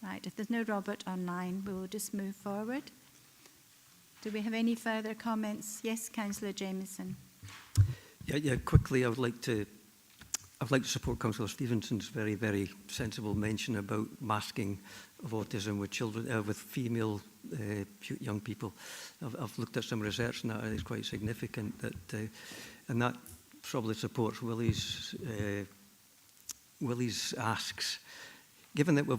Right, if there's no Robert online, we will just move forward. Do we have any further comments? Yes, Councillor Jameson. Yeah, quickly, I would like to support Councillor Stevenson's very, very sensible mention about masking of autism with children, with female young people. I've looked at some research, and that is quite significant. And that probably supports Willie's asks. Given that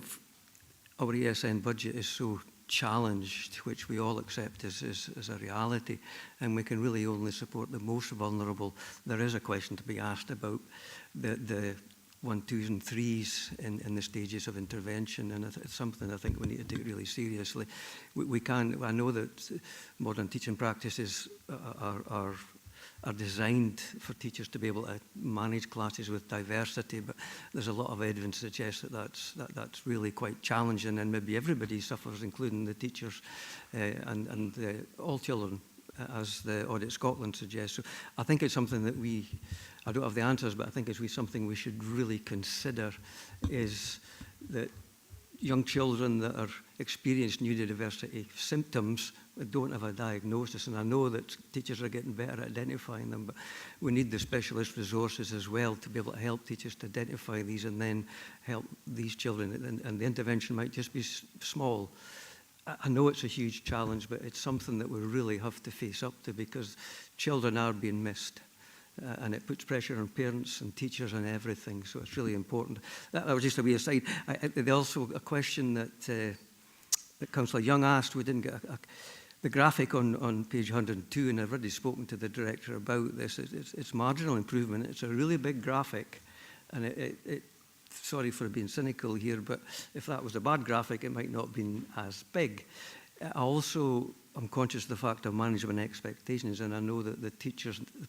our ESN budget is so challenged, which we all accept as a reality, and we can really only support the most vulnerable, there is a question to be asked about the 1, 2s and 3s in the stages of intervention, and it's something I think we need to take really seriously. I know that modern teaching practices are designed for teachers to be able to manage classes with diversity, but there's a lot of evidence to suggest that that's really quite challenging, and maybe everybody suffers, including the teachers and all children, as the Audit Scotland suggests. So I think it's something that I don't have the answers, but I think it's something we should really consider, is that young children that are experiencing neurodiversity symptoms don't have a diagnosis, and I know that teachers are getting better at identifying them, but we need the specialist resources as well to be able to help teachers to identify these and then help these children, and the intervention might just be small. I know it's a huge challenge, but it's something that we really have to face up to, because children are being missed. And it puts pressure on parents and teachers and everything, so it's really important. That was just a wee aside. There's also a question that Councillor Young asked. We didn't get the graphic on page 102, and I've already spoken to the director about this. It's marginal improvement. It's a really big graphic, and sorry for being cynical here, but if that was a bad graphic, it might not have been as big. I'm conscious of the fact of management expectations, and I know that the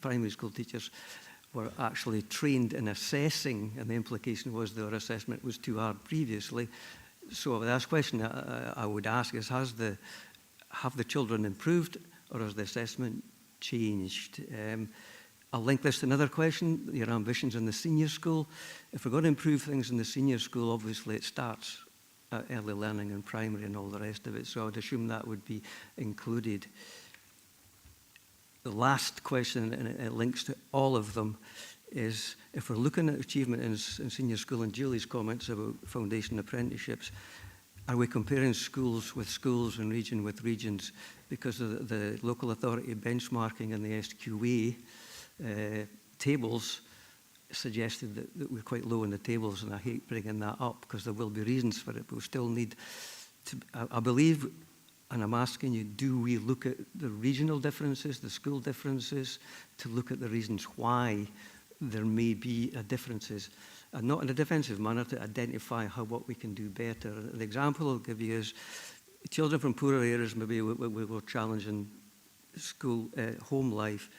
primary school teachers were actually trained in assessing, and the implication was their assessment was too hard previously. So the last question I would ask is, have the children improved, or has the assessment changed? I'll link this to another question, your ambitions in the senior school. If we're going to improve things in the senior school, obviously it starts at early learning and primary and all the rest of it, so I would assume that would be included. The last question, and it links to all of them, is if we're looking at achievement in senior school, and Julie's comments about foundation apprenticeships, are we comparing schools with schools and region with regions? Because of the local authority benchmarking and the SQA tables suggested that we're quite low in the tables, and I hate bringing that up because there will be reasons for it, but we still need to, I believe, and I'm asking you, do we look at the regional differences, the school differences, to look at the reasons why there may be differences, and not in a defensive manner, to identify what we can do better. The example I'll give you is children from poorer areas, maybe we were challenging school, home life.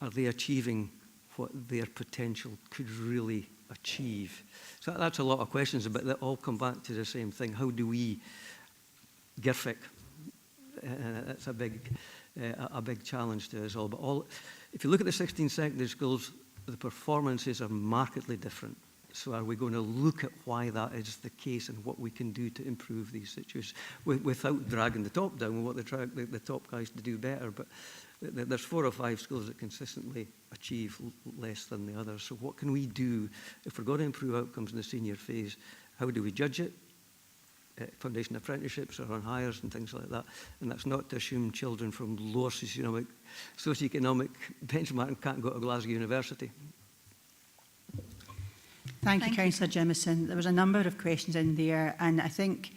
Are they achieving what their potential could really achieve? So that's a lot of questions, but they all come back to the same thing. How do we GIRFIC? That's a big challenge to us all. But if you look at the 16 secondary schools, the performances are markedly different. So are we going to look at why that is the case and what we can do to improve these situations without dragging the top down? We want the top guys to do better, but there's 4 or 5 schools that consistently achieve less than the others. So what can we do if we're going to improve outcomes in the senior phase? How do we judge it? Foundation apprenticeships or on hires and things like that. And that's not to assume children from lower socioeconomic benchmark can't go to Glasgow University. Thank you, Councillor Jimison. There was a number of questions in there, and I think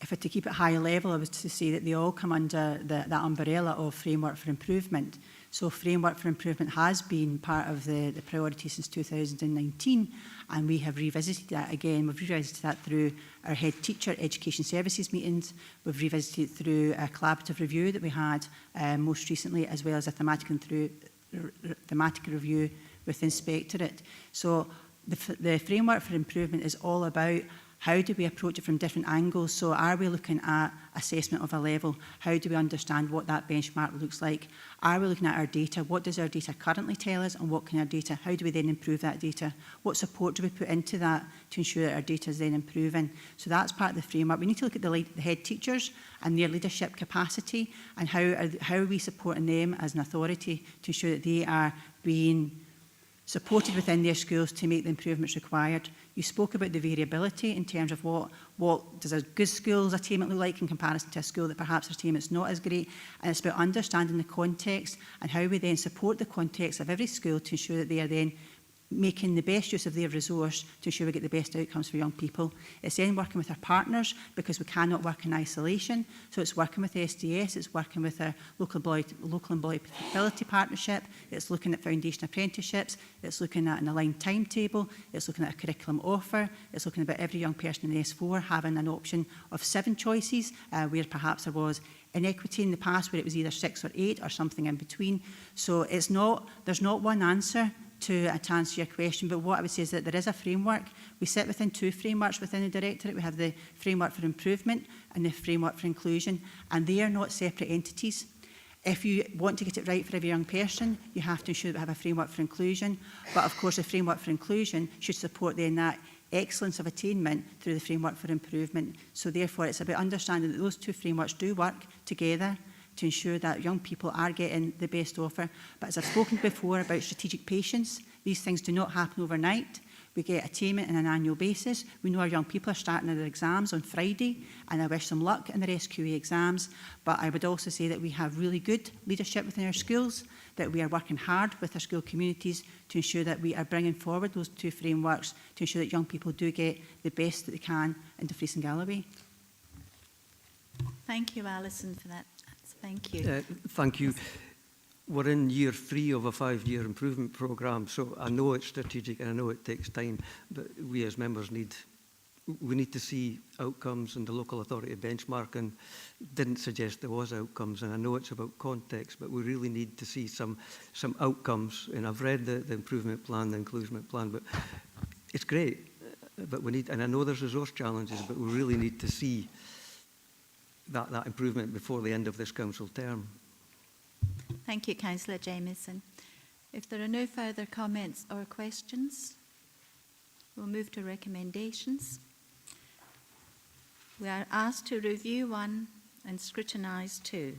if I were to keep it high level, I was to say that they all come under that umbrella of Framework for Improvement. So Framework for Improvement has been part of the priority since 2019, and we have revisited that again. We've revisited that through our head teacher education services meetings. We've revisited it through a collaborative review that we had most recently, as well as a thematic review with the Inspectorate. So the Framework for Improvement is all about how do we approach it from different angles. So are we looking at assessment of a level? How do we understand what that benchmark looks like? Are we looking at our data? What does our data currently tell us, and what can our data, how do we then improve that data? What support do we put into that to ensure that our data is then improving? So that's part of the framework. We need to look at the head teachers and their leadership capacity, and how are we supporting them as an authority to ensure that they are being supported within their schools to make the improvements required. You spoke about the variability in terms of what does a good school's attainment look like in comparison to a school that perhaps their attainment's not as great, and it's about understanding the context and how we then support the context of every school to ensure that they are then making the best use of their resource to ensure we get the best outcomes for young people. It's then working with our partners, because we cannot work in isolation. So it's working with SDS, it's working with our local employability partnership, it's looking at foundation apprenticeships, it's looking at an aligned timetable, it's looking at a curriculum offer, it's looking about every young person in S4 having an option of 7 choices, where perhaps there was inequity in the past where it was either 6 or 8 or something in between. So there's not one answer to answer your question, but what I would say is that there is a framework. We sit within 2 frameworks within the Directorate. We have the Framework for Improvement and the Framework for Inclusion, and they are not separate entities. If you want to get it right for every young person, you have to ensure that we have a Framework for Inclusion, but of course the Framework for Inclusion should support then that excellence of attainment through the Framework for Improvement. So therefore it's about understanding that those 2 frameworks do work together to ensure that young people are getting the best offer. But as I've spoken before about strategic patience, these things do not happen overnight. We get attainment on an annual basis. We know our young people are starting their exams on Friday, and I wish them luck in their SQA exams. But I would also say that we have really good leadership within our schools, that we are working hard with our school communities to ensure that we are bringing forward those 2 frameworks to ensure that young people do get the best that they can in Dumfries and Galloway. Thank you, Alison, for that. Thank you. Thank you. We're in year 3 of a 5-year improvement programme, so I know it's strategic and I know it takes time, but we as members need to see outcomes, and the local authority benchmarking didn't suggest there was outcomes, and I know it's about context, but we really need to see some outcomes. And I've read the improvement plan, the inclusion plan, but it's great. but we need, and I know there's resource challenges, but we really need to see that improvement before the end of this council term. Thank you, Councillor Jamieson. If there are no further comments or questions, we'll move to recommendations. We are asked to review 1 and scrutinise 2.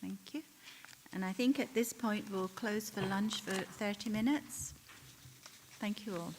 Thank you. And I think at this point we'll close for lunch for 30 minutes. Thank you all.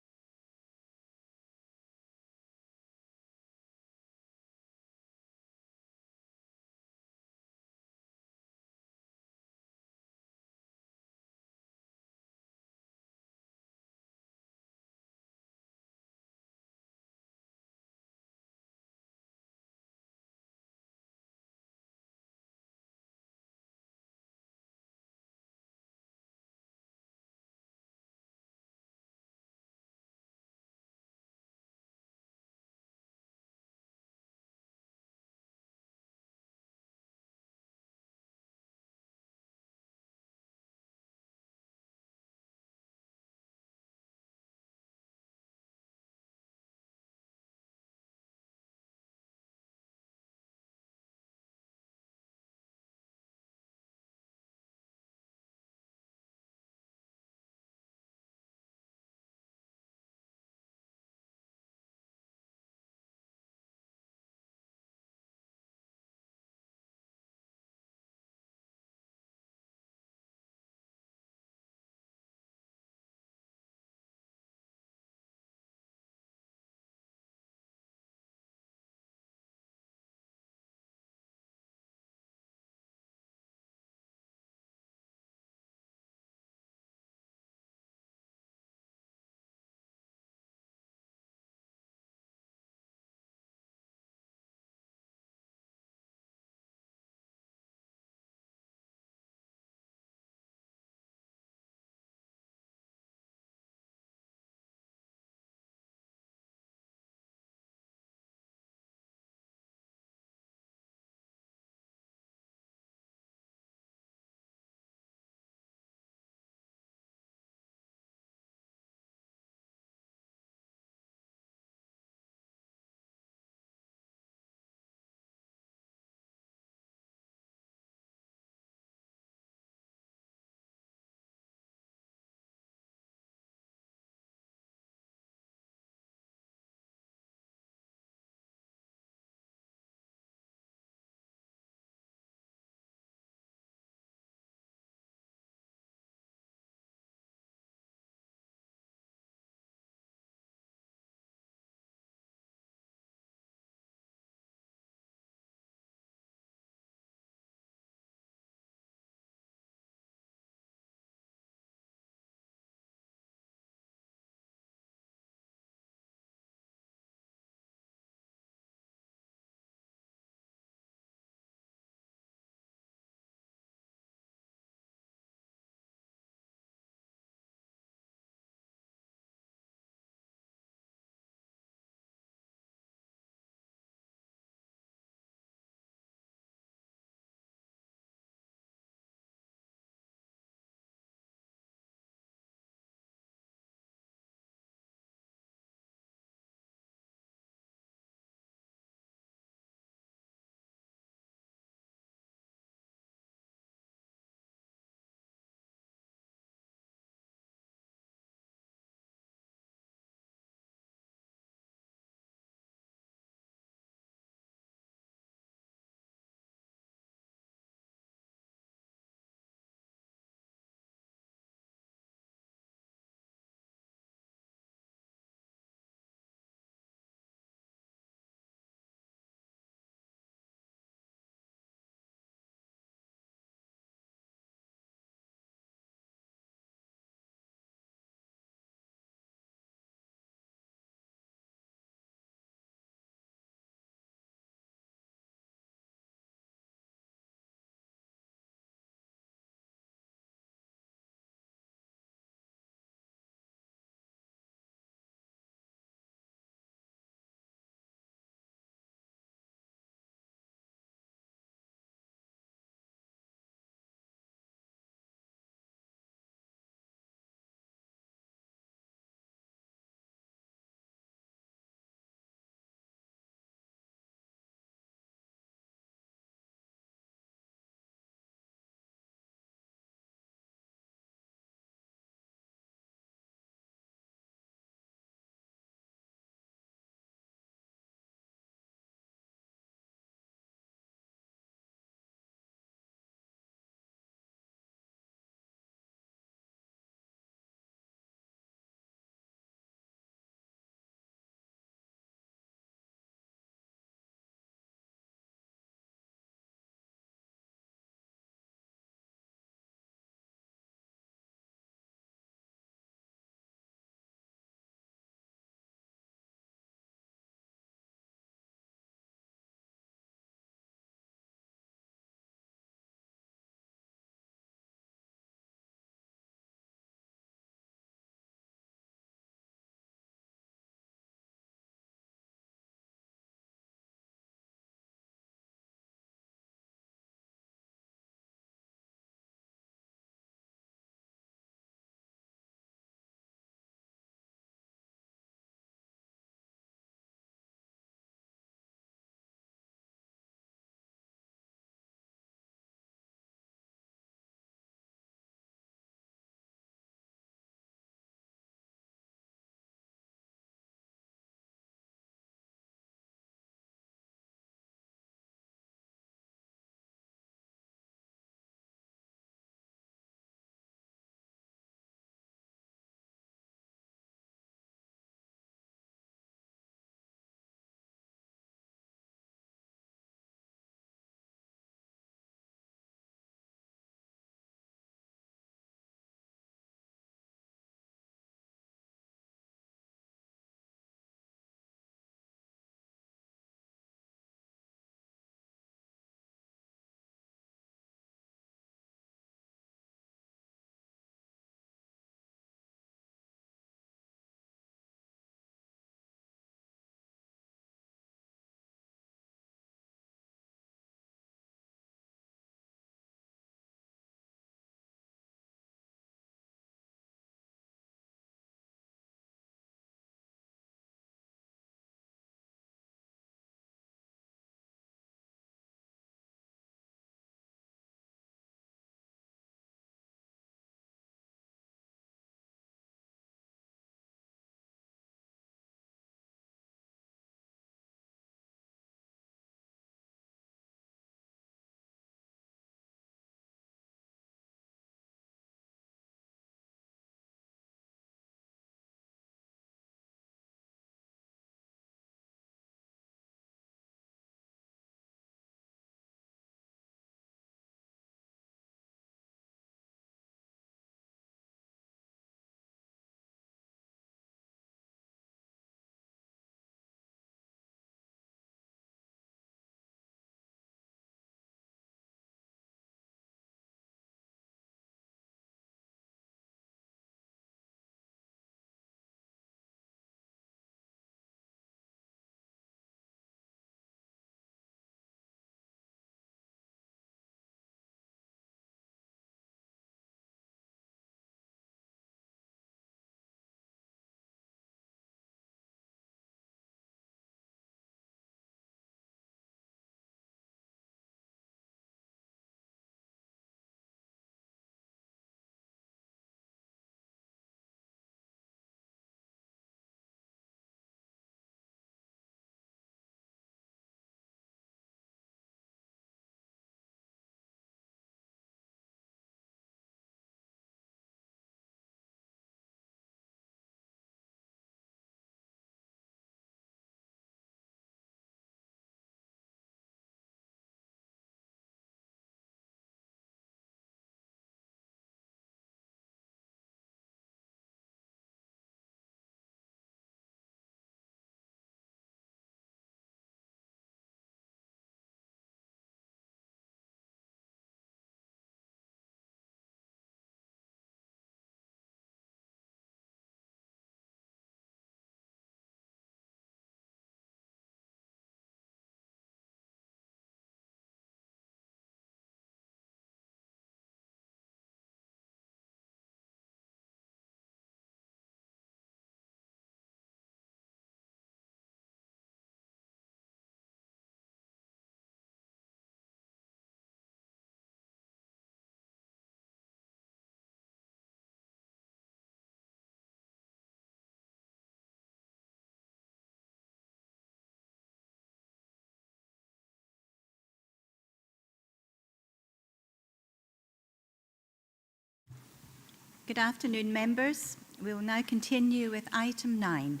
Good afternoon, members. We will now continue with item 9,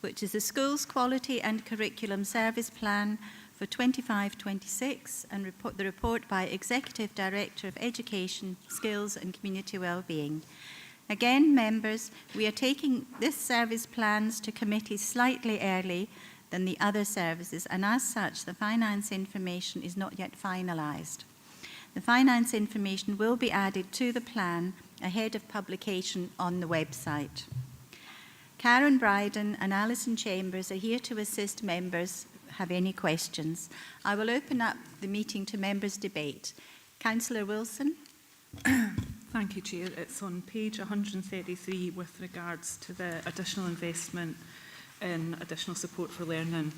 which is the Schools Quality and Curriculum Service Plan for 25-26 and the report by Executive Director of Education, Skills and Community Wellbeing. Again, members, we are taking this service plans to committee slightly early than the other services, and as such, the finance information is not yet finalised. The finance information will be added to the plan ahead of publication on the website. Karen Bryden and Alison Chambers are here to assist members have any questions. I will open up the meeting to members' debate. Councillor Wilson. Thank you, Chair. It's on page 133 with regards to the additional investment in additional support for learning.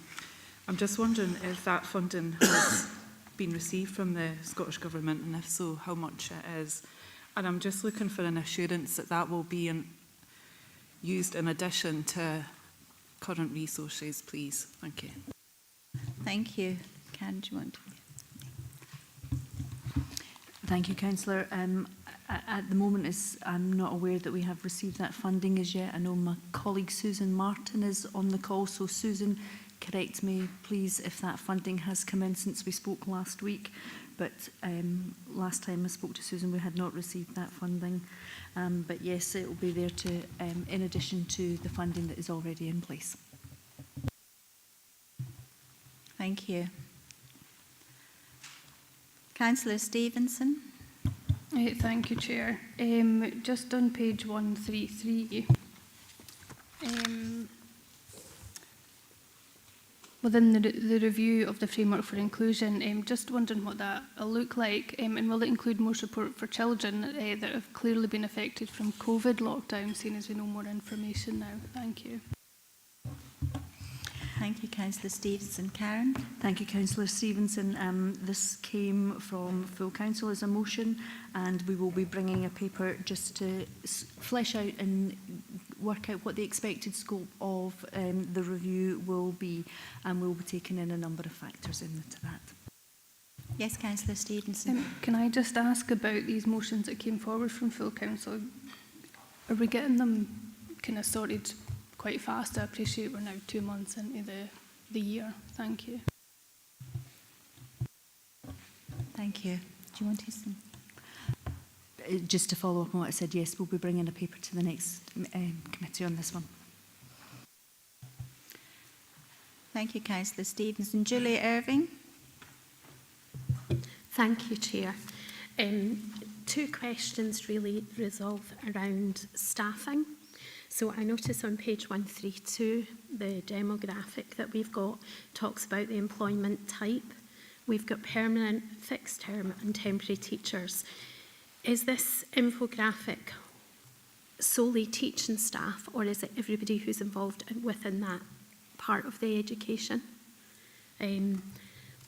I'm just wondering if that funding has been received from the Scottish Government, and if so, how much it is. And I'm just looking for an assurance that that will be used in addition to current resources, please. Thank you. Thank you. Karen, do you want to? Thank you, Councillor. At the moment, I'm not aware that we have received that funding as yet. I know my colleague Susan Martin is on the call, so Susan, correct me, please, if that funding has come in since we spoke last week. But last time I spoke to Susan, we had not received that funding. But yes, it will be there to, in addition to the funding that is already in place. Thank you. Councillor Stevenson. Thank you, Chair. Just on page 133, within the review of the framework for inclusion, just wondering what that will look like, and will it include more support for children that have clearly been affected from COVID lockdown, seeing as we know more information now? Thank you. Thank you, Councillor Stevenson. Karen? Thank you, Councillor Stevenson. This came from full council as a motion, and we will be bringing a paper just to flesh out and work out what the expected scope of the review will be, and we'll be taking in a number of factors into that. Yes, Councillor Stevenson. Can I just ask about these motions that came forward from full council? Are we getting them kind of sorted quite fast? I appreciate we're now 2 months into the year. Thank you. Thank you. Do you want to say? Just to follow up on what I said, yes, we'll be bringing a paper to the next committee on this one. Thank you, Councillor Stevenson. Julie Irving. Thank you, Chair. 2 questions really resolve around staffing. So I notice on page 132, the demographic that we've got talks about the employment type. We've got permanent, fixed term and temporary teachers. Is this infographic solely teaching staff, or is it everybody who's involved within that part of the education?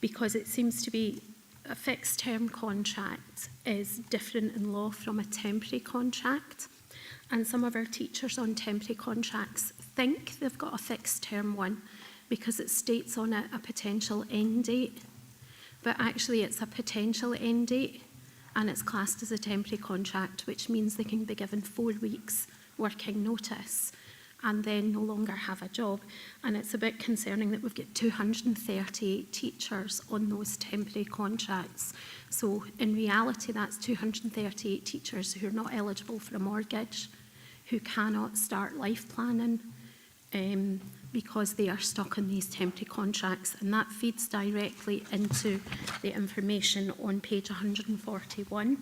Because it seems to be a fixed term contract is different in law from a temporary contract. And some of our teachers on temporary contracts think they've got a fixed term one because it states on it a potential end date. But actually it's a potential end date and it's classed as a temporary contract, which means they can be given 4 weeks working notice and then no longer have a job. And it's a bit concerning that we've got 238 teachers on those temporary contracts. So in reality, that's 238 teachers who are not eligible for a mortgage, who cannot start life planning because they are stuck in these temporary contracts. And that feeds directly into the information on page 141.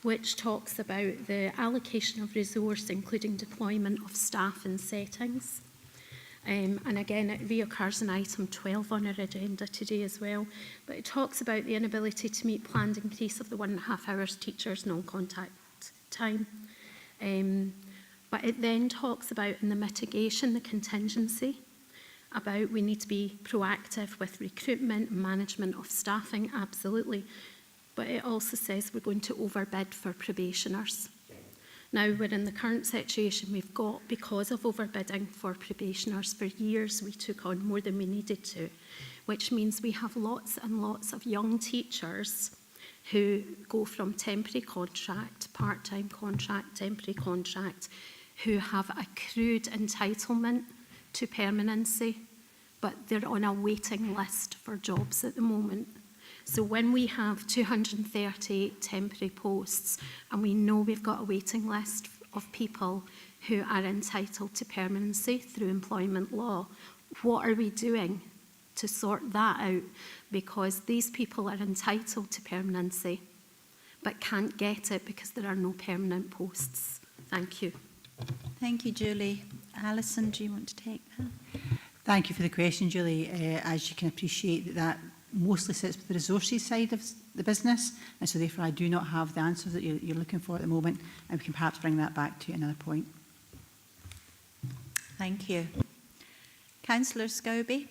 Which talks about the allocation of resource, including deployment of staff and settings. And again, it reoccurs in item 12 on our agenda today as well. But it talks about the inability to meet planned increase of the 1.5 hours teachers' non-contact time. But it then talks about in the mitigation, the contingency, about we need to be proactive with recruitment and management of staffing, absolutely. But it also says we're going to overbid for probationers. Now, we're in the current situation we've got because of overbidding for probationers. For years, we took on more than we needed to, which means we have lots and lots of young teachers who go from temporary contract, part-time contract, temporary contract, who have accrued entitlement to permanency, but they're on a waiting list for jobs at the moment. So when we have 230 temporary posts and we know we've got a waiting list of people who are entitled to permanency through employment law, what are we doing to sort that out? Because these people are entitled to permanency but can't get it because there are no permanent posts. Thank you. Thank you, Julie. Alison, do you want to take that? Thank you for the question, Julie. As you can appreciate, that mostly sits with the resources side of the business, and so therefore I do not have the answers that you're looking for at the moment, and we can perhaps bring that back to you at another point. Thank you. Councillor Scobie.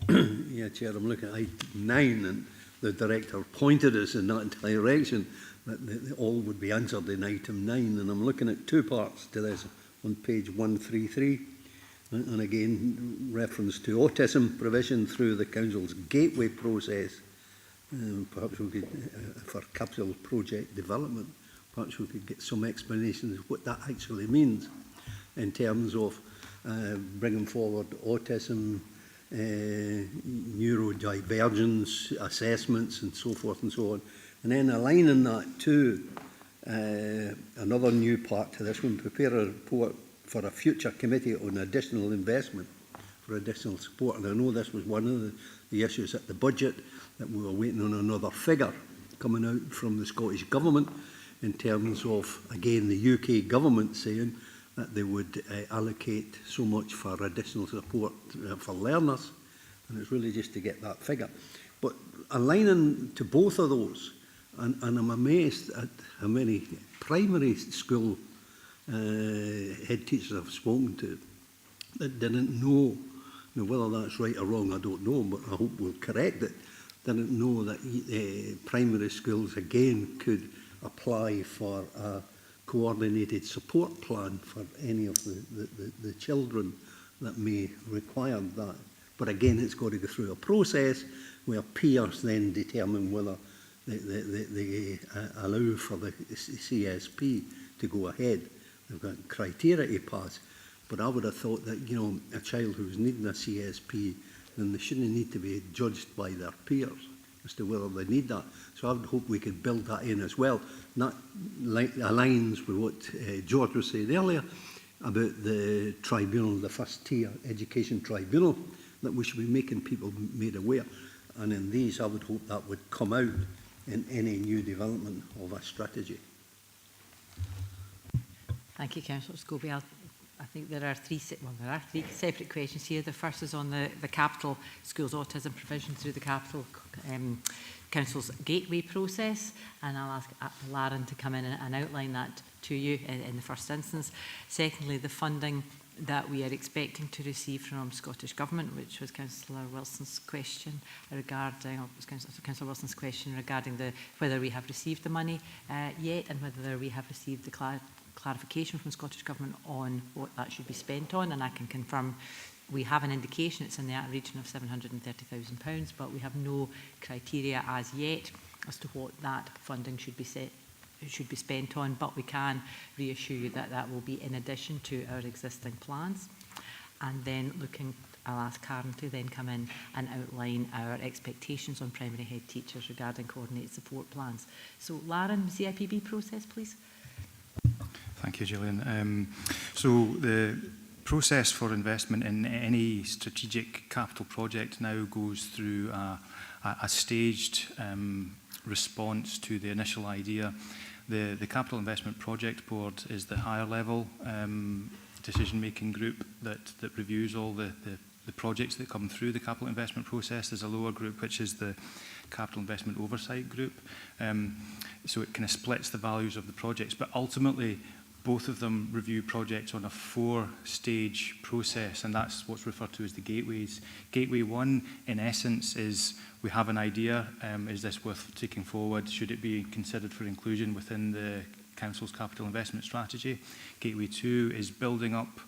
Yeah, Chair, I'm looking at item 9, and the Director pointed us in that direction that all would be answered in item 9, and I'm looking at two parts to this on page 133, and again reference to autism provision through the Council's gateway process. Perhaps we could, for capital project development, perhaps we could get some explanations of what that actually means in terms of bringing forward autism, neurodivergence assessments and so forth and so on. And then aligning that to another new part to this one, prepare a report for a future committee on additional investment for additional support. And I know this was one of the issues at the budget, that we were waiting on another figure coming out from the Scottish Government in terms of, again, the UK Government saying that they would allocate so much for additional support for learners, and it's really just to get that figure. But aligning to both of those, and I'm amazed at how many primary school head teachers I've spoken to that didn't know, whether that's right or wrong, I don't know, but I hope we'll correct it, didn't know that primary schools again could apply for a coordinated support plan for any of the children that may require that. But again, it's got to go through a process where peers then determine whether they allow for the CSP to go ahead. They've got criteria to pass. But I would have thought that, you know, a child who's needing a CSP, then they shouldn't need to be judged by their peers as to whether they need that. So I would hope we could build that in as well. And that aligns with what George was saying earlier about the tribunal, the first tier education tribunal, that we should be making people made aware. And in these, I would hope that would come out in any new development of a strategy. Thank you, Councillor Scobie. I think there are three separate questions here. The first is on the capital schools autism provision through the capital council's gateway process, and I'll ask Lauren to come in and outline that to you in the first instance. Secondly, the funding that we are expecting to receive from Scottish Government, which was Councillor Wilson's question regarding, Councillor Wilson's question regarding whether we have received the money yet, and whether we have received the clarification from Scottish Government on what that should be spent on. And I can confirm we have an indication it's in the region of £730,000, but we have no criteria as yet as to what that funding should be spent on. But we can reassure you that that will be in addition to our existing plans. And then I'll ask Karen to then come in and outline our expectations on primary head teachers regarding coordinated support plans. So Lauren, CIPB process, please. Thank you, Gillian. So the process for investment in any strategic capital project now goes through a staged response to the initial idea. The Capital Investment Project Board is the higher level decision-making group that reviews all the projects that come through the capital investment process. There's a lower group which is the Capital Investment Oversight Group. So it kind of splits the values of the projects, but ultimately both of them review projects on a 4-stage process, and that's what's referred to as the gateways. Gateway 1, in essence, is we have an idea, is this worth taking forward? Should it be considered for inclusion within the Council's capital investment strategy? Gateway 2 is building up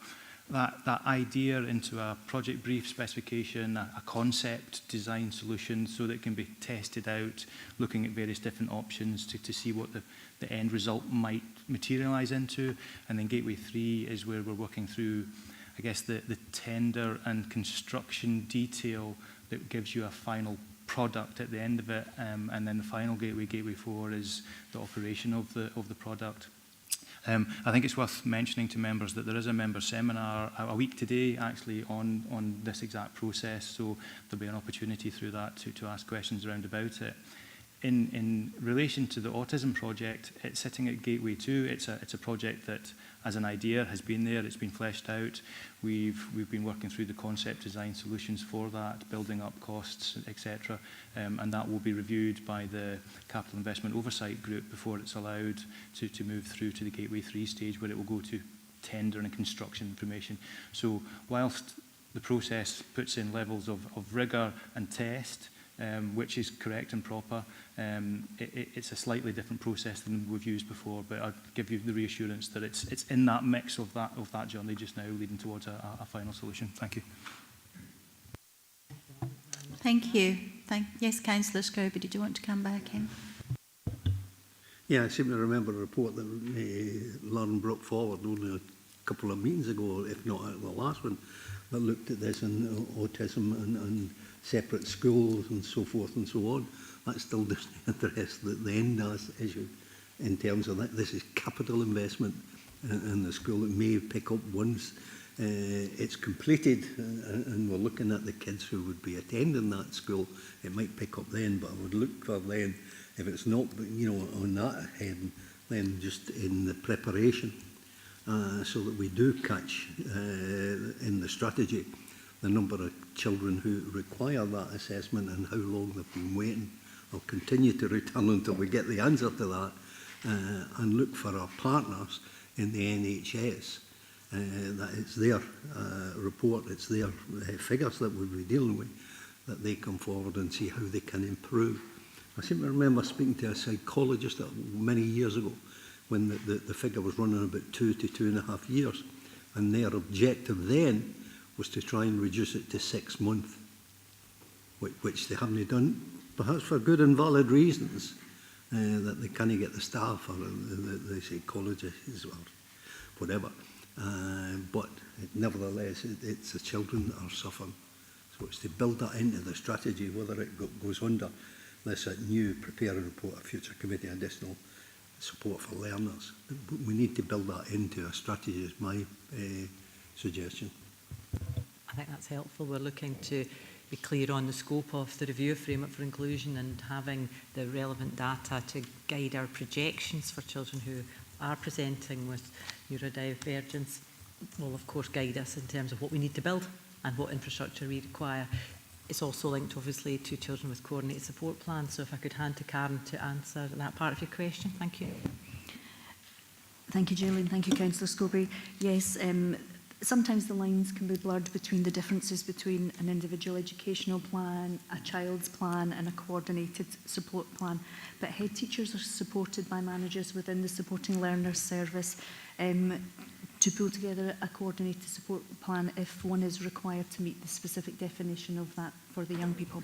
that idea into a project brief specification, a concept design solution, so that it can be tested out, looking at various different options to see what the end result might materialise into. And then Gateway 3 is where we're working through, I guess, the tender and construction detail that gives you a final product at the end of it, and then the final gateway, Gateway 4, is the operation of the product. I think it's worth mentioning to members that there is a member seminar a week today actually on this exact process, so there'll be an opportunity through that to ask questions around about it. In relation to the autism project, it's sitting at Gateway 2. It's a project that, as an idea, has been there. It's been fleshed out. We've been working through the concept design solutions for that, building up costs, etc. And that will be reviewed by the Capital Investment Oversight Group before it's allowed to move through to the Gateway 3 stage, where it will go to tender and construction information. So whilst the process puts in levels of rigour and test, which is correct and proper, it's a slightly different process than we've used before, but I'll give you the reassurance that it's in that mix of that journey just now, leading towards a final solution. Thank you. Thank you. Yes, Councillor Scrooby, did you want to come back in? Yeah, I seem to remember a report that Lauren brought forward only a couple of meetings ago, if not at the last one, that looked at this and autism and separate schools and so forth and so on. That still doesn't address the NDAS issue in terms of that. This is capital investment in the school. It may pick up once it's completed, and we're looking at the kids who would be attending that school. It might pick up then, but I would look for then, if it's not, on that head, then just in the preparation, so that we do catch in the strategy the number of children who require that assessment and how long they've been waiting. I'll continue to return until we get the answer to that, and look for our partners in the NHS. That it's their report, it's their figures that we'll be dealing with, that they come forward and see how they can improve. I seem to remember speaking to a psychologist many years ago when the figure was running about 2 to 2.5 years, and their objective then was to try and reduce it to 6 months, which they haven't done, perhaps for good and valid reasons, that they can't get the staff or the psychologists or whatever. But nevertheless, it's the children that are suffering. So it's to build that into the strategy, whether it goes under this new prepare and report a future committee additional support for learners. We need to build that into a strategy, is my suggestion. I think that's helpful. We're looking to be clear on the scope of the review of Framework for Inclusion and having the relevant data to guide our projections for children who are presenting with neurodivergence will of course guide us in terms of what we need to build and what infrastructure we require. It's also linked obviously to children with coordinated support plans, so if I could hand to Karen to answer that part of your question. Thank you. Thank you, Gillian. Thank you, Councillor Scobie. Yes, sometimes the lines can be blurred between the differences between an individual educational plan, a child's plan and a coordinated support plan. But head teachers are supported by managers within the Supporting Learners Service to pull together a coordinated support plan if one is required to meet the specific definition of that for the young people.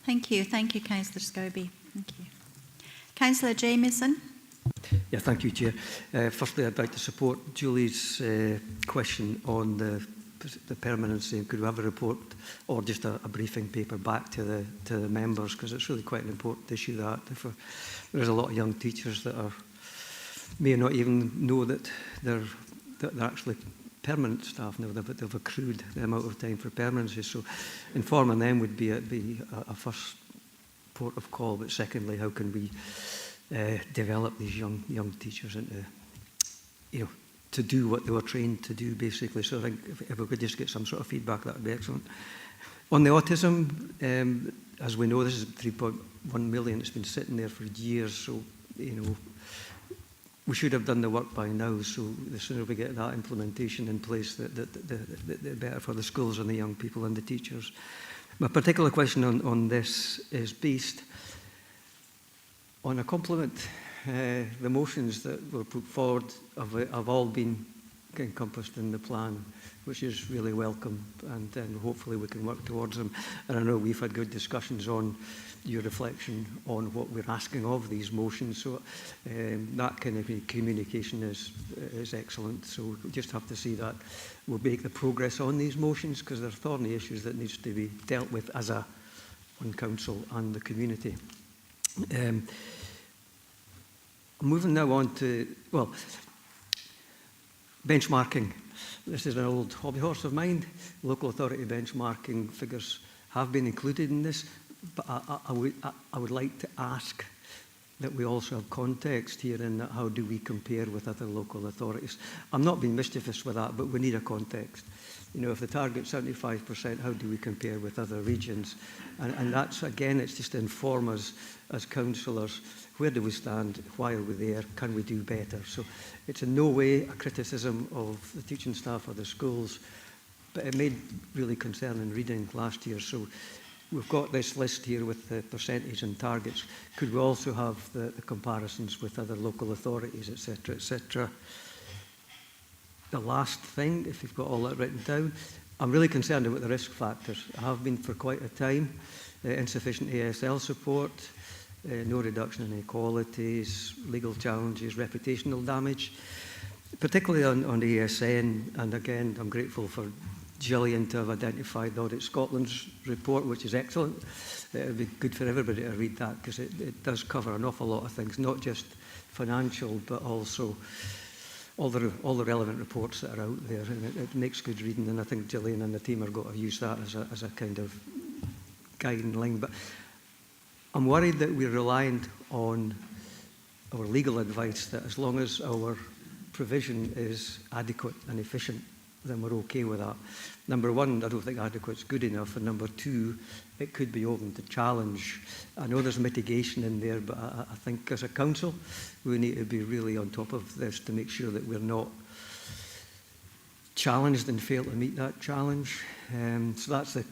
Thank you. Thank you, Councillor Scobie. Thank you. Councillor Jamieson. Yeah, thank you, Chair. Firstly, I'd like to support Julie's question on the permanency. Could we have a report or just a briefing paper back to the members, because it's really quite an important issue that there's a lot of young teachers that may not even know that they're actually permanent staff now, but they've accrued the amount of time for permanency. So informing them would be a first port of call. But secondly, how can we develop these young teachers into, to do what they were trained to do, basically. So I think if we could just get some sort of feedback, that would be excellent. On the autism, as we know, this is 3.1 million. It's been sitting there for years, so we should have done the work by now. So the sooner we get that implementation in place, the better for the schools and the young people and the teachers. My particular question on this is based on a compliment the motions that were put forward have all been encompassed in the plan, which is really welcome, and then hopefully we can work towards them. And I know we've had good discussions on your reflection on what we're asking of these motions, so that kind of communication is excellent. So we just have to see that we'll make the progress on these motions, because they're thorny issues that needs to be dealt with as a on council and the community. Moving now on to, well, benchmarking. This is an old hobby horse of mine. Local authority benchmarking figures have been included in this, but I would like to ask that we also have context here in that how do we compare with other local authorities. I'm not being mischievous with that, but we need a context. You know, if the target's 75%, how do we compare with other regions? And that's, again, it's just to inform us as councillors, where do we stand, why are we there, can we do better? So it's in no way a criticism of the teaching staff or the schools, but it made really concerning reading last year. So we've got this list here with the percentage and targets. Could we also have the comparisons with other local authorities, etc., etc.? The last thing, if you've got all that written down, I'm really concerned about the risk factors. I have been for quite a time. Insufficient ASL support, no reduction in inequalities, legal challenges, reputational damage, particularly on ASN. And again, I'm grateful for Gillian to have identified Audit Scotland's report, which is excellent. It would be good for everybody to read that, because it does cover an awful lot of things, not just financial, but also all the relevant reports that are out there, and it makes good reading. And I think Gillian and the team are going to use that as a kind of guiding line. But I'm worried that we're reliant on our legal advice that as long as our provision is adequate and efficient, then we're okay with that. Number one, I don't think adequate is good enough, and number two, it could be open to challenge. I know there's mitigation in there, but I think as a council, we need to be really on top of this to make sure that we're not challenged and fail to meet that challenge. So that's the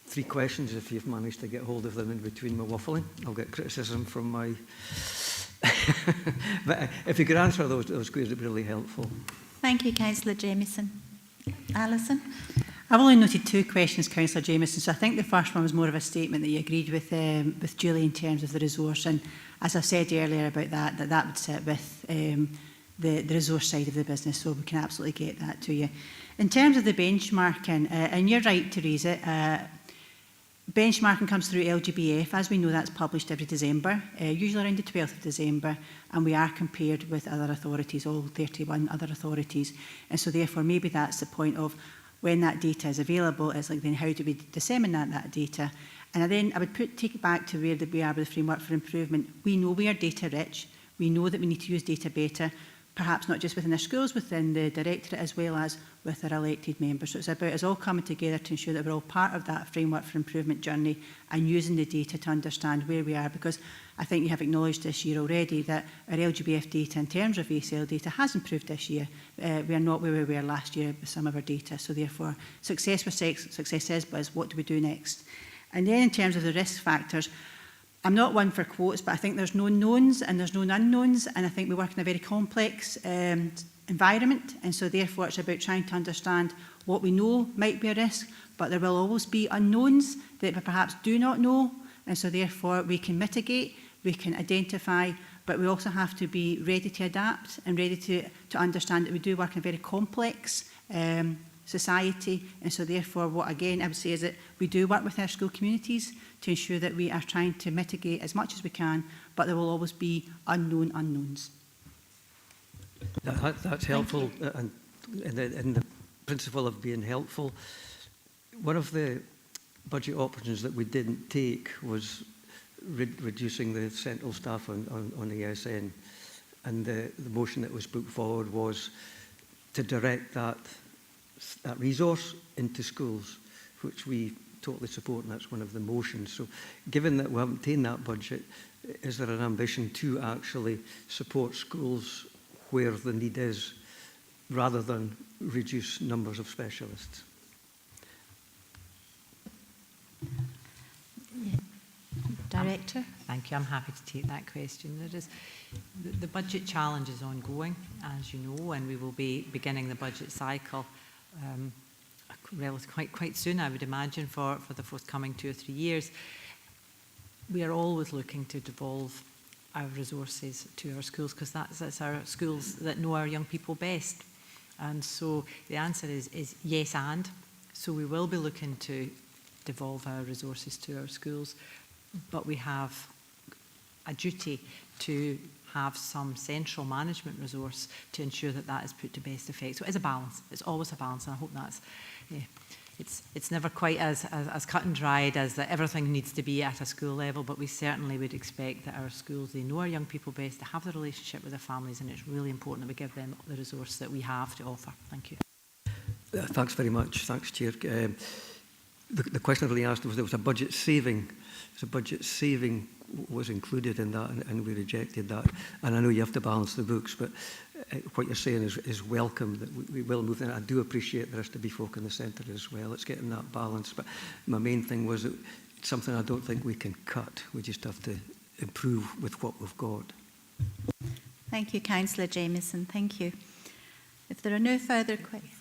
three questions, if you've managed to get hold of them in between my waffling. I'll get criticism from my... But if you could answer those queries, it'd be really helpful. Thank you, Councillor Jamieson. Alison? I've only noted two questions, Councillor Jamieson, so I think the first one was more of a statement that you agreed with Julie in terms of the resource, and as I said earlier about that would sit with the resource side of the business, so we can absolutely get that to you. In terms of the benchmarking, and you're right to raise it, benchmarking comes through LGBF. As we know, that's published every December, usually around the 12th of December, and we are compared with other authorities, all 31 other authorities. And so therefore, maybe that's the point of when that data is available, it's like, then how do we disseminate that data? And then I would take it back to where we are with the framework for improvement. We know we are data rich. We know that we need to use data better, perhaps not just within our schools, within the directorate, as well as with our elected members. So it's about us all coming together to ensure that we're all part of that framework for improvement journey and using the data to understand where we are, because I think you have acknowledged this year already that our LGBF data in terms of ACL data has improved this year. We are not where we were last year with some of our data, so therefore success is, but what do we do next? And then in terms of the risk factors, I'm not one for quotes, but I think there's no knowns and there's no unknowns, and I think we work in a very complex environment, and so therefore it's about trying to understand what we know might be a risk, but there will always be unknowns that we perhaps do not know, and so therefore we can mitigate, we can identify, but we also have to be ready to adapt and ready to understand that we do work in a very complex society, and so therefore what again I would say is that we do work with our school communities to ensure that we are trying to mitigate as much as we can, but there will always be unknown unknowns. That's helpful, and in the principle of being helpful, one of the budget options that we didn't take was reducing the central staff on ESN, and the motion that was put forward was to direct that resource into schools, which we totally support, and that's one of the motions. So given that we haven't taken that budget, is there an ambition to actually support schools where the need is, rather than reduce numbers of specialists? Director. Thank you. I'm happy to take that question. There is, the budget challenge is ongoing, as you know, and we will be beginning the budget cycle quite soon, I would imagine, for the forthcoming 2 or 3 years. We are always looking to devolve our resources to our schools, because that's our schools that know our young people best. And so the answer is yes and. So we will be looking to devolve our resources to our schools, but we have a duty to have some central management resource to ensure that that is put to best effect. So it's a balance. It's always a balance, and I hope that's... It's never quite as cut and dried as that everything needs to be at a school level, but we certainly would expect that our schools, they know our young people best, they have the relationship with their families, and it's really important that we give them the resource that we have to offer. Thank you. Thanks very much. Thanks, Chair. The question I really asked was, there was a budget saving. So budget saving was included in that, and we rejected that. And I know you have to balance the books, but what you're saying is welcome, that we will move in. I do appreciate there has to be folk in the centre as well. It's getting that balance. But my main thing was that it's something I don't think we can cut. We just have to improve with what we've got. Thank you, Councillor Jamieson. Thank you. If there are no further questions...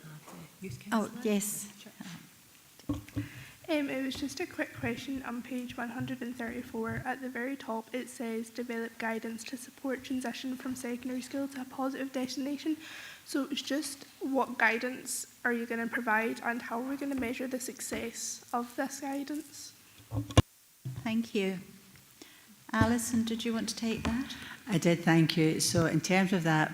Oh, yes. It was just a quick question on page 134. At the very top, it says develop guidance to support transition from secondary school to a positive destination. So it's just, what guidance are you going to provide, and how are we going to measure the success of this guidance? Thank you. Alison, did you want to take that? I did, thank you. So in terms of that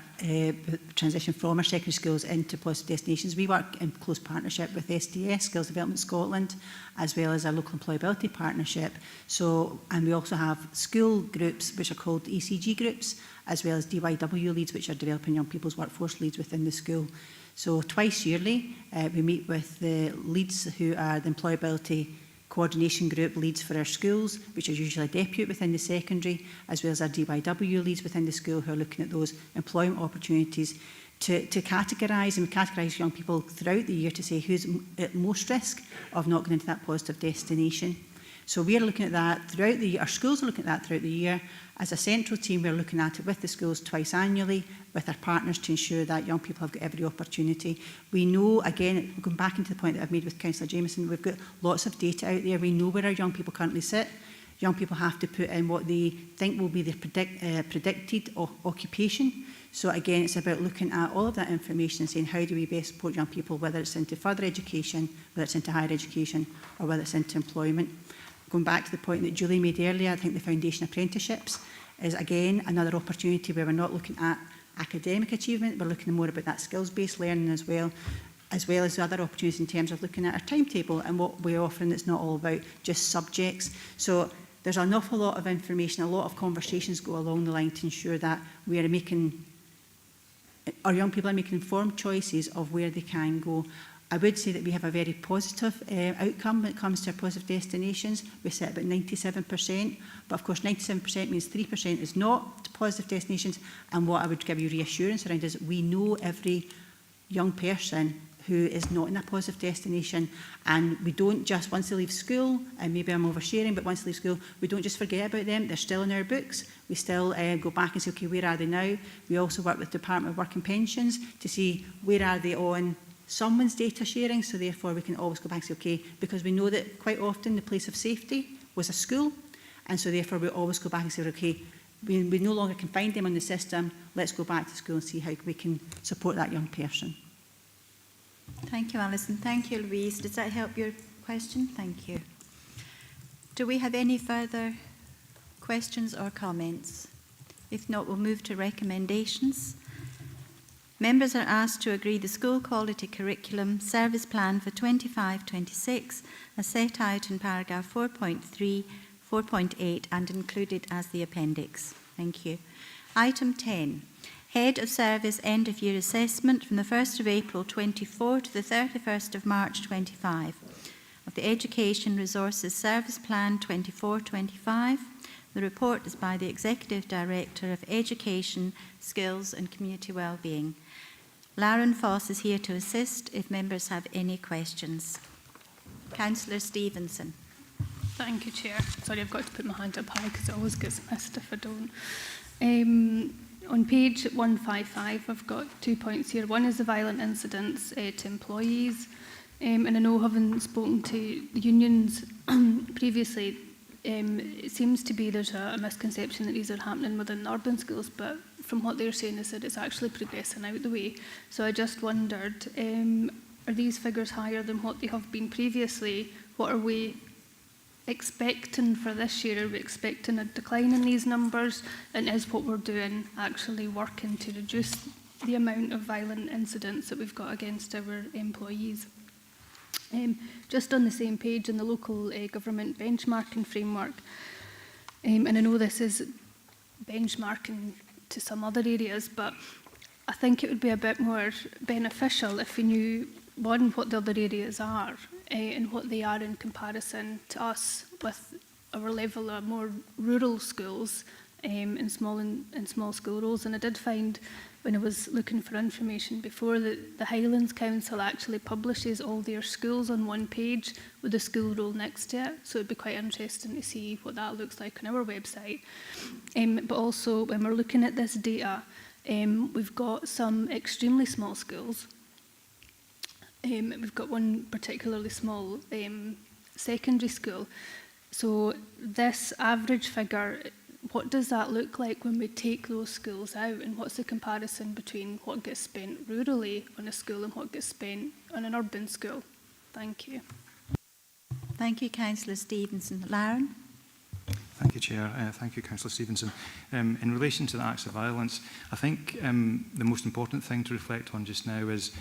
transition from our secondary schools into positive destinations, we work in close partnership with SDS, Skills Development Scotland, as well as our local employability partnership. So, and we also have school groups, which are called ECG groups, as well as DYW leads, which are developing young people's workforce leads within the school. So twice yearly, we meet with the leads who are the employability coordination group leads for our schools, which is usually a deputy within the secondary, as well as our DYW leads within the school who are looking at those employment opportunities to categorise, and we categorise young people throughout the year to say who's at most risk of not going into that positive destination. So we're looking at that throughout the year. Our schools are looking at that throughout the year. As a central team, we're looking at it with the schools twice annually, with our partners, to ensure that young people have got every opportunity. We know, again, going back into the point that I've made with Councillor Jamieson, we've got lots of data out there. We know where our young people currently sit. Young people have to put in what they think will be their predicted occupation. So again, it's about looking at all of that information and saying, how do we best support young people, whether it's into further education, whether it's into higher education, or whether it's into employment. Going back to the point that Julie made earlier, I think the foundation apprenticeships is, again, another opportunity where we're not looking at academic achievement, we're looking more about that skills-based learning as well as other opportunities in terms of looking at our timetable and what we're offering that's not all about just subjects. So there's an awful lot of information, a lot of conversations go along the line to ensure that we are making, our young people are making informed choices of where they can go. I would say that we have a very positive outcome when it comes to our positive destinations. We set about 97%, but of course 97% means 3% is not positive destinations, and what I would give you reassurance around is we know every young person who is not in a positive destination, and we don't just, once they leave school, and maybe I'm oversharing, but once they leave school, we don't just forget about them. They're still in our books. We still go back and say, okay, where are they now? We also work with the Department of Work and Pensions to see where are they on someone's data sharing, so therefore we can always go back and say, okay, because we know that quite often the place of safety was a school, and so therefore we always go back and say, okay, we no longer can find them on the system, let's go back to school and see how we can support that young person. Thank you, Alison. Thank you, Louise. Does that help your question? Thank you. Do we have any further questions or comments? If not, we'll move to recommendations. Members are asked to agree the school quality curriculum service plan for 25-26 as set out in paragraph 4.3, 4.8 and included as the appendix. Thank you. Item 10. Head of Service End of Year Assessment from the 1st of April 24 to the 31st of March 25 of the Education Resources Service Plan 24-25. The report is by the Executive Director of Education, Skills and Community Wellbeing. Lauren Foss is here to assist if members have any questions. Councillor Stevenson. Thank you, Chair. Sorry, I've got to put my hand up high because it always gets missed if I don't. On page 155, I've got 2 points here. One is the violent incidents to employees. And I know, having spoken to the unions previously, it seems to be there's a misconception that these are happening within the urban schools, but from what they're saying is that it's actually progressing out the way. So I just wondered, are these figures higher than what they have been previously? What are we expecting for this year? Are we expecting a decline in these numbers? And is what we're doing actually working to reduce the amount of violent incidents that we've got against our employees? Just on the same page, in the local government benchmarking framework, and I know this is benchmarking to some other areas, but I think it would be a bit more beneficial if we knew, one, what the other areas are and what they are in comparison to us with our level of more rural schools in small school roles. And I did find, when I was looking for information before, that the Highlands Council actually publishes all their schools on one page with a school roll next to it. So it'd be quite interesting to see what that looks like on our website. But also, when we're looking at this data, we've got some extremely small schools. We've got one particularly small secondary school. So this average figure, what does that look like when we take those schools out, and what's the comparison between what gets spent rurally on a school and what gets spent on an urban school? Thank you. Thank you, Councillor Stevenson. Lauren? Thank you, Chair. Thank you, Councillor Stevenson. In relation to the acts of violence, I think the most important thing to reflect on just now is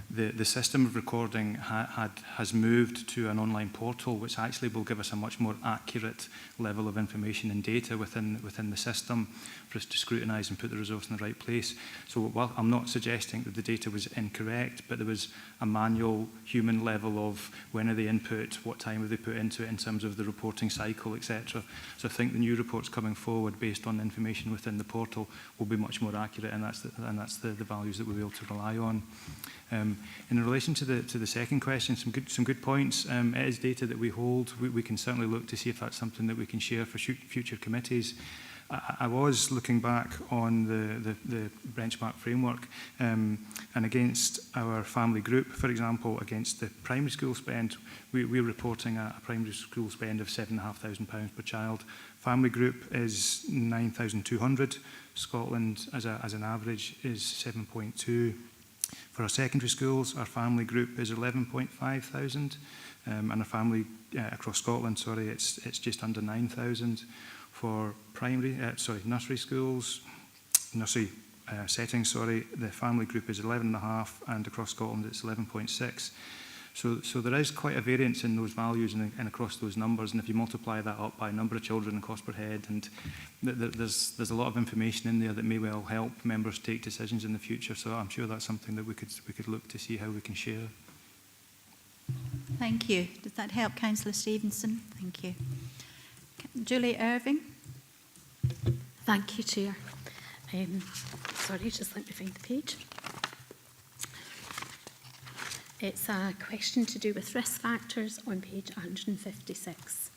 the system of recording has moved to an online portal, which actually will give us a much more accurate level of information and data within the system for us to scrutinise and put the resource in the right place. So while I'm not suggesting that the data was incorrect, but there was a manual human level of when are they input, what time have they put into it in terms of the reporting cycle, etc. So I think the new reports coming forward based on the information within the portal will be much more accurate, and that's the values that we'll be able to rely on. In relation to the second question, some good points. It is data that we hold. We can certainly look to see if that's something that we can share for future committees. I was looking back on the benchmark framework and against our family group, for example, against the primary school spend, we're reporting a primary school spend of £7,500 per child. Family group is 9,200. Scotland, as an average, is 7.2. For our secondary schools, our family group is 11,500, and our family across Scotland, it's just under 9,000. For nursery schools, settings, the family group is 11.5, and across Scotland it's 11.6. So there is quite a variance in those values and across those numbers, and if you multiply that up by number of children and cost per head, and there's a lot of information in there that may well help members take decisions in the future. So I'm sure that's something that we could look to see how we can share. Thank you. Does that help, Councillor Stevenson? Thank you. Julie Irving. Thank you, Chair. Sorry, just let me find the page. It's a question to do with risk factors on page 156.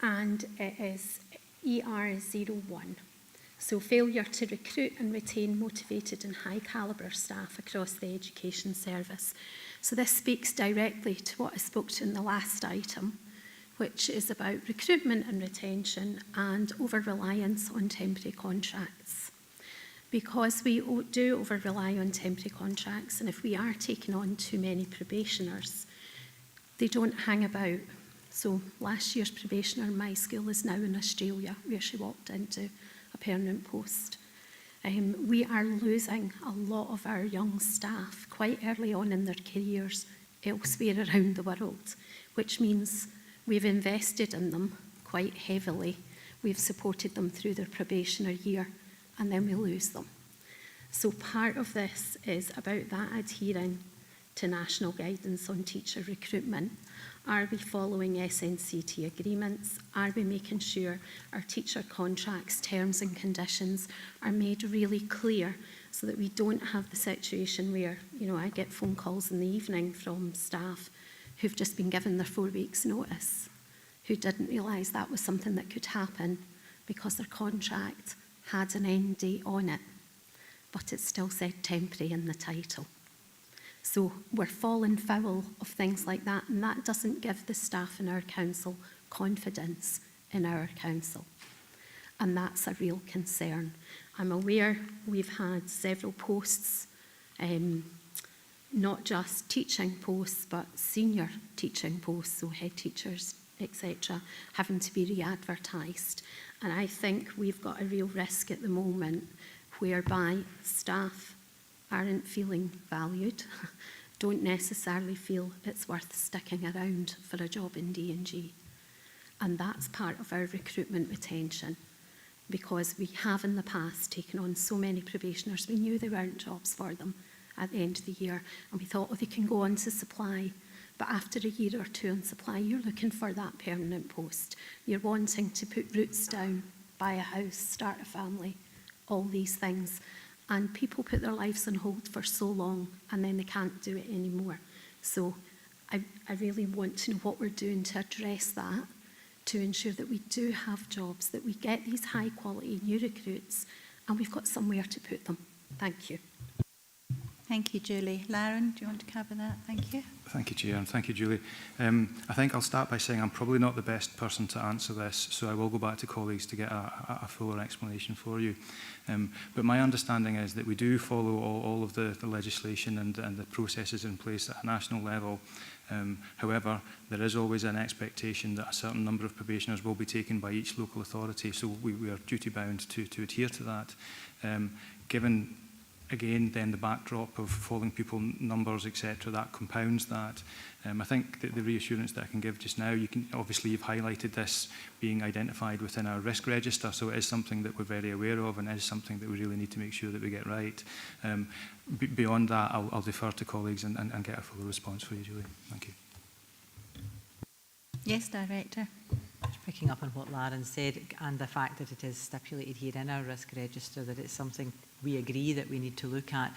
And it is ER01. So failure to recruit and retain motivated and high calibre staff across the education service. So this speaks directly to what I spoke to in the last item, which is about recruitment and retention and over-reliance on temporary contracts. Because we do over-rely on temporary contracts, and if we are taking on too many probationers, they don't hang about. So last year's probationer in my school is now in Australia, where she walked into a permanent post. We are losing a lot of our young staff quite early on in their careers elsewhere around the world, which means we've invested in them quite heavily. We've supported them through their probationary year, and then we lose them. So part of this is about that adhering to national guidance on teacher recruitment. Are we following SNCT agreements? Are we making sure our teacher contracts, terms and conditions are made really clear so that we don't have the situation where, I get phone calls in the evening from staff who've just been given their 4 weeks' notice, who didn't realise that was something that could happen because their contract had an end date on it, but it still said temporary in the title. So we're falling foul of things like that, and that doesn't give the staff in our council confidence in our council. And that's a real concern. I'm aware we've had several posts, not just teaching posts, but senior teaching posts, so head teachers, etc., having to be re-advertised. And I think we've got a real risk at the moment whereby staff aren't feeling valued, don't necessarily feel it's worth sticking around for a job in D&G. And that's part of our recruitment retention, because we have in the past taken on so many probationers. We knew there weren't jobs for them at the end of the year, and we thought, oh, they can go on to supply. But after a year or two in supply, you're looking for that permanent post. You're wanting to put roots down, buy a house, start a family, all these things. And people put their lives on hold for so long, and then they can't do it anymore. So I really want to know what we're doing to address that, to ensure that we do have jobs, that we get these high quality new recruits, and we've got somewhere to put them. Thank you. Thank you, Julie. Lauren, do you want to cover that? Thank you. Thank you, Chair, and thank you, Julie. I think I'll start by saying I'm probably not the best person to answer this, so I will go back to colleagues to get a fuller explanation for you. But my understanding is that we do follow all of the legislation and the processes in place at a national level. However, there is always an expectation that a certain number of probationers will be taken by each local authority, so we are duty-bound to adhere to that. Given again, then the backdrop of falling pupil numbers, etc., that compounds that. I think that the reassurance that I can give just now, obviously you've highlighted this being identified within our risk register, so it is something that we're very aware of, and it is something that we really need to make sure that we get right. Beyond that, I'll defer to colleagues and get a fuller response for you, Julie. Thank you. Yes, Director. Just picking up on what Lauren said, and the fact that it is stipulated here in our risk register that it's something we agree that we need to look at.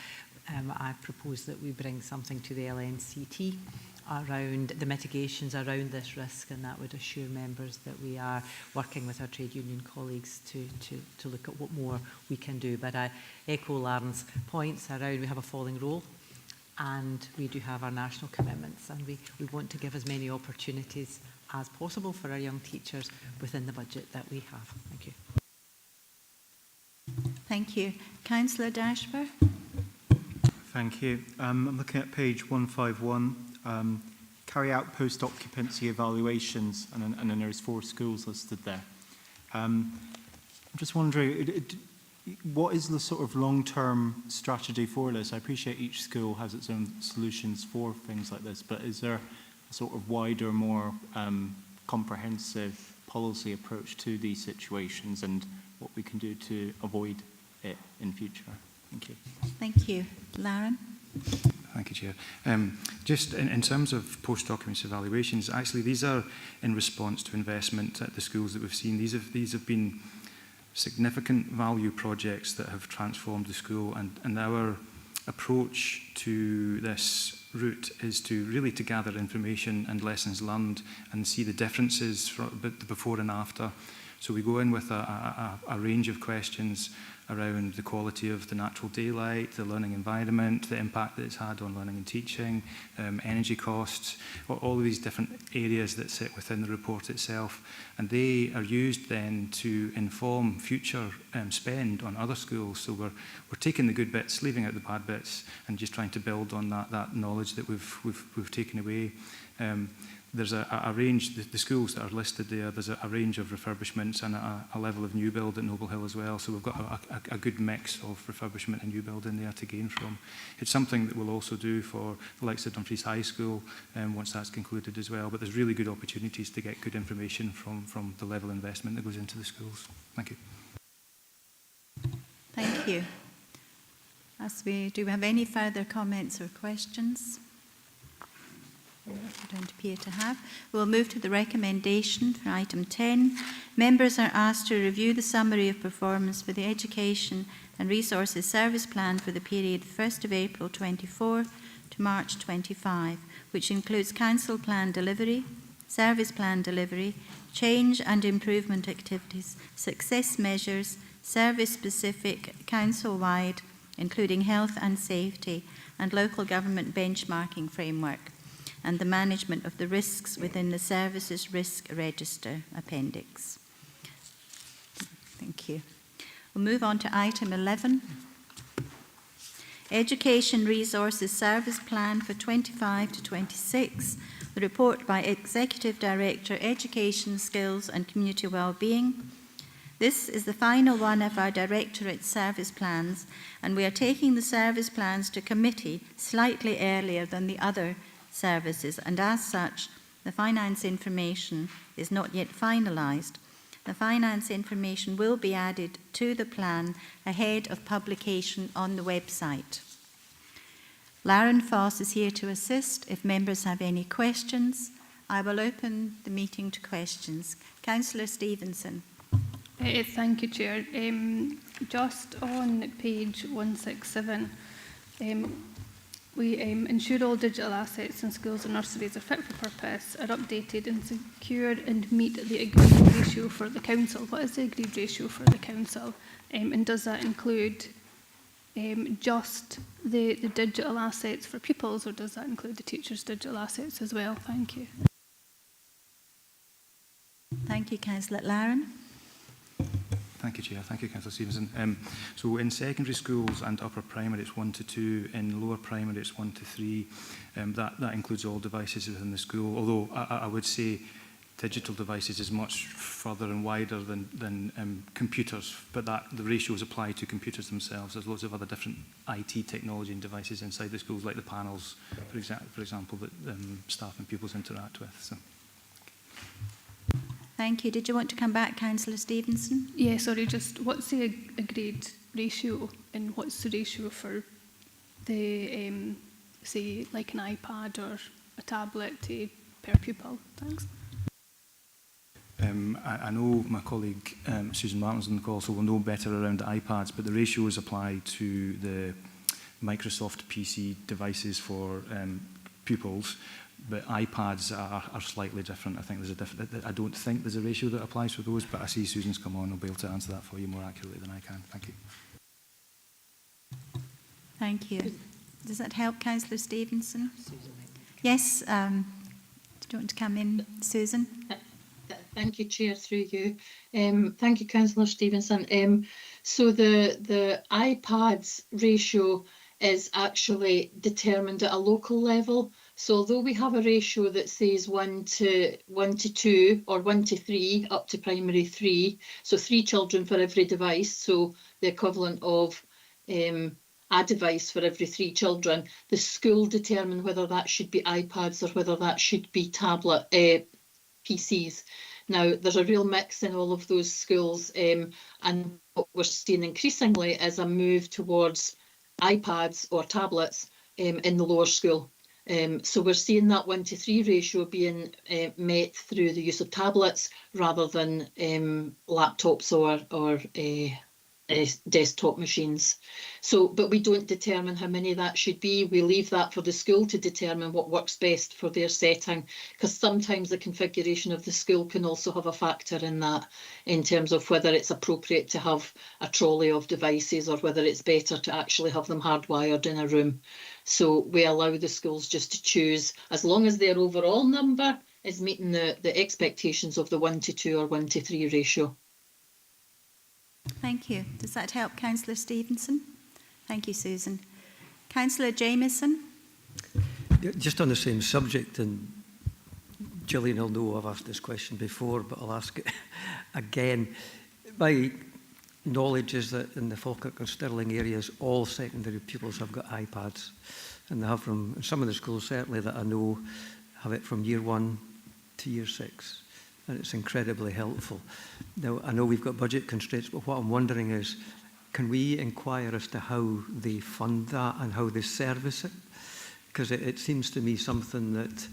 I propose that we bring something to the LNCT around the mitigations around this risk, and that would assure members that we are working with our trade union colleagues to look at what more we can do. But I echo Lauren's points around we have a falling role, and we do have our national commitments, and we want to give as many opportunities as possible for our young teachers within the budget that we have. Thank you. Thank you. Councillor Dashper. Thank you. I'm looking at page 151. Carry out post-occupancy evaluations, and then there's 4 schools listed there. I'm just wondering, what is the sort of long-term strategy for this? I appreciate each school has its own solutions for things like this, but is there a sort of wider, more comprehensive policy approach to these situations and what we can do to avoid it in future? Thank you. Thank you. Lauren? Thank you, Chair. Just in terms of post-occupancy evaluations, actually these are in response to investment at the schools that we've seen. These have been significant value projects that have transformed the school, and our approach to this route is to really to gather information and lessons learned and see the differences from the before and after. So we go in with a range of questions around the quality of the natural daylight, the learning environment, the impact that it's had on learning and teaching, energy costs, all of these different areas that sit within the report itself. And they are used then to inform future spend on other schools. So we're taking the good bits, leaving out the bad bits, and just trying to build on that knowledge that we've taken away. There's a range, the schools that are listed there, there's a range of refurbishments and a level of new build at Noble Hill as well. So we've got a good mix of refurbishment and new build in there to gain from. It's something that we'll also do for the likes of Dumfries High School once that's concluded as well. But there's really good opportunities to get good information from the level of investment that goes into the schools. Thank you. Thank you. Do we have any further comments or questions? We don't appear to have. We'll move to the recommendation for item 10. Members are asked to review the summary of performance for the Education and Resources Service Plan for the period 1st of April 24 to March 25, which includes council plan delivery, service plan delivery, change and improvement activities, success measures, service-specific, council-wide, including health and safety, and local government benchmarking framework, and the management of the risks within the Services Risk Register Appendix. Thank you. We'll move on to item 11. Education Resources Service Plan for 25 to 26. The report by Executive Director, Education, Skills and Community Wellbeing. This is the final one of our Directorate service plans, and we are taking the service plans to committee slightly earlier than the other services, and as such, the finance information is not yet finalised. The finance information will be added to the plan ahead of publication on the website. Lauren Foss is here to assist if members have any questions. I will open the meeting to questions. Councillor Stevenson. Thank you, Chair. Just on page 167, we ensure all digital assets in schools and nurseries are fit for purpose, are updated and secure and meet the agreed ratio for the council. What is the agreed ratio for the council? And does that include just the digital assets for pupils, or does that include the teachers' digital assets as well? Thank you. Thank you, Councillor Laren. Thank you, Chair. Thank you, Councillor Stevenson. So in secondary schools and upper primary, it's 1 to 2. In lower primary, it's 1 to 3. That includes all devices within the school, although I would say digital devices is much further and wider than computers, but the ratios apply to computers themselves. There's lots of other different IT technology and devices inside the schools, like the panels, for example, that staff and pupils interact with. So. Thank you. Did you want to come back, Councillor Stevenson? Yeah, sorry, just what's the agreed ratio, and what's the ratio for the, say, like an iPad or a tablet per pupil? Thanks. I know my colleague Susan Martin's on the call, so we'll know better around the iPads, but the ratios apply to the Microsoft PC devices for pupils, but iPads are slightly different. I think I don't think there's a ratio that applies for those, but I see Susan's come on. I'll be able to answer that for you more accurately than I can. Thank you. Thank you. Does that help, Councillor Stevenson? Yes. Do you want to come in, Susan? Thank you, Chair, through you. Thank you, Councillor Stevenson. So the iPads ratio is actually determined at a local level. So although we have a ratio that says 1 to 2 or 1 to 3 up to primary 3, so 3 children for every device, so the equivalent of a device for every 3 children, the school determine whether that should be iPads or whether that should be tablet PCs. Now, there's a real mix in all of those schools, and what we're seeing increasingly is a move towards iPads or tablets in the lower school. So we're seeing that 1 to 3 ratio being met through the use of tablets rather than laptops or desktop machines. So, but we don't determine how many that should be. We leave that for the school to determine what works best for their setting, because sometimes the configuration of the school can also have a factor in that, in terms of whether it's appropriate to have a trolley of devices or whether it's better to actually have them hardwired in a room. So we allow the schools just to choose, as long as their overall number is meeting the expectations of the 1 to 2 or 1 to 3 ratio. Thank you. Does that help, Councillor Stevenson? Thank you, Susan. Councillor Jamieson. Just on the same subject, and Gillian will know I've asked this question before, but I'll ask it again. My knowledge is that in the Falkirk and Stirling areas, all secondary pupils have got iPads, and they have from some of the schools certainly that I know have it from year 1 to year 6. And it's incredibly helpful. Now, I know we've got budget constraints, but what I'm wondering is, can we inquire as to how they fund that and how they service it? Because it seems to me something that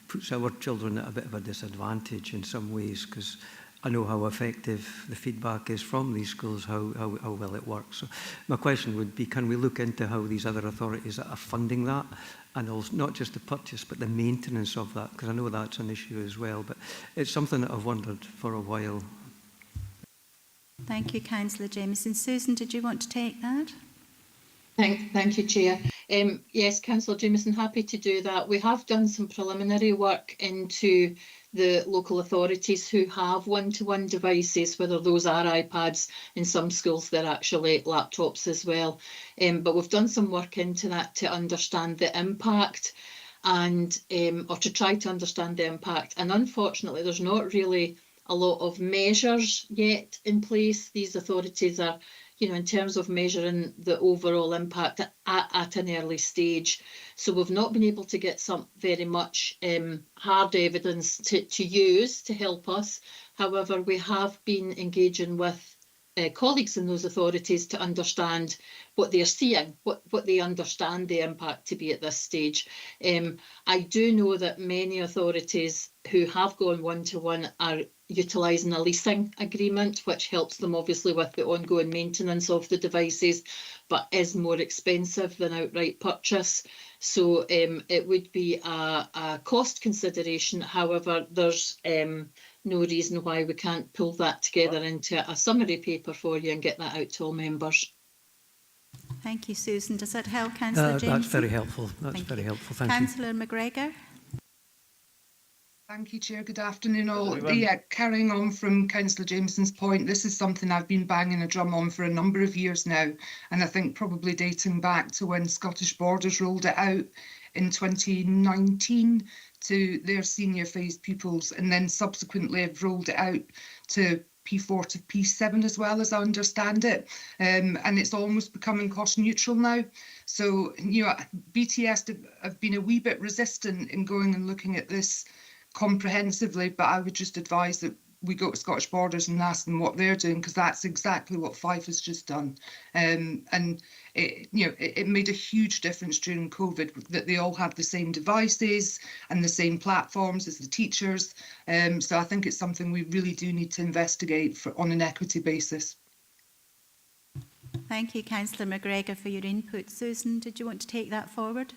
puts our children at a bit of a disadvantage in some ways, because I know how effective the feedback is from these schools, how well it works. So my question would be, can we look into how these other authorities that are funding that and also not just the purchase, but the maintenance of that, because I know that's an issue as well. But it's something that I've wondered for a while. Thank you, Councillor Jameson. Susan, did you want to take that? Thank you, Chair. Yes, Councillor Jameson, happy to do that. We have done some preliminary work into the local authorities who have one-to-one devices, whether those are iPads. In some schools, they're actually laptops as well. But we've done some work into that to understand the impact and or to try to understand the impact. And unfortunately, there's not really a lot of measures yet in place. These authorities are, you know, in terms of measuring the overall impact at an early stage. So we've not been able to get some very much hard evidence to use to help us. However, we have been engaging with colleagues in those authorities to understand what they're seeing, what they understand the impact to be at this stage. I do know that many authorities who have gone one-to-one are utilising a leasing agreement, which helps them obviously with the ongoing maintenance of the devices, but is more expensive than outright purchase. So it would be a cost consideration. However, there's no reason why we can't pull that together into a summary paper for you and get that out to all members. Thank you, Susan. Does that help, Councillor Jameson? That's very helpful. That's very helpful. Thank you. Councillor McGregor. Thank you, Chair. Good afternoon, all. Yeah, carrying on from Councillor Jameson's point, this is something I've been banging a drum on for a number of years now, and I think probably dating back to when Scottish Borders rolled it out in 2019 to their senior phase pupils, and then subsequently have rolled it out to P4 to P7 as well, as I understand it, and it's almost becoming cost neutral now. So, you know, BTS have been a wee bit resistant in going and looking at this comprehensively, but I would just advise that we go to Scottish Borders and ask them what they're doing, because that's exactly what Fife has just done. And it, you know, it made a huge difference during COVID that they all had the same devices and the same platforms as the teachers. So I think it's something we really do need to investigate on an equity basis. Thank you, Councillor McGregor, for your input. Susan, did you want to take that forward?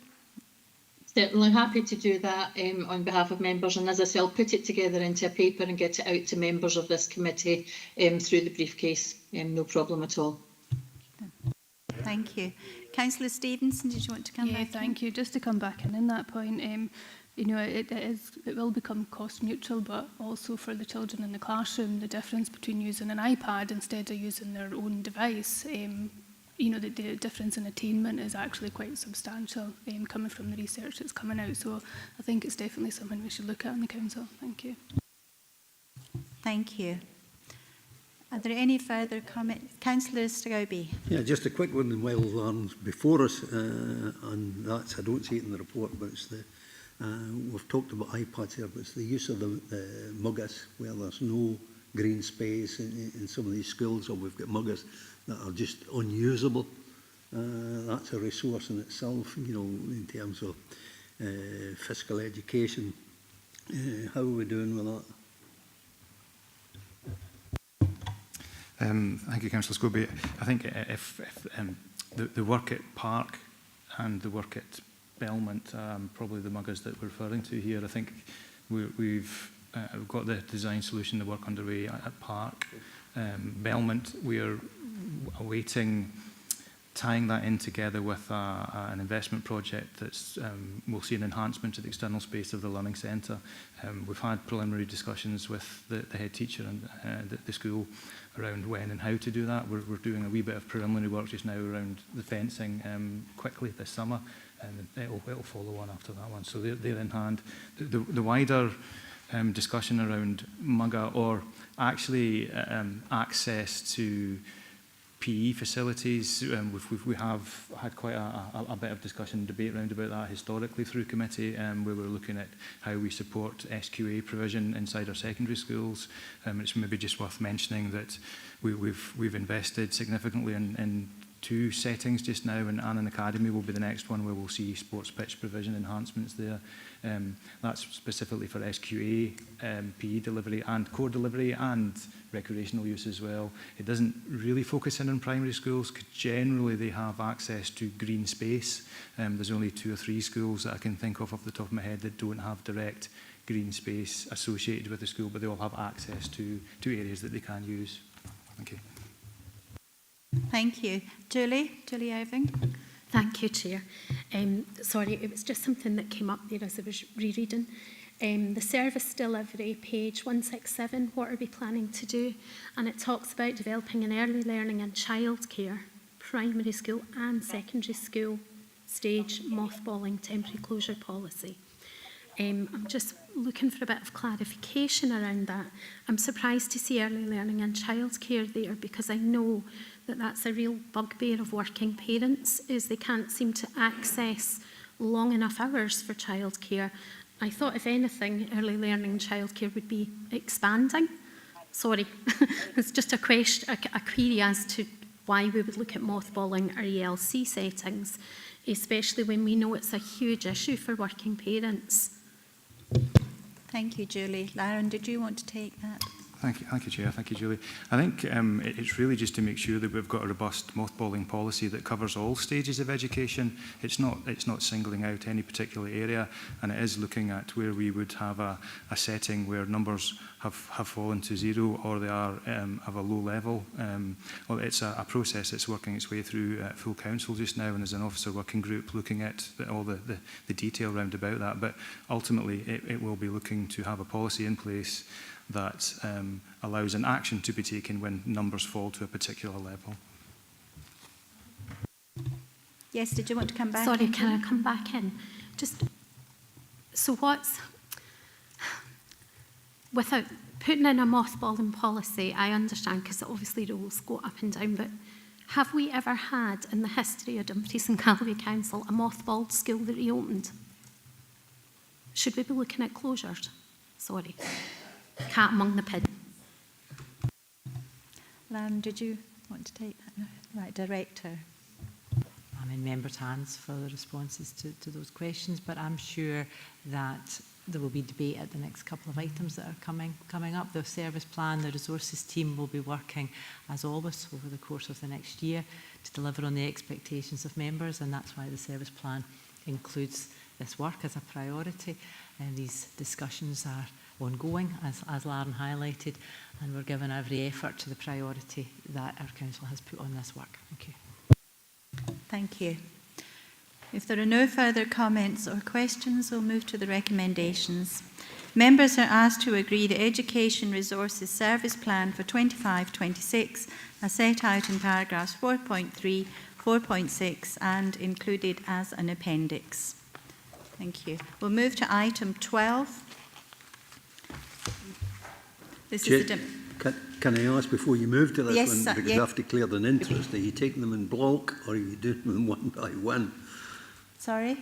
Certainly happy to do that on behalf of members, and as I say, I'll put it together into a paper and get it out to members of this committee through the briefcase. No problem at all. Thank you. Councillor Stevenson, did you want to come back? Thank you. Just to come back in that point, you know, it will become cost neutral, but also for the children in the classroom, the difference between using an iPad instead of using their own device, you know, the difference in attainment is actually quite substantial, coming from the research that's coming out. So I think it's definitely something we should look at in the council. Thank you. Thank you. Are there any further comments? Councillor Strauby. Yeah, just a quick one while before us, and that's, I don't see it in the report, but it's the, we've talked about iPads here, but it's the use of the muggers where there's no green space in some of these schools, or we've got muggers that are just unusable. That's a resource in itself, you know, in terms of physical education. How are we doing with that? Thank you, Councillor Scobie. I think if the work at Park and the work at Belmont, probably the muggers that we're referring to here, I think we've got the design solution, the work underway at Park. Belmont, we are awaiting tying that in together with an investment project that's we'll see an enhancement to the external space of the learning centre. We've had preliminary discussions with the head teacher and the school around when and how to do that. We're doing a wee bit of preliminary work just now around the fencing quickly this summer, and it'll follow on after that one. So they're in hand. The wider discussion around MUGA, or actually access to PE facilities. We have had quite a bit of discussion and debate around about that historically through committee, where we're looking at how we support SQA provision inside our secondary schools. It's maybe just worth mentioning that we've invested significantly in two settings just now, and Annan Academy will be the next one where we'll see sports pitch provision enhancements there. That's specifically for SQA, PE delivery and core delivery and recreational use as well. It doesn't really focus in on primary schools because generally they have access to green space. There's only 2 or 3 schools that I can think of the top of my head that don't have direct green space associated with the school, but they all have access to areas that they can use. Thank you. Thank you. Julie Irving. Thank you, Chair. Sorry, it was just something that came up there as I was rereading. The service delivery, page 167, what are we planning to do? And it talks about developing an early learning and childcare, primary school and secondary school stage mothballing temporary closure policy. I'm just looking for a bit of clarification around that. I'm surprised to see early learning and childcare there because I know that that's a real bugbear of working parents, is they can't seem to access long enough hours for childcare. I thought, if anything, early learning and childcare would be expanding. Sorry, it's just a query as to why we would look at mothballing our ELC settings, especially when we know it's a huge issue for working parents. Thank you, Julie. Lauren, did you want to take that? Thank you, Chair. Thank you, Julie. I think it's really just to make sure that we've got a robust mothballing policy that covers all stages of education. It's not singling out any particular area, and it is looking at where we would have a setting where numbers have fallen to 0 or they are of a low level. Well, it's a process that's working its way through full council just now, and there's an officer working group looking at all the detail round about that. But ultimately, it will be looking to have a policy in place that allows an action to be taken when numbers fall to a particular level. Yes, did you want to come back? Sorry, can I come back in? So what's, without putting in a mothballing policy, I understand because obviously rules go up and down, but have we ever had in the history of Dumfries and Galloway Council a mothballed school that reopened? Should we be looking at closures? Sorry. Cat among the pigeons. Lauren, did you want to take that? No. Right, Director. I'm in members' hands for the responses to those questions, but I'm sure that there will be debate at the next couple of items that are coming up. The service plan, the resources team will be working, as always, over the course of the next year to deliver on the expectations of members, and that's why the service plan includes this work as a priority. And these discussions are ongoing, as Lauren highlighted, and we're giving every effort to the priority that our council has put on this work. Thank you. Thank you. If there are no further comments or questions, we'll move to the recommendations. Members are asked to agree the Education Resources Service Plan for 25-26 as set out in paragraphs 4.3, 4.6 and included as an appendix. Thank you. We'll move to item 12. Can I ask before you move to this yes, one, because I've declared an interest, are you taking them in block or are you doing them one by one? Sorry?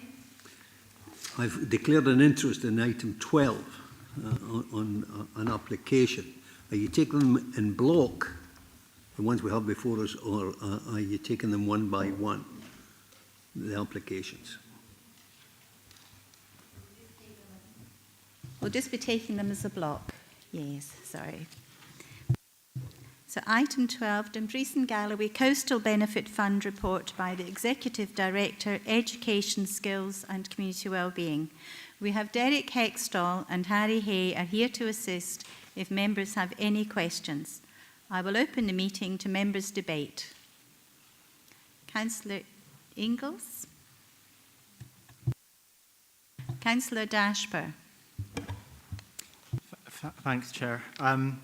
I've declared an interest in item 12 on an application. Are you taking them in block, the ones we have before us, or are you taking them one by one, the applications? We'll just be taking them as a block. Yes, sorry. So item 12, Dumfries and Galloway Coastal Benefit Fund report by the Executive Director, Education, Skills and Community Wellbeing. We have Derek Hextall and Harry Hay are here to assist if members have any questions. I will open the meeting to members' debate. Councillor Ingalls? Councillor Dashper? Thanks, Chair.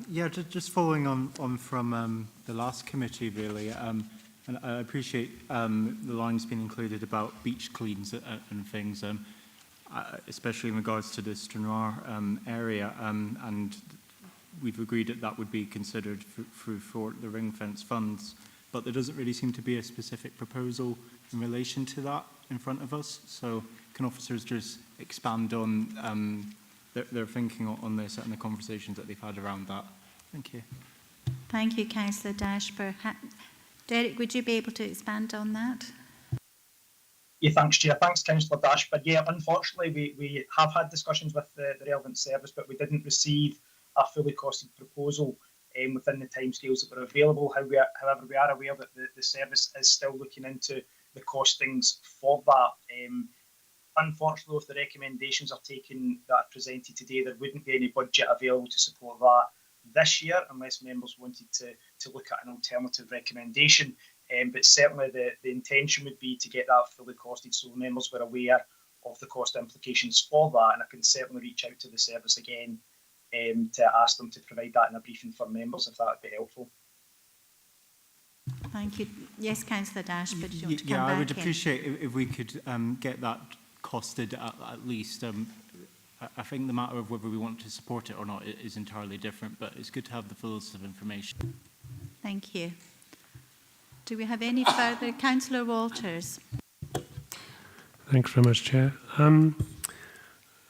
Yeah, just following on from the last committee, really, and I appreciate the lines being included about beach cleans and things, especially in regards to the Stranraer area, and we've agreed that that would be considered for the ring fence funds, but there doesn't really seem to be a specific proposal in relation to that in front of us. So can officers just expand on their thinking on this and the conversations that they've had around that? Thank you. Thank you, Councillor Dashper. Derek, would you be able to expand on that? Yeah, thanks, Chair. Thanks, Councillor Dashford. Yeah, unfortunately, we have had discussions with the relevant service, but we didn't receive a fully costed proposal within the timescales that were available. However, we are aware that the service is still looking into the costings for that. Unfortunately, if the recommendations are taken that are presented today, there wouldn't be any budget available to support that this year unless members wanted to look at an alternative recommendation. But certainly the intention would be to get that fully costed so members were aware of the cost implications for that. And I can certainly reach out to the service again to ask them to provide that in a briefing for members if that would be helpful. Thank you. Yes, Councillor Dashford, do you want to come back? Yeah, I would appreciate if we could get that costed at least. I think the matter of whether we want to support it or not is entirely different, but it's good to have the full list of information. Thank you. Do we have any further? Councillor Walters. Thanks very much, Chair. I'm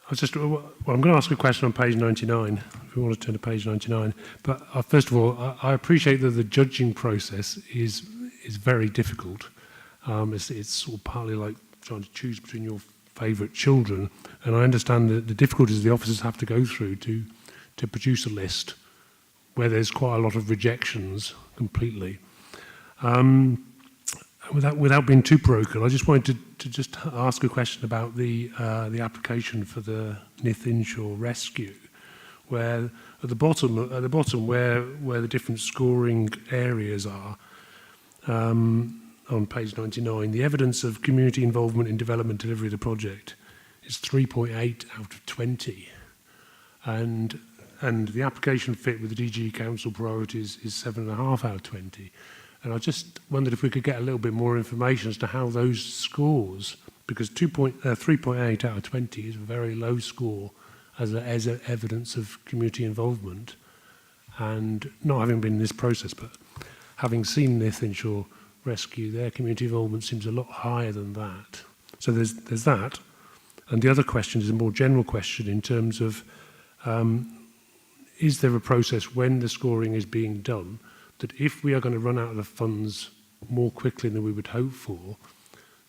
going to ask a question on page 99, if we want to turn to page 99. But first of all, I appreciate that the judging process is very difficult. It's sort of partly like trying to choose between your favourite children. And I understand that the difficulties the officers have to go through to produce a list where there's quite a lot of rejections completely. Without being too parochial, I just wanted to just ask a question about the application for the Nith Inshore rescue, where at the bottom where the different scoring areas are on page 99, the evidence of community involvement in development delivery of the project is 3.8 out of 20, and the application fit with the DG Council priorities is 7.5 out of 20. And I just wondered if we could get a little bit more information as to how those scores, because 3.8 out of 20 is a very low score as evidence of community involvement. And not having been in this process, but having seen Nith Inshore rescue, their community involvement seems a lot higher than that. So there's that. And the other question is a more general question in terms of, is there a process when the scoring is being done that if we are going to run out of the funds more quickly than we would hope for,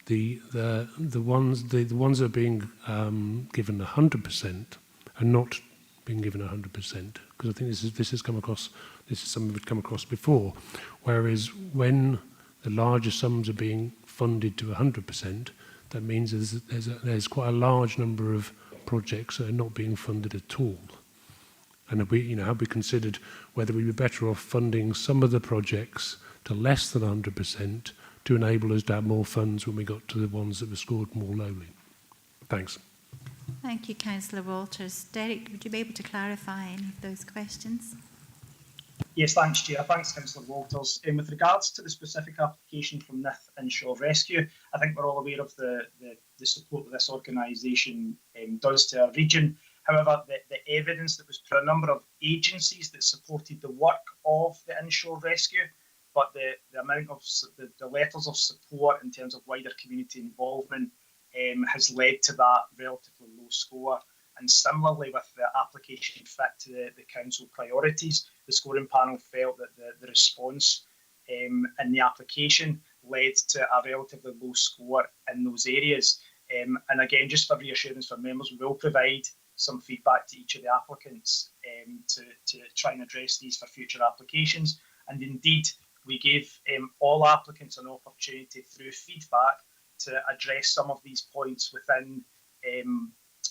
the ones that are being given 100% are not being given 100%, because I think this has come across. This is something we've come across before. Whereas when the larger sums are being funded to 100%, that means there's quite a large number of projects that are not being funded at all. And have we considered whether we'd be better off funding some of the projects to less than 100% to enable us to have more funds when we got to the ones that were scored more lowly? Thanks. Thank you, Councillor Walters. Derek, would you be able to clarify any of those questions? Yes, thanks, Chair. Thanks, Councillor Walters. With regards to the specific application from Nith Inshore Rescue, I think we're all aware of the support that this organisation does to our region. However, the evidence that was through a number of agencies that supported the work of the inshore rescue, but the amount of the letters of support in terms of wider community involvement has led to that relatively low score. And similarly with the application fit to the council priorities, the scoring panel felt that the response in the application led to a relatively low score in those areas. And again, just for reassurance for members, we will provide some feedback to each of the applicants to try and address these for future applications. And indeed, we gave all applicants an opportunity through feedback to address some of these points within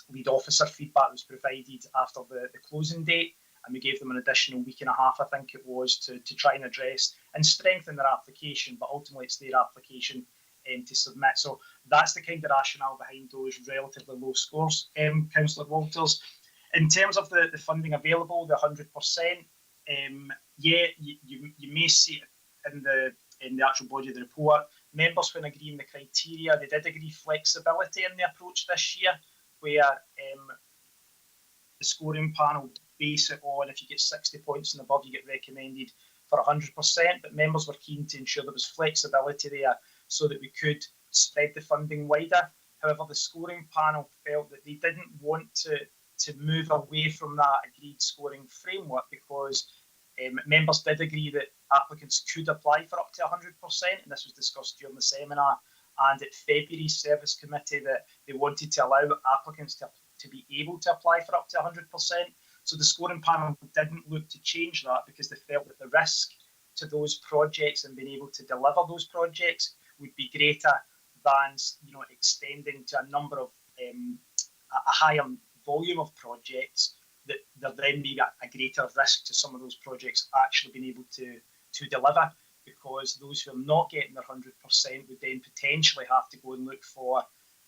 lead officer feedback that was provided after the closing date. And we gave them an additional week and a half, I think it was, to try and address and strengthen their application, but ultimately it's their application to submit. So that's the kind of rationale behind those relatively low scores, Councillor Walters. In terms of the funding available, the 100%, yeah, you may see it in the actual body of the report. Members, when agreeing the criteria, they did agree flexibility in the approach this year, where the scoring panel base it on if you get 60 points and above, you get recommended for 100%. But members were keen to ensure there was flexibility there so that we could spread the funding wider. However, the scoring panel felt that they didn't want to move away from that agreed scoring framework because Members did agree that applicants could apply for up to 100%, and this was discussed during the seminar. And at February's service committee, that they wanted to allow applicants to be able to apply for up to 100%. So the scoring panel didn't look to change that because they felt that the risk to those projects and being able to deliver those projects would be greater than, you know, extending to a number of a higher volume of projects, that there then be a greater risk to some of those projects actually being able to deliver, because those who are not getting their 100% would then potentially have to go and look for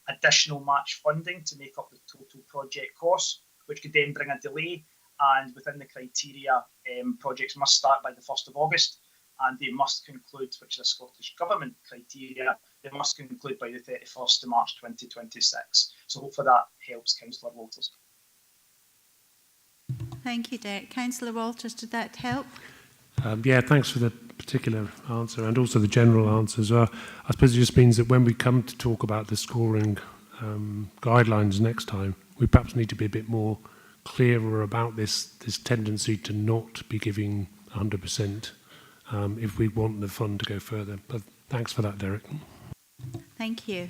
additional match funding to make up the total project costs, which could then bring a delay. And within the criteria, projects must start by the 1st of August, and they must conclude, which is a Scottish Government criteria, they must conclude by the 31st of March 2026. So hopefully that helps, Councillor Walters. Thank you, Derek. Councillor Walters, did that help? Yeah, thanks for the particular answer and also the general answers. I suppose it just means that when we come to talk about the scoring guidelines next time, we perhaps need to be a bit more clearer about this tendency to not be giving 100% if we want the fund to go further. But thanks for that, Derek. Thank you.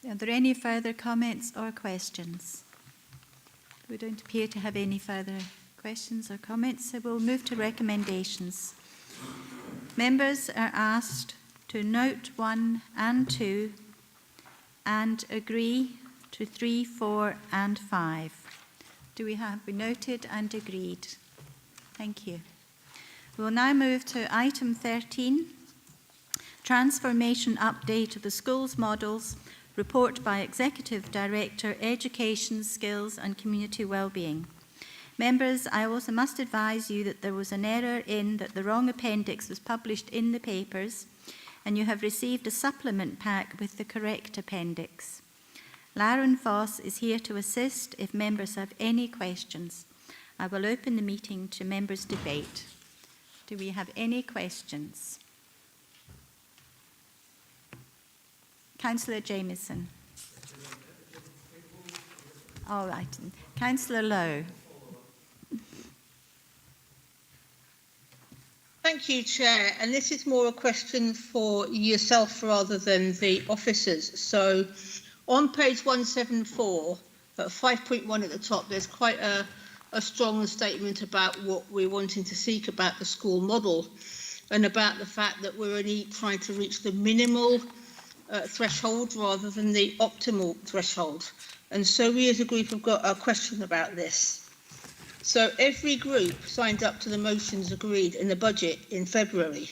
Are there any further comments or questions? We don't appear to have any further questions or comments, so we'll move to recommendations. Members are asked to note 1 and 2 and agree to 3, 4 and 5. We noted and agreed? Thank you. We'll now move to item 13, Transformation Update of the Schools Models, report by Executive Director, Education, Skills and Community Wellbeing. Members, I also must advise you that there was an error in that the wrong appendix was published in the papers, and you have received a supplement pack with the correct appendix. Lauren Foss is here to assist if members have any questions. I will open the meeting to members' debate. Do we have any questions? Councillor Jamieson. All right. Councillor Lowe. Thank you, Chair. And this is more a question for yourself rather than the officers. So on page 174, at 5.1 at the top, there's quite a strong statement about what we're wanting to seek about the school model and about the fact that we're only trying to reach the minimal threshold rather than the optimal threshold. And so we as a group have got a question about this. So every group signed up to the motions agreed in the budget in February.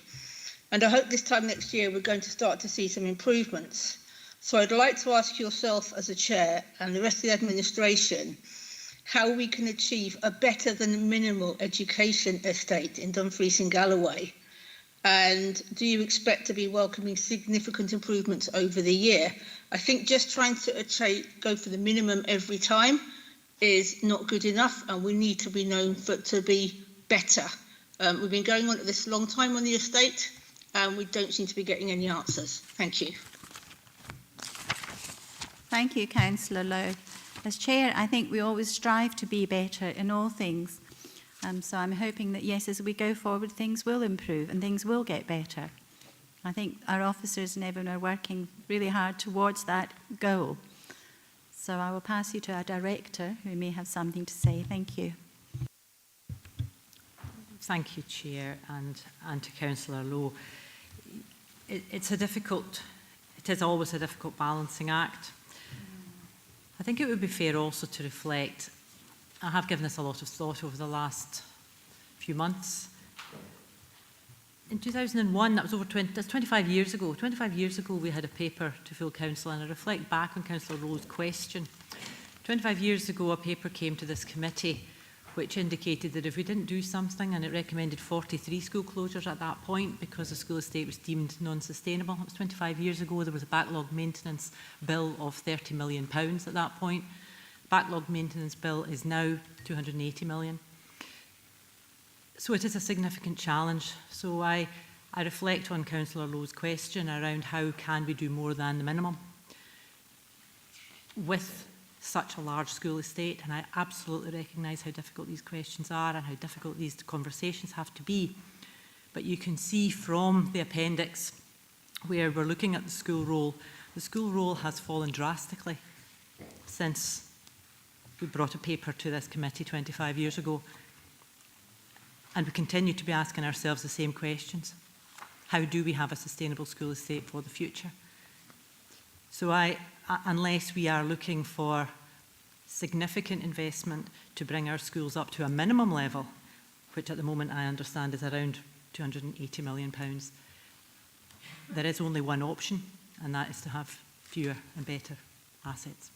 And I hope this time next year we're going to start to see some improvements. So I'd like to ask yourself as a chair and the rest of the administration how we can achieve a better than minimal education estate in Dumfries and Galloway. And do you expect to be welcoming significant improvements over the year? I think just trying to go for the minimum every time is not good enough, and we need to be known for to be better. We've been going on at this a long time on the estate, and we don't seem to be getting any answers. Thank you. Thank you, Councillor Lowe. As Chair, I think we always strive to be better in all things. So I'm hoping that, yes, as we go forward, things will improve and things will get better. I think our officers and everyone are working really hard towards that goal. So I will pass you to our Director, who may have something to say. Thank you. Thank you, Chair, and to Councillor Lowe. It is always a difficult balancing act. I think it would be fair also to reflect, I have given this a lot of thought over the last few months. In 2001, that's 25 years ago. 25 years ago, we had a paper to full council, and I reflect back on Councillor Lowe's question. 25 years ago, a paper came to this committee which indicated that if we didn't do something, and it recommended 43 school closures at that point because the school estate was deemed non-sustainable. It was 25 years ago. There was a backlog maintenance bill of £30 million at that point. Backlog maintenance bill is now 280 million. So it is a significant challenge. So I reflect on Councillor Lowe's question around how can we do more than the minimum with such a large school estate, and I absolutely recognise how difficult these questions are and how difficult these conversations have to be. But you can see from the appendix where we're looking at the school roll has fallen drastically since we brought a paper to this committee 25 years ago. And we continue to be asking ourselves the same questions. How do we have a sustainable school estate for the future? So unless we are looking for significant investment to bring our schools up to a minimum level, which at the moment I understand is around £280 million, there is only one option, and that is to have fewer and better assets.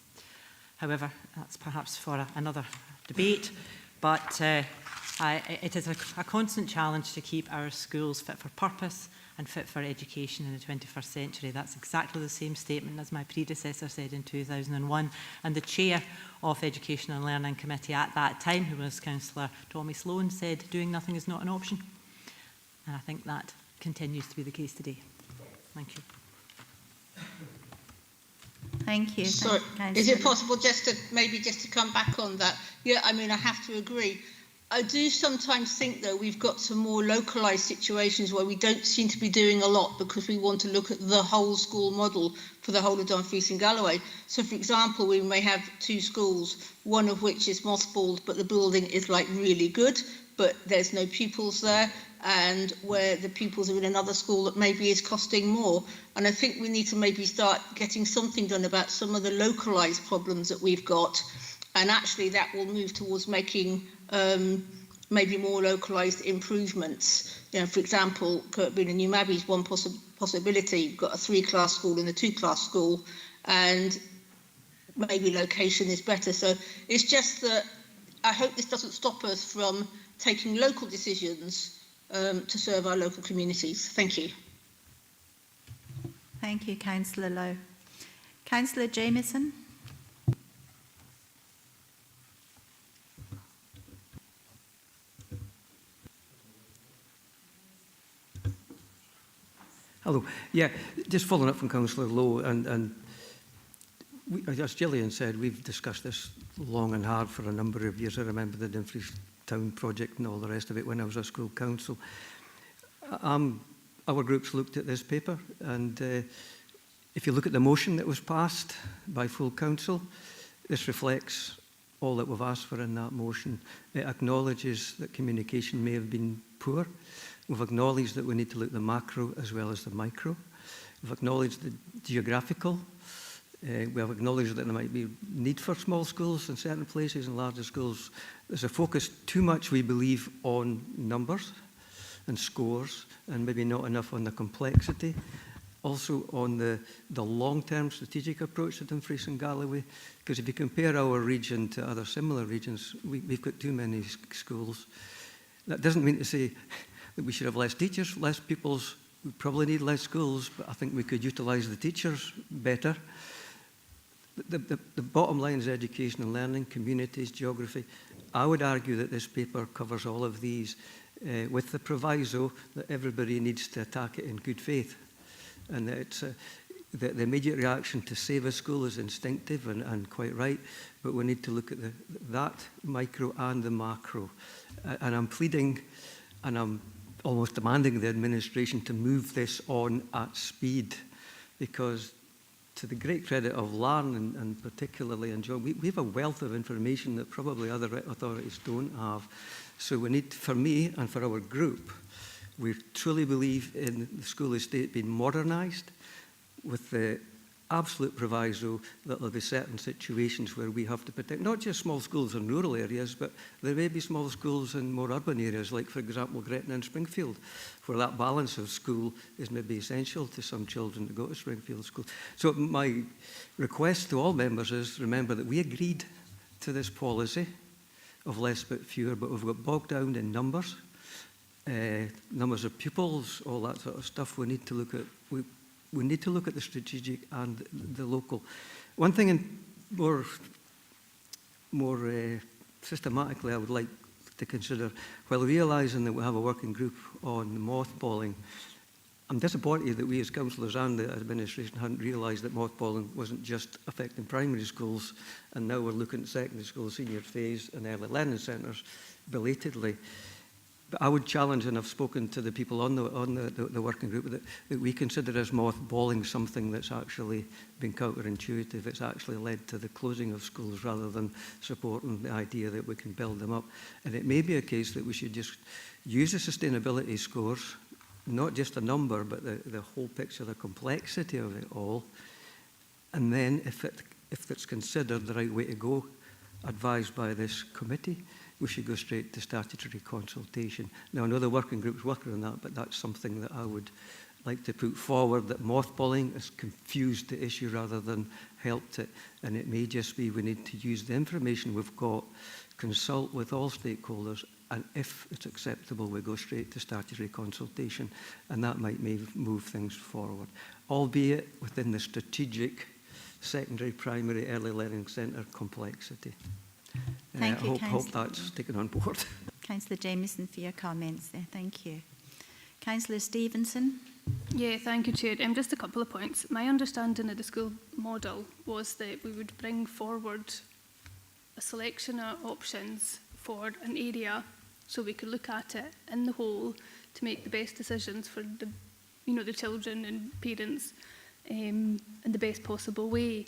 However, that's perhaps for another debate, but it is a constant challenge to keep our schools fit for purpose and fit for education in the 21st century. That's exactly the same statement as my predecessor said in 2001, and the chair of the Education and Learning Committee at that time, who was Councillor Tommy Sloan, said doing nothing is not an option. And I think that continues to be the case today. Thank you. Thank you. So, is it possible just to come back on that? Yeah, I mean, I have to agree. I do sometimes think, though, we've got some more localised situations where we don't seem to be doing a lot because we want to look at the whole school model for the whole of Dumfries and Galloway. So, for example, we may have 2 schools, one of which is mothballed, but the building is like really good, but there's no pupils there, and where the pupils are in another school that maybe is costing more. And I think we need to maybe start getting something done about some of the localised problems that we've got, and actually that will move towards making maybe more localised improvements. You know, for example, Kirkby and New Abbey is one possibility. You've got a 3-class school and a 2-class school, and maybe location is better. So it's just that I hope this doesn't stop us from taking local decisions to serve our local communities. Thank you. Thank you, Councillor Lowe. Councillor Jamieson. Hello. Yeah, just following up from Councillor Lowe, and we, as Gillian said, we've discussed this long and hard for a number of years. I remember the Dumfries Town project and all the rest of it when I was a school council. Our groups looked at this paper, and if you look at the motion that was passed by full council, this reflects all that we've asked for in that motion. It acknowledges that communication may have been poor. We've acknowledged that we need to look at the macro as well as the micro. We've acknowledged the geographical. We have acknowledged that there might be need for small schools in certain places and larger schools. There's a focus too much, we believe, on numbers and scores, and maybe not enough on the complexity. Also on the long-term strategic approach to Dumfries and Galloway, because if you compare our region to other similar regions, we've got too many schools. That doesn't mean to say that we should have less teachers, less pupils. We probably need less schools, but I think we could utilise the teachers better. The bottom line is education and learning, communities, geography. I would argue that this paper covers all of these with the proviso that everybody needs to attack it in good faith. And that it's, the immediate reaction to save a school is instinctive and quite right, but we need to look at that micro and the macro. And I'm pleading, and I'm almost demanding the administration to move this on at speed, because to the great credit of Larne and particularly and John, we have a wealth of information that probably other authorities don't have. So we need, for me and for our group, we truly believe in the school estate being modernised with the absolute proviso that there will be certain situations where we have to protect not just small schools in rural areas, but there may be small schools in more urban areas, like, for example, Gretna and Springfield, where that balance of school is maybe essential to some children to go to Springfield School. So my request to all members is, remember that we agreed to this policy of less but fewer, but we've got bogged down in numbers. Numbers of pupils, all that sort of stuff. We need to look at we need to look at the strategic and the local. One thing in more systematically I would like to consider, while realising that we have a working group on mothballing, I'm disappointed that we as councillors and the administration hadn't realised that mothballing wasn't just affecting primary schools, and now we're looking at secondary schools, senior phase and early learning centres belatedly. But I would challenge, and I've spoken to the people on the working group, that we consider as mothballing something that's actually been counterintuitive. It's actually led to the closing of schools rather than supporting the idea that we can build them up. And it may be a case that we should just use the sustainability scores, not just a number, but the whole picture, the complexity of it all. And then if it's considered the right way to go, advised by this committee, we should go straight to statutory consultation. Now, I know the working group's working on that, but that's something that I would like to put forward, that mothballing has confused the issue rather than helped it. And it may just be we need to use the information we've got, consult with all stakeholders, and if it's acceptable, we go straight to statutory consultation, and that might move things forward, albeit within the strategic secondary, primary, early learning centre complexity. Thank you, I hope that's taken on board. Councillor Jamieson for your comments there. Thank you. Councillor Stevenson. Yeah, thank you, Chair. Just a couple of points. My understanding of the school model was that we would bring forward a selection of options for an area so we could look at it in the whole to make the best decisions for the children and parents in the best possible way.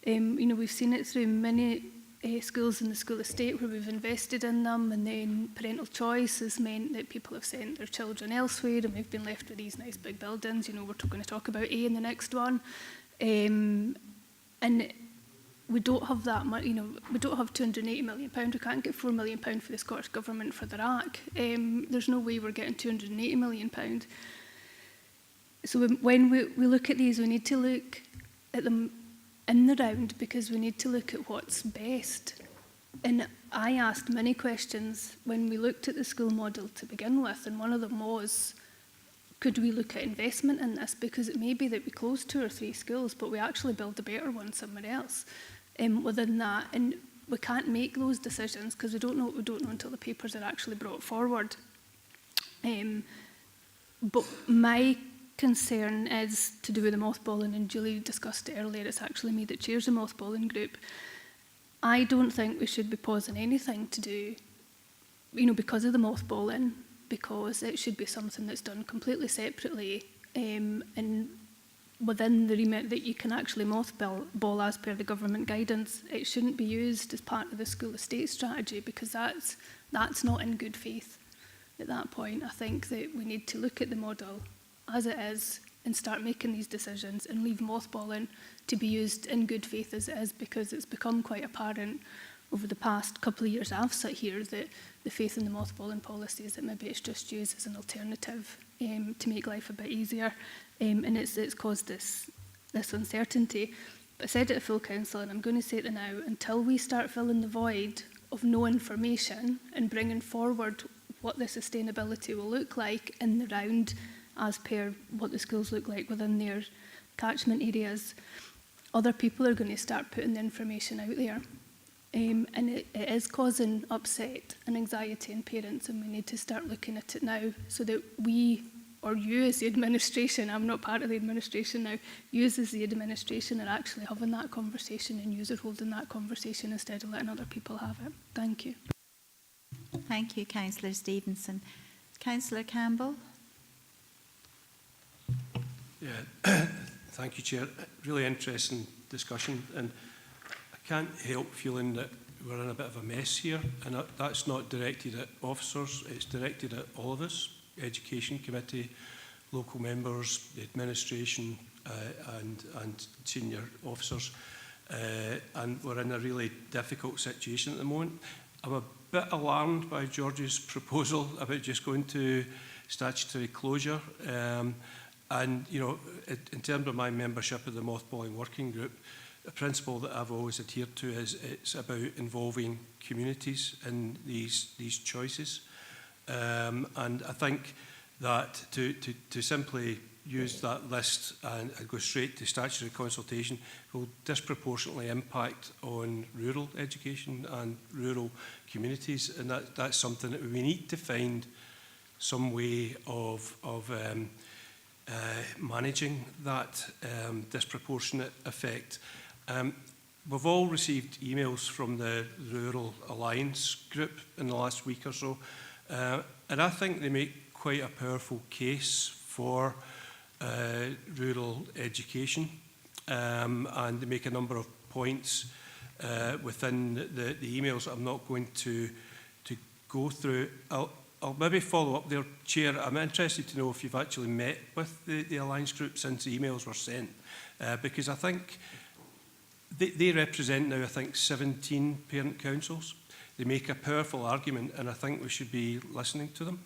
We've seen it through many schools in the school estate where we've invested in them, and then parental choice has meant that people have sent their children elsewhere and we've been left with these nice big buildings. We're going to talk about A in the next one. And we don't have that much, we don't have £280 million. We can't get £4 million for the Scottish Government for the RAC. There's no way we're getting £280 million. So when we look at these, we need to look at them in the round, because we need to look at what's best. And I asked many questions when we looked at the school model to begin with, and one of them was, could we look at investment in this? Because it may be that we close 2 or 3 schools, but we actually build a better one somewhere else within that. And we can't make those decisions because we don't know what we don't know until the papers are actually brought forward. But my concern is to do with the mothballing, and Julie discussed it earlier. It's actually me that chairs the mothballing group. I don't think we should be pausing anything to do, because of the mothballing, because it should be something that's done completely separately and within the remit that you can actually mothball as per the government guidance. It shouldn't be used as part of the school estate strategy, because that's not in good faith. At that point, I think that we need to look at the model as it is and start making these decisions and leave mothballing to be used in good faith as it is, because it's become quite apparent over the past couple of years I've sat here that the faith in the mothballing policy is that maybe it's just used as an alternative to make life a bit easier, and it's caused this uncertainty. But I said it at full council, and I'm going to say it now, until we start filling the void of no information and bringing forward what the sustainability will look like in the round as per what the schools look like within their catchment areas, other people are going to start putting the information out there. And it is causing upset and anxiety in parents, and we need to start looking at it now so that we, or you as the administration, I'm not part of the administration now, you as the administration are actually having that conversation, and you are holding that conversation instead of letting other people have it. Thank you. Thank you, Councillor Stevenson. Councillor Campbell. Yeah, thank you, Chair. Really interesting discussion, and I can't help feeling that we're in a bit of a mess here, and that's not directed at officers, it's directed at all of us, Education Committee, local members, the administration and senior officers, and we're in a really difficult situation at the moment. I'm a bit alarmed by George's proposal about just going to statutory closure. And, in terms of my membership of the mothballing working group, the principle that I've always adhered to is it's about involving communities in these choices. And I think that to simply use that list and go straight to statutory consultation will disproportionately impact on rural education and rural communities. And that's something that we need to find some way of managing that disproportionate effect. We've all received emails from the Rural Alliance group in the last week or so, and I think they make quite a powerful case for rural education, and they make a number of points within the emails that I'm not going to go through. I'll maybe follow up there, Chair. I'm interested to know if you've actually met with the Alliance group since the emails were sent, because I think they represent now, I think, 17 parent councils. They make a powerful argument, and I think we should be listening to them.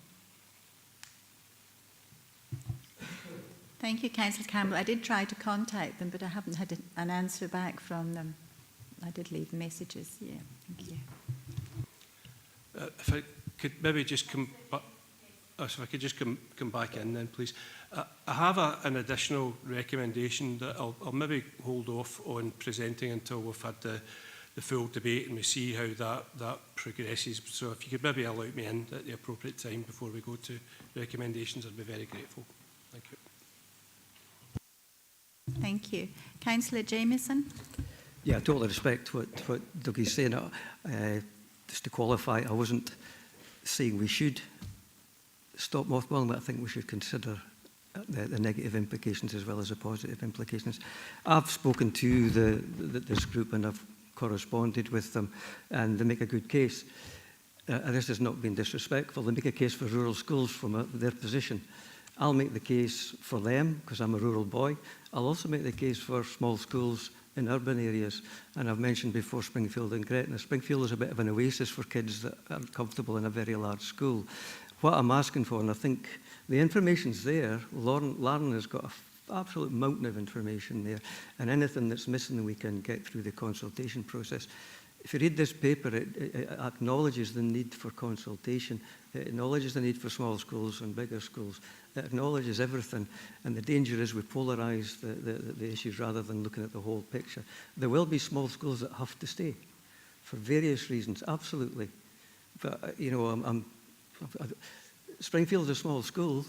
Thank you, Councillor Campbell. I did try to contact them, but I haven't had an answer back from them. I did leave messages. Yeah, thank you. If I could maybe just come back in then, please. I have an additional recommendation that I'll maybe hold off on presenting until we've had the full debate and we see how that progresses. So if you could maybe allow me in at the appropriate time before we go to recommendations, I'd be very grateful. Thank you. Thank you. Councillor Jamieson. Yeah, I totally respect what Dougie's saying. Just to qualify, I wasn't saying we should stop mothballing, but I think we should consider the negative implications as well as the positive implications. I've spoken to this group and I've corresponded with them, and they make a good case. This has not been disrespectful. They make a case for rural schools from their position. I'll make the case for them because I'm a rural boy. I'll also make the case for small schools in urban areas, and I've mentioned before Springfield and Gretna. Springfield is a bit of an oasis for kids that aren't comfortable in a very large school. What I'm asking for, and I think the information's there, Lauren has got an absolute mountain of information there, and anything that's missing we can get through the consultation process. If you read this paper, it acknowledges the need for consultation. It acknowledges the need for small schools and bigger schools. It acknowledges everything. And the danger is we polarise the issues rather than looking at the whole picture. There will be small schools that have to stay for various reasons, absolutely. But, you know, Springfield is a small school,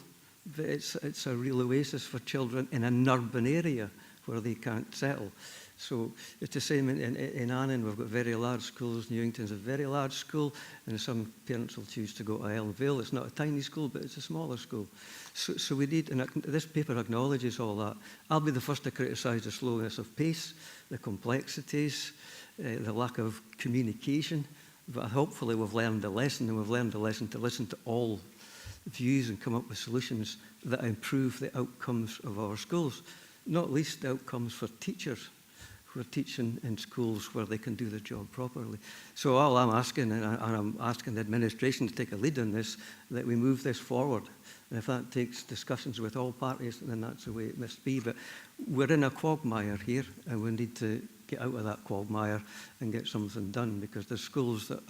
but it's a real oasis for children in an urban area where they can't settle. So it's the same in Annan. We've got very large schools. Newington's a very large school, and some parents will choose to go to Island Vale. It's not a tiny school, but it's a smaller school. So we need, and this paper acknowledges all that. I'll be the first to criticise the slowness of pace, the complexities, the lack of communication. But hopefully we've learned a lesson, and we've learned a lesson to listen to all views and come up with solutions that improve the outcomes of our schools, not least the outcomes for teachers who are teaching in schools where they can do their job properly. So all I'm asking, and I'm asking the administration to take a lead on this, that we move this forward. And if that takes discussions with all parties, then that's the way it must be. But we're in a quagmire here, and we need to get out of that quagmire and get something done, because there's schools that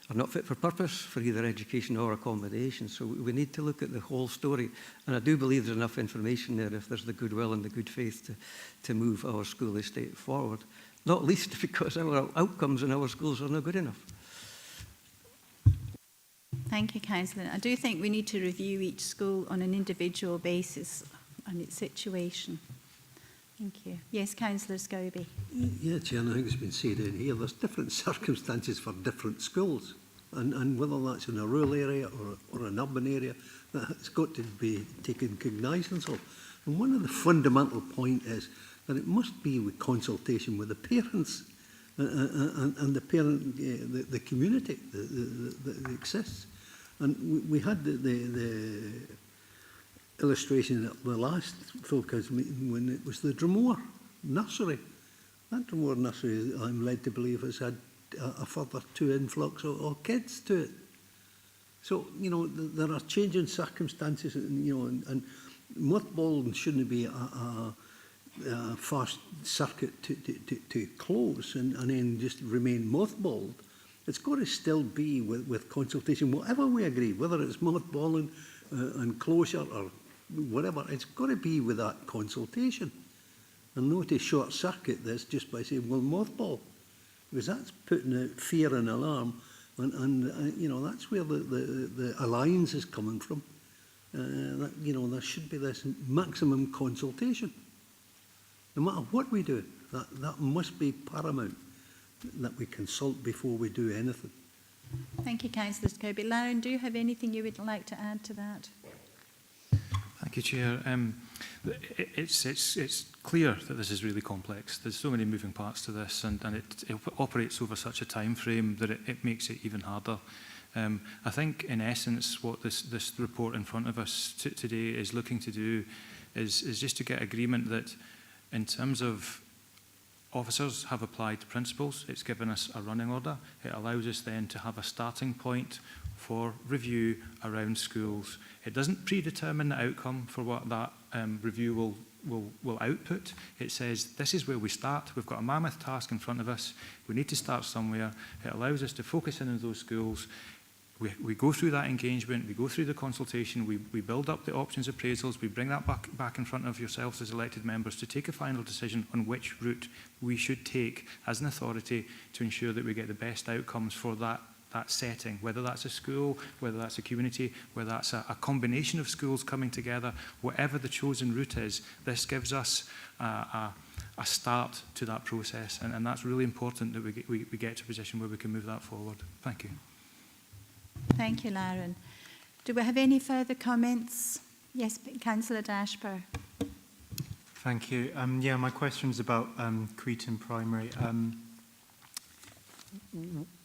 are not fit for purpose for either education or accommodation. So we need to look at the whole story. And I do believe there's enough information there if there's the goodwill and the good faith to move our school estate forward, not least because our outcomes in our schools are not good enough. Thank you, Councillor. I do think we need to review each school on an individual basis and its situation. Thank you. Yes, Councillor Scobie. Yeah, Chair, I think it's been said in here, there's different circumstances for different schools. And whether that's in a rural area or an urban area, that's got to be taken cognizance of. And one of the fundamental points is that it must be with consultation with the parents and the parent, the community that exists. And we had the illustration at the last full council meeting when it was the Dromore nursery. That Dromore nursery, I'm led to believe, has had a further 2 influx of kids to it. So, you know, there are changing circumstances, and mothballing shouldn't be a fast circuit to close and then just remain mothballed. It's got to still be with consultation, whatever we agree, whether it's mothballing and closure or whatever, it's got to be with that consultation. And not to short circuit this just by saying, well, mothball, because that's putting out fear and alarm, and you know, that's where the alliance is coming from. that, you know, there should be this maximum consultation. No matter what we do, that must be paramount, that we consult before we do anything. Thank you, Councillor Kirby. Lauren, do you have anything you would like to add to that? Thank you, Chair. It's clear that this is really complex. There's so many moving parts to this, and it operates over such a time frame that it makes it even harder. I think, in essence, what this report in front of us today is looking to do is just to get agreement that, in terms of officers have applied principles, it's given us a running order. It allows us then to have a starting point for review around schools. It doesn't predetermine the outcome for what that review will output. It says, this is where we start. We've got a mammoth task in front of us. We need to start somewhere. It allows us to focus in on those schools. We go through that engagement, we go through the consultation, we build up the options appraisals, we bring that back in front of yourselves as elected members to take a final decision on which route we should take as an authority to ensure that we get the best outcomes for that setting, whether that's a school, whether that's a community, whether that's a combination of schools coming together, whatever the chosen route is. This gives us a start to that process, and that's really important that we get to a position where we can move that forward. Thank you. Thank you, Lauren. Do we have any further comments? Yes, Councillor Dashper. Thank you. Yeah, my question is about Cretan Primary.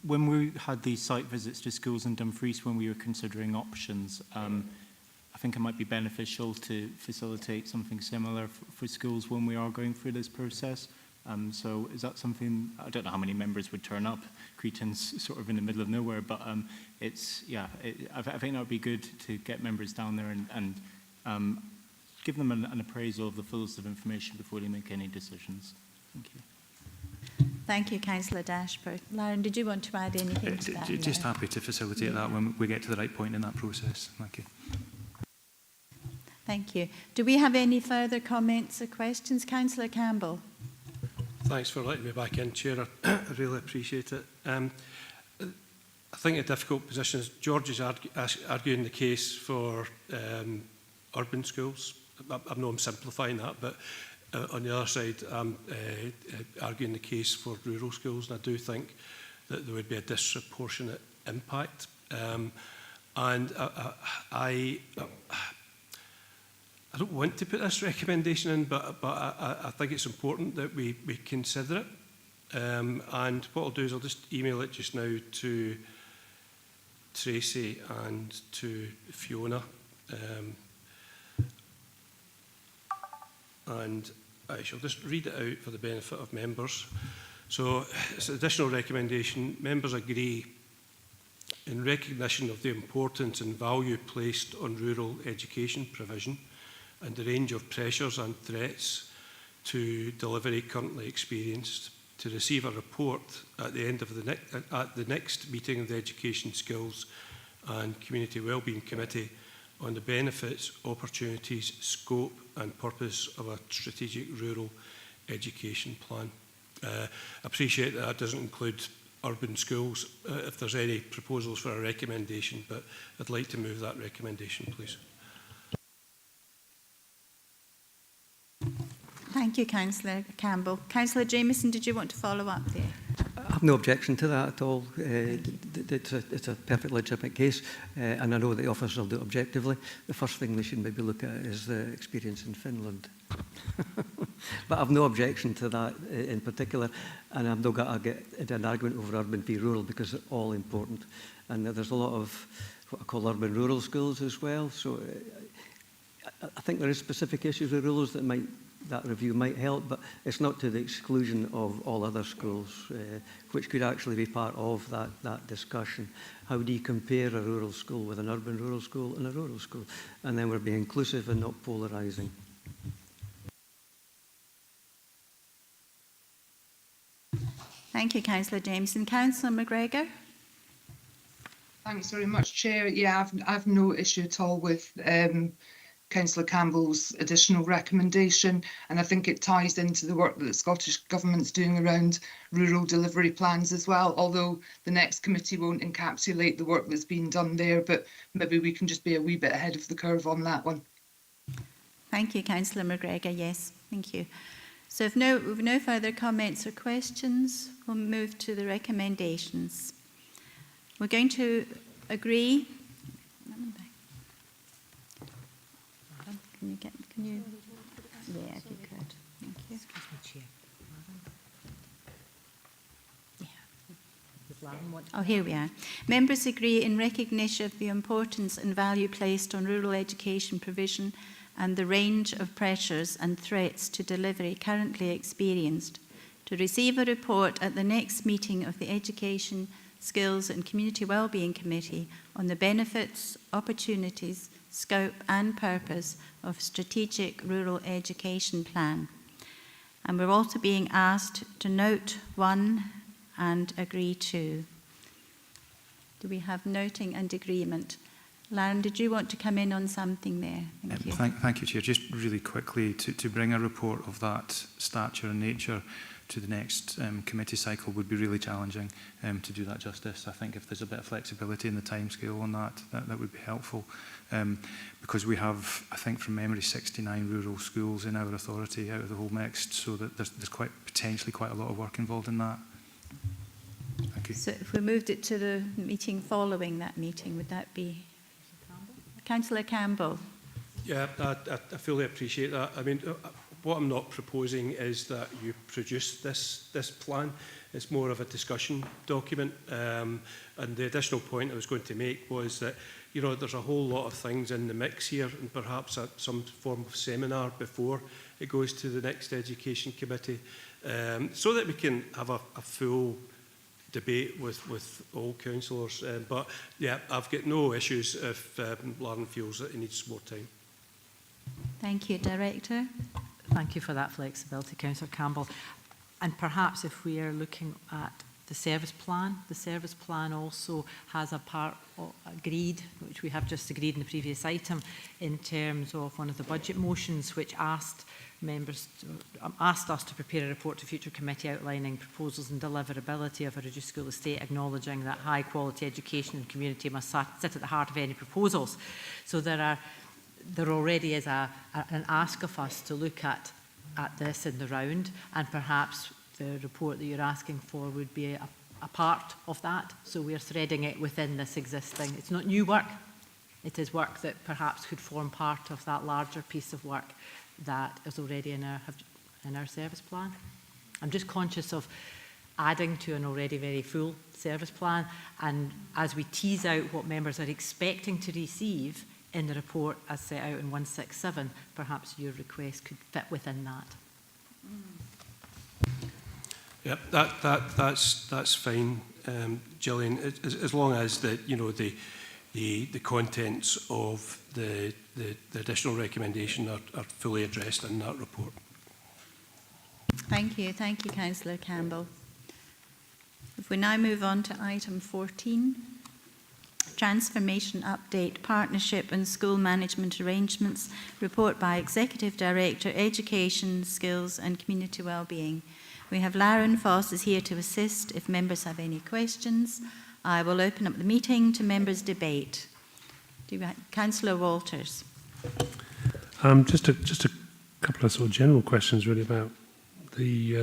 When we had these site visits to schools in Dumfries, when we were considering options, I think it might be beneficial to facilitate something similar for schools when we are going through this process. So is that something, I don't know how many members would turn up, Cretan's sort of in the middle of nowhere, but it's, yeah, I think that would be good to get members down there and give them an appraisal of the fullest of information before they make any decisions. Thank you. Thank you, Councillor Dashper. Lauren, did you want to add anything to that? Just happy to facilitate that when we get to the right point in that process. Thank you. Thank you. Do we have any further comments or questions? Councillor Campbell. Thanks for letting me back in, Chair. I really appreciate it. I think a difficult position is George is arguing the case for urban schools. I know I'm simplifying that, but on the other side, I'm arguing the case for rural schools, and I do think that there would be a disproportionate impact. And I don't want to put this recommendation in, but I think it's important that we consider it. And what I'll do is I'll just email it just now to Tracy and to Fiona. And I shall just read it out for the benefit of members. So it's an additional recommendation. Members agree, in recognition of the importance and value placed on rural education provision and the range of pressures and threats to delivery currently experienced, to receive a report at the end of the next meeting of the Education, Skills and Community Wellbeing Committee on the benefits, opportunities, scope and purpose of a strategic rural education plan. Appreciate that doesn't include urban schools, if there's any proposals for a recommendation, but I'd like to move that recommendation, please. Thank you, Councillor Campbell. Councillor Jamieson, did you want to follow up there? I have no objection to that at all. It's a perfectly legitimate case, and I know the officers will do it objectively. The first thing they should maybe look at is the experience in Finland. But I have no objection to that in particular, and I've not got to get into an argument over urban v rural because they're all important. And there's a lot of what I call urban rural schools as well. So I think there is specific issues with rurals that review might help, but it's not to the exclusion of all other schools, which could actually be part of that discussion. How do you compare a rural school with an urban rural school and a rural school? And then we're being inclusive and not polarising. Thank you, Councillor Jameson. Councillor McGregor. Thanks very much, Chair. Yeah, I've no issue at all with Councillor Campbell's additional recommendation, and I think it ties into the work that the Scottish Government's doing around rural delivery plans as well, although the next committee won't encapsulate the work that's been done there, but maybe we can just be a wee bit ahead of the curve on that one. Thank you, Councillor McGregor. Yes, thank you. So if we've no further comments or questions, we'll move to the recommendations. We're going to agree. Can you? Yeah, if you could. Thank you. Excuse me, Chair. Oh, here we are. Members agree in recognition of the importance and value placed on rural education provision and the range of pressures and threats to delivery currently experienced, to receive a report at the next meeting of the Education, Skills and Community Wellbeing Committee on the benefits, opportunities, scope and purpose of Strategic Rural Education Plan. And we're also being asked to note 1 and agree 2. Do we have noting and agreement? Lauren, did you want to come in on something there? Thank you. Thank you, Chair. Just really quickly, to bring a report of that stature and nature to the next committee cycle would be really challenging to do that justice. I think if there's a bit of flexibility in the timescale on that would be helpful. Because we have, I think from memory, 69 rural schools in our authority out of the whole mixed, so that there's potentially quite a lot of work involved in that. Thank you. So if we moved it to the meeting following that meeting, would that be? Councillor Campbell. Yeah, I fully appreciate that. I mean, what I'm not proposing is that you produce this plan. It's more of a discussion document. And the additional point I was going to make was that, you know, there's a whole lot of things in the mix here, and perhaps some form of seminar before it goes to the next Education Committee, so that we can have a full debate with all councillors. But yeah, I've got no issues if Lauren feels that he needs more time. Thank you, Director. Thank you for that flexibility, Councillor Campbell. And perhaps if we are looking at the service plan also has a part agreed, which we have just agreed in the previous item, in terms of one of the budget motions, which asked us to prepare a report to future committee outlining proposals and deliverability of a reduced school estate, acknowledging that high quality education and community must sit at the heart of any proposals. So there already is an ask of us to look at this in the round, and perhaps the report that you're asking for would be a part of that. So we're threading it within this existing, it's not new work, it is work that perhaps could form part of that larger piece of work that is already in our service plan. I'm just conscious of adding to an already very full service plan, and as we tease out what members are expecting to receive in the report as set out in 167, perhaps your request could fit within that. Yep, that's fine, Gillian, as long as the contents of the additional recommendation are fully addressed in that report. Thank you, Councillor Campbell. If we now move on to item 14, Transformation Update, Partnership and School Management Arrangements, report by Executive Director, Education, Skills and Community Wellbeing. We have Lauren Foss is here to assist if members have any questions. I will open up the meeting to members' debate. Councillor Walters. Just a couple of sort of general questions really about the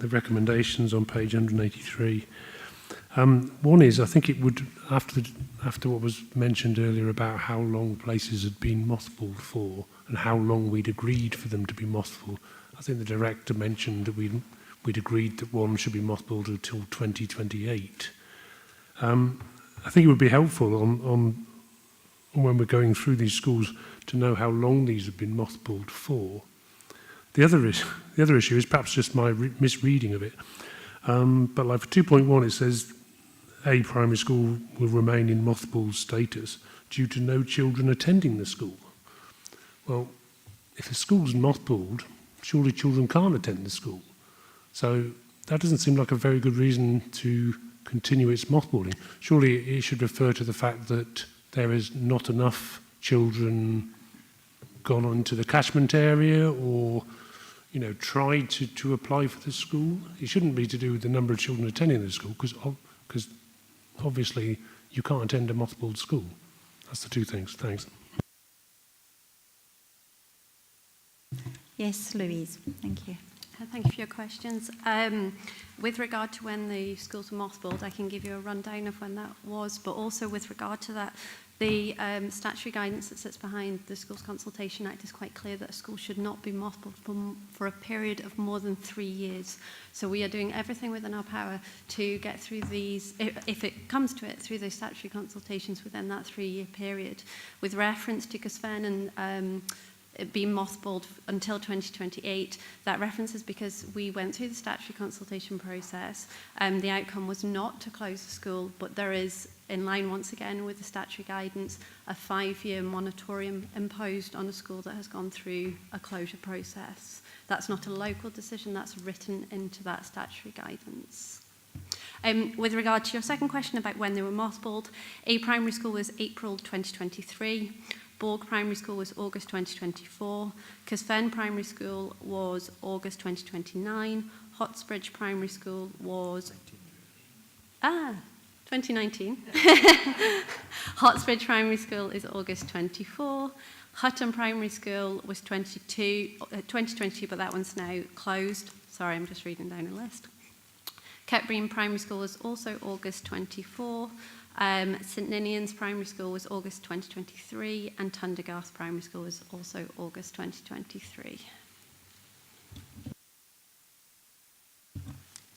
recommendations on page 183. One is, I think it would, after what was mentioned earlier about how long places had been mothballed for and how long we'd agreed for them to be mothballed, I think the director mentioned that we'd agreed that one should be mothballed until 2028. I think it would be helpful on when we're going through these schools to know how long these have been mothballed for. The other issue is perhaps just my misreading of it. But like for 2.1, it says a primary school will remain in mothball status due to no children attending the school. Well, if a school's mothballed, surely children can't attend the school. So that doesn't seem like a very good reason to continue its mothballing. Surely it should refer to the fact that there is not enough children gone on to the catchment area or, you know, tried to apply for the school. It shouldn't be to do with the number of children attending the school, because obviously you can't attend a mothballed school. That's the two things. Thanks. Yes, Louise. Thank you. Thank you for your questions. With regard to when the schools were mothballed, I can give you a rundown of when that was, but also with regard to that, the statutory guidance that sits behind the Schools Consultation Act is quite clear that a school should not be mothballed for a period of more than 3 years. So we are doing everything within our power to get through these, if it comes to it, through those statutory consultations within that 3-year period. With reference to Cosfern and being mothballed until 2028. That reference is because we went through the statutory consultation process. The outcome was not to close the school, but there is, in line once again with the statutory guidance, a 5-year moratorium imposed on a school that has gone through a closure process. That's not a local decision, that's written into that statutory guidance. With regard to your second question about when they were mothballed, A Primary School was April 2023. Borg Primary School was August 2024, Cosfern Primary School was August 2029, Hotsbridge Primary School was 2019. Hotsbridge Primary School is August 24, Hutton Primary School was 2022, but that one's now closed. Sorry, I'm just reading down a list. Ketbreen Primary School was also August 24. St Ninian's Primary School was August 2023 and Tundergarth Primary School was also August 2023.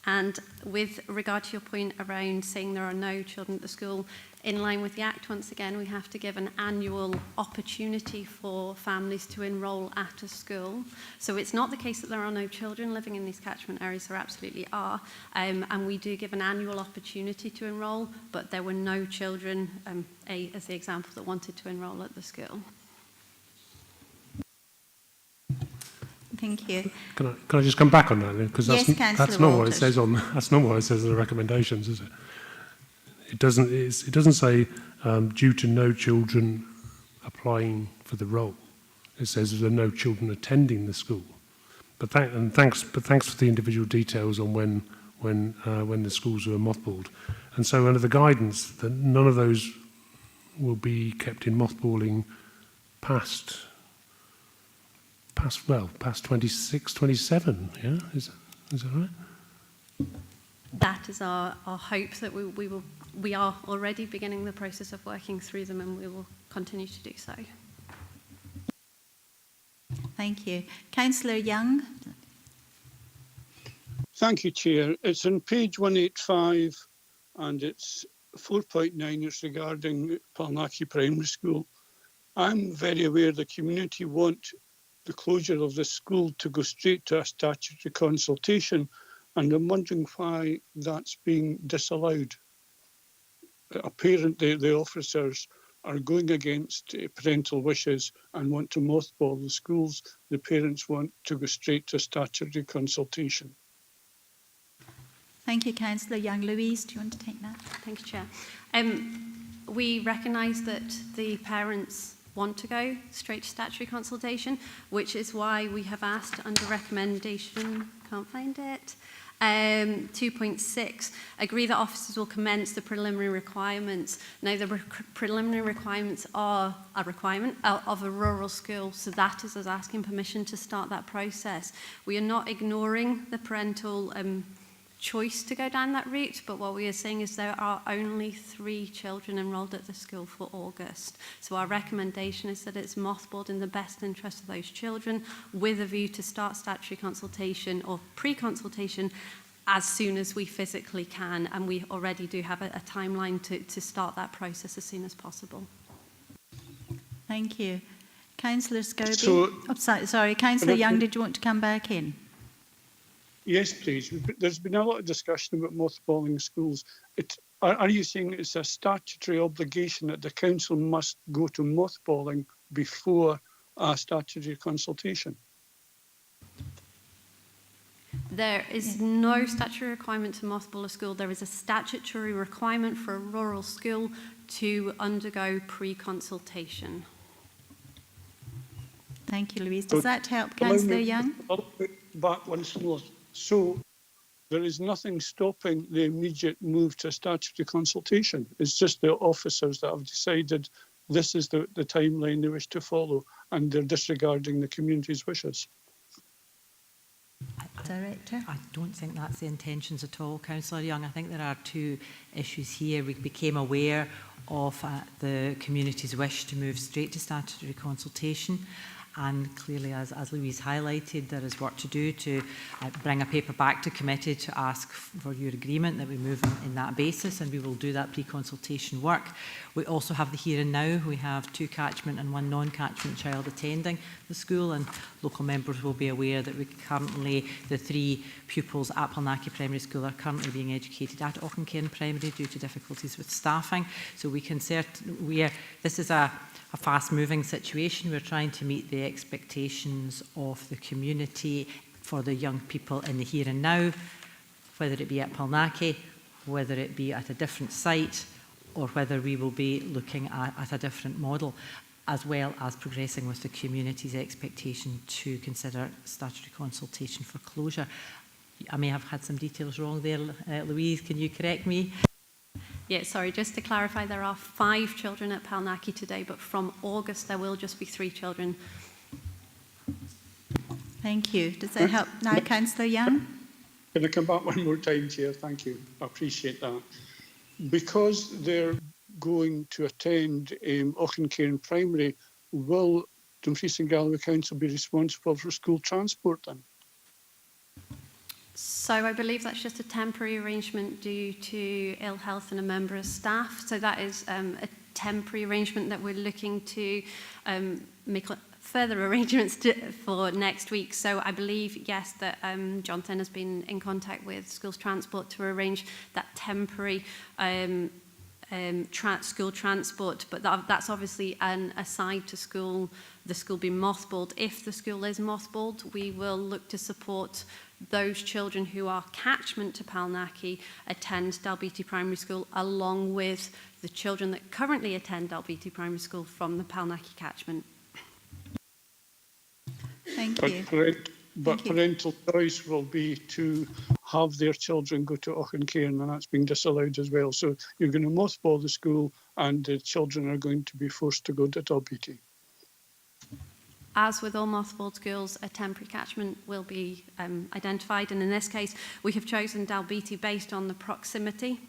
And with regard to your point around saying there are no children at the school, in line with the Act, once again, we have to give an annual opportunity for families to enrol at a school. So it's not the case that there are no children living in these catchment areas, there absolutely are. And we do give an annual opportunity to enrol, but there were no children, as the example, that wanted to enrol at the school. Thank you. Can I just come back on that then? Because yes, that's not what it says on. That's not what it says in the recommendations, is it? It doesn't say due to no children applying for the role. It says there are no children attending the school. But thanks for the individual details on when the schools were mothballed. And so under the guidance, that none of those will be kept in mothballing past 26, 27, yeah? Is that right? That is our hope, that we are already beginning the process of working through them and we will continue to do so. Thank you. Councillor Young. Thank you, Chair. It's on page 185 and it's 4.9. It's regarding Palnaki Primary School. I'm very aware the community want the closure of the school to go straight to a statutory consultation, and I'm wondering why that's being disallowed. Apparently the officers are going against parental wishes and want to mothball the schools. The parents want to go straight to statutory consultation. Thank you, Councillor Young. Louise, do you want to take that? Thank you, Chair. We recognise that the parents want to go straight to statutory consultation, which is why we have asked under recommendation, can't find it, 2.6, agree that officers will commence the preliminary requirements. Now, the preliminary requirements are a requirement of a rural school, so that is us asking permission to start that process. We are not ignoring the parental choice to go down that route, but what we are saying is there are only 3 children enrolled at the school for August. So our recommendation is that it's mothballed in the best interest of those children, with a view to start statutory consultation or pre-consultation as soon as we physically can, and we already do have a timeline to start that process as soon as possible. Thank you. Councillor Scobie. Sorry, Councillor Young, did you want to come back in? Yes, please. There's been a lot of discussion about mothballing schools. Are you saying it's a statutory obligation that the council must go to mothballing before a statutory consultation? There is no statutory requirement to mothball a school. There is a statutory requirement for a rural school to undergo pre-consultation. Thank you, Louise. Does that help, Allow Councillor me Young? a little bit back once more. So there is nothing stopping the immediate move to statutory consultation. It's just the officers that have decided this is the timeline they wish to follow, and they're disregarding the community's wishes. Director? I don't think that's the intentions at all, Councillor Young. I think there are two issues here. We became aware of the community's wish to move straight to statutory consultation. And clearly, as Louise highlighted, there is work to do to bring a paper back to committee to ask for your agreement that we move in that basis, and we will do that pre-consultation work. We also have the here and now. We have 2 catchment and 1 non-catchment child attending the school, and local members will be aware that the 3 pupils at Palnackie Primary School are currently being educated at Auchencairn Primary due to difficulties with staffing. So we can this is a fast-moving situation. We're trying to meet the expectations of the community for the young people in the here and now, whether it be at Palnackie, whether it be at a different site, or whether we will be looking at a different model, as well as progressing with the community's expectation to consider statutory consultation for closure. I may have had some details wrong there. Louise, can you correct me? Yeah, sorry, just to clarify, there are 5 children at Palnackie today, but from August there will just be 3 children. Thank you. Does that help now, Councillor Young? Can I come back one more time, Chair? Thank you. I appreciate that. Because they're going to attend Auchencairn Primary, will Dumfries and Galloway Council be responsible for school transport then? So I believe that's just a temporary arrangement due to ill health in a member of staff. So that is a temporary arrangement that we're looking to make further arrangements for next week. So I believe, yes, that Jonathan has been in contact with Schools Transport to arrange that temporary school transport, but that's obviously an aside to the school being mothballed. If the school is mothballed, we will look to support those children who are catchment to Palnackie attend Dalbeattie Primary School, along with the children that currently attend Dalbeattie Primary School from the Palnackie catchment. Thank you. But parental choice will be to have their children go to Auchencairn, and that's being disallowed as well. So you're going to mothball the school, and the children are going to be forced to go to Dalbeattie. As with all mothballed schools, a temporary catchment will be identified, and in this case, we have chosen Dalbeattie based on the proximity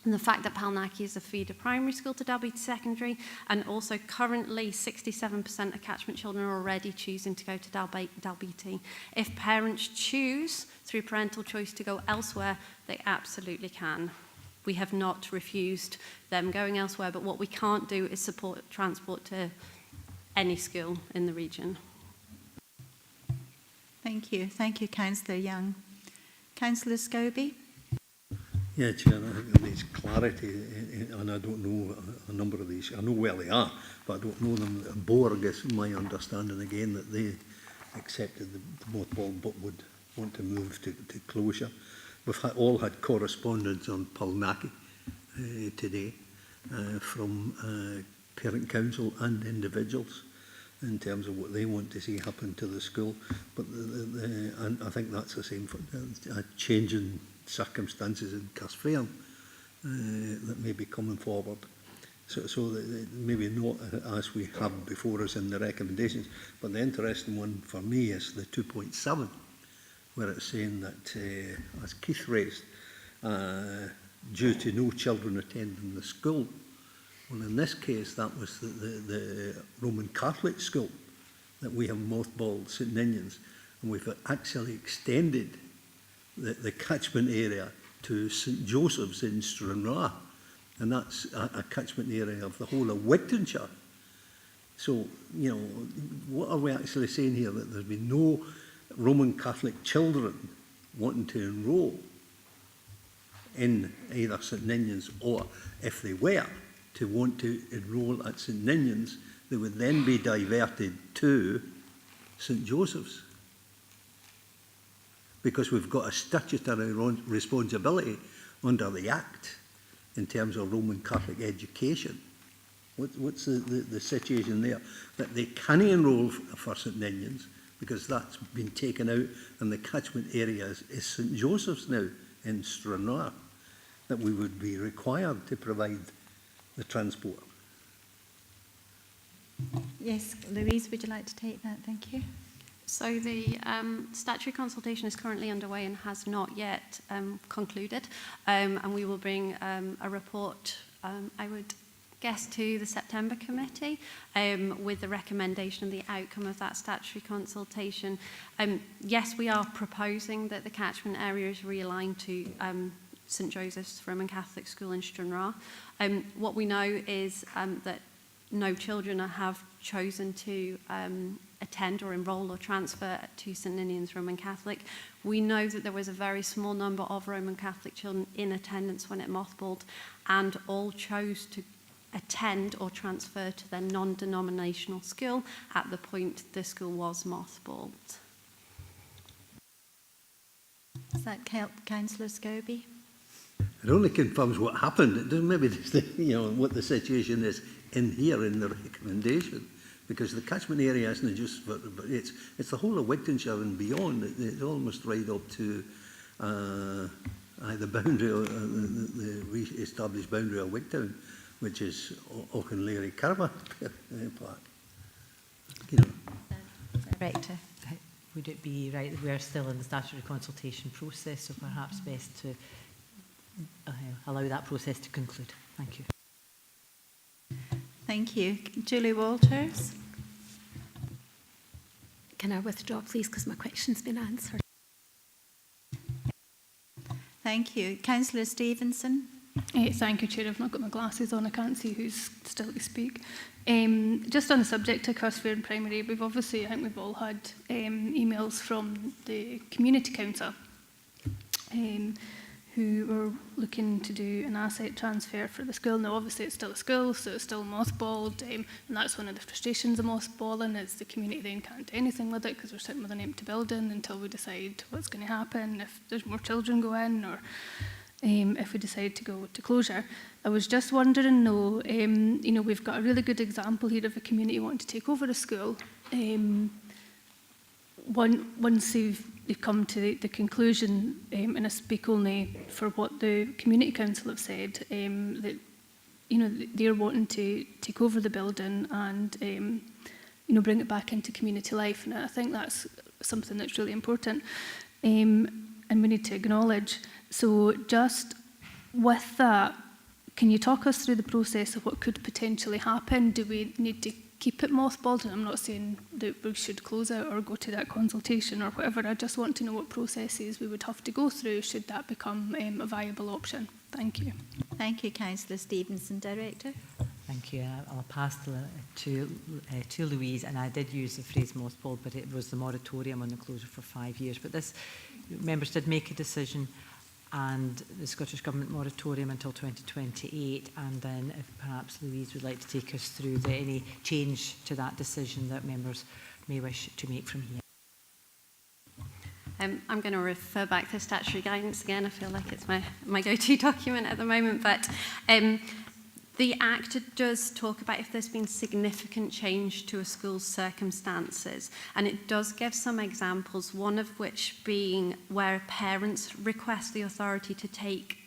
and the fact that Palnackie is a feeder primary school to Dalbeattie Secondary, and also currently 67% of catchment children are already choosing to go to Dalbeattie. If parents choose, through parental choice, to go elsewhere, they absolutely can. We have not refused them going elsewhere, but what we can't do is support transport to any school in the region. Thank you. Thank you, Councillor Young. Councillor Scobie? Yeah, Chair, I think there needs clarity, and I don't know a number of these. I know where they are, but I don't know them. Borg is my understanding again that they accepted the mothball but would want to move to closure. We've all had correspondence on Palnackie today from parent council and individuals in terms of what they want to see happen to the school. But and I think that's the same for a change in circumstances in Casfairn that may be coming forward. So maybe not as we have before us in the recommendations. But the interesting one for me is the 2.7, where it's saying that, as Keith raised, due to no children attending the school. Well, in this case, that was the Roman Catholic school that we have mothballed, St Ninians, and we've actually extended the catchment area to St Joseph's in Stranraer, and that's a catchment area of the whole of Wigtonshire. So, you know, what are we actually saying here? That there's been no Roman Catholic children wanting to enrol in either St Ninians, or if they were to want to enrol at St Ninians, they would then be diverted to St Joseph's. Because we've got a statutory responsibility under the Act in terms of Roman Catholic education What's the situation there? That they can enrol for St Ninians because that's been taken out and the catchment area is St Joseph's now in Stranraer, that we would be required to provide the transport. Yes, Louise, would you like to take that? Thank you. So the statutory consultation is currently underway and has not yet concluded, and we will bring a report, I would guess, to the September committee with the recommendation of the outcome of that statutory consultation. Yes, we are proposing that the catchment area is realigned to St Joseph's Roman Catholic School in Stranraer. What we know is that no children have chosen to attend or enrol or transfer to St Ninians Roman Catholic. We know that there was a very small number of Roman Catholic children in attendance when it mothballed, and all chose to attend or transfer to their non-denominational school at the point the school was mothballed. Does that help, Councillor Scobie? It only confirms what happened. It doesn't maybe just, what the situation is in here in the recommendation, because the catchment area isn't just for, but it's the whole of Wigtonshire and beyond. It's almost right up to the boundary, the re-established boundary of Wigtown, which is Auchenleary Carver Park. Director. Would it be right that we're still in the statutory consultation process, so perhaps best to allow that process to conclude? Thank you. Thank you. Julie Walters. Can I withdraw, please, because my question's been answered? Thank you. Councillor Stevenson. Thank you, Chair. I've not got my glasses on. I can't see who's still to speak. Just on the subject of Cosfair and Primary, we've obviously, I think we've all had emails from the Community Council who were looking to do an asset transfer for the school. Now, obviously, it's still a school, so it's still mothballed, and that's one of the frustrations of mothballing, is the community then can't do anything with it because we're sitting with an empty building until we decide what's going to happen, if there's more children go in, or if we decide to go to closure. I was just wondering, though, we've got a really good example here of a community wanting to take over a school. Once they've come to the conclusion, and I speak only for what the Community Council have said, that they're wanting to take over the building and bring it back into community life, and I think that's something that's really important, and we need to acknowledge. So just with that, can you talk us through the process of what could potentially happen? Do we need to keep it mothballed? And I'm not saying that we should close it or go to that consultation or whatever. I just want to know what processes we would have to go through should that become a viable option. Thank you. Thank you, Councillor Stevenson. Director. Thank you. I'll pass to Louise, and I did use the phrase mothballed, but it was the moratorium on the closure for 5 years. But this, members did make a decision, and the Scottish Government moratorium until 2028, and then if perhaps Louise would like to take us through any change to that decision that members may wish to make from here. I'm going to refer back to statutory guidance again. I feel like it's my go-to document at the moment, but the Act does talk about if there's been significant change to a school's circumstances, and it does give some examples, one of which being where parents request the authority to take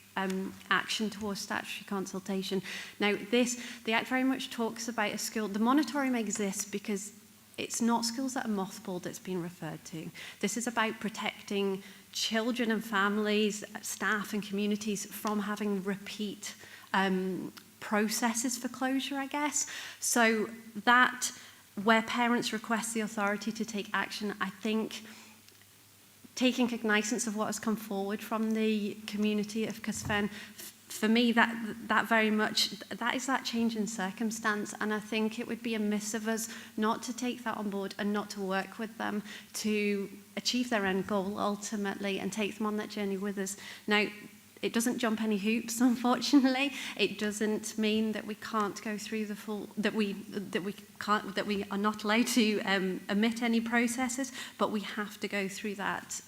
action towards statutory consultation. Now, the Act very much talks about a school. The moratorium exists because it's not schools that are mothballed that's been referred to. This is about protecting children and families, staff and communities from having repeat processes for closure, I guess. So that where parents request the authority to take action, I think taking cognizance of what has come forward from the community of Cosfair, for me, that very much, that is that change in circumstance, and I think it would be amiss of us not to take that on board and not to work with them to achieve their end goal ultimately and take them on that journey with us. Now, it doesn't jump any hoops, unfortunately. It doesn't mean that we can't go through the full, that we are not allowed to omit any processes, but we have to go through that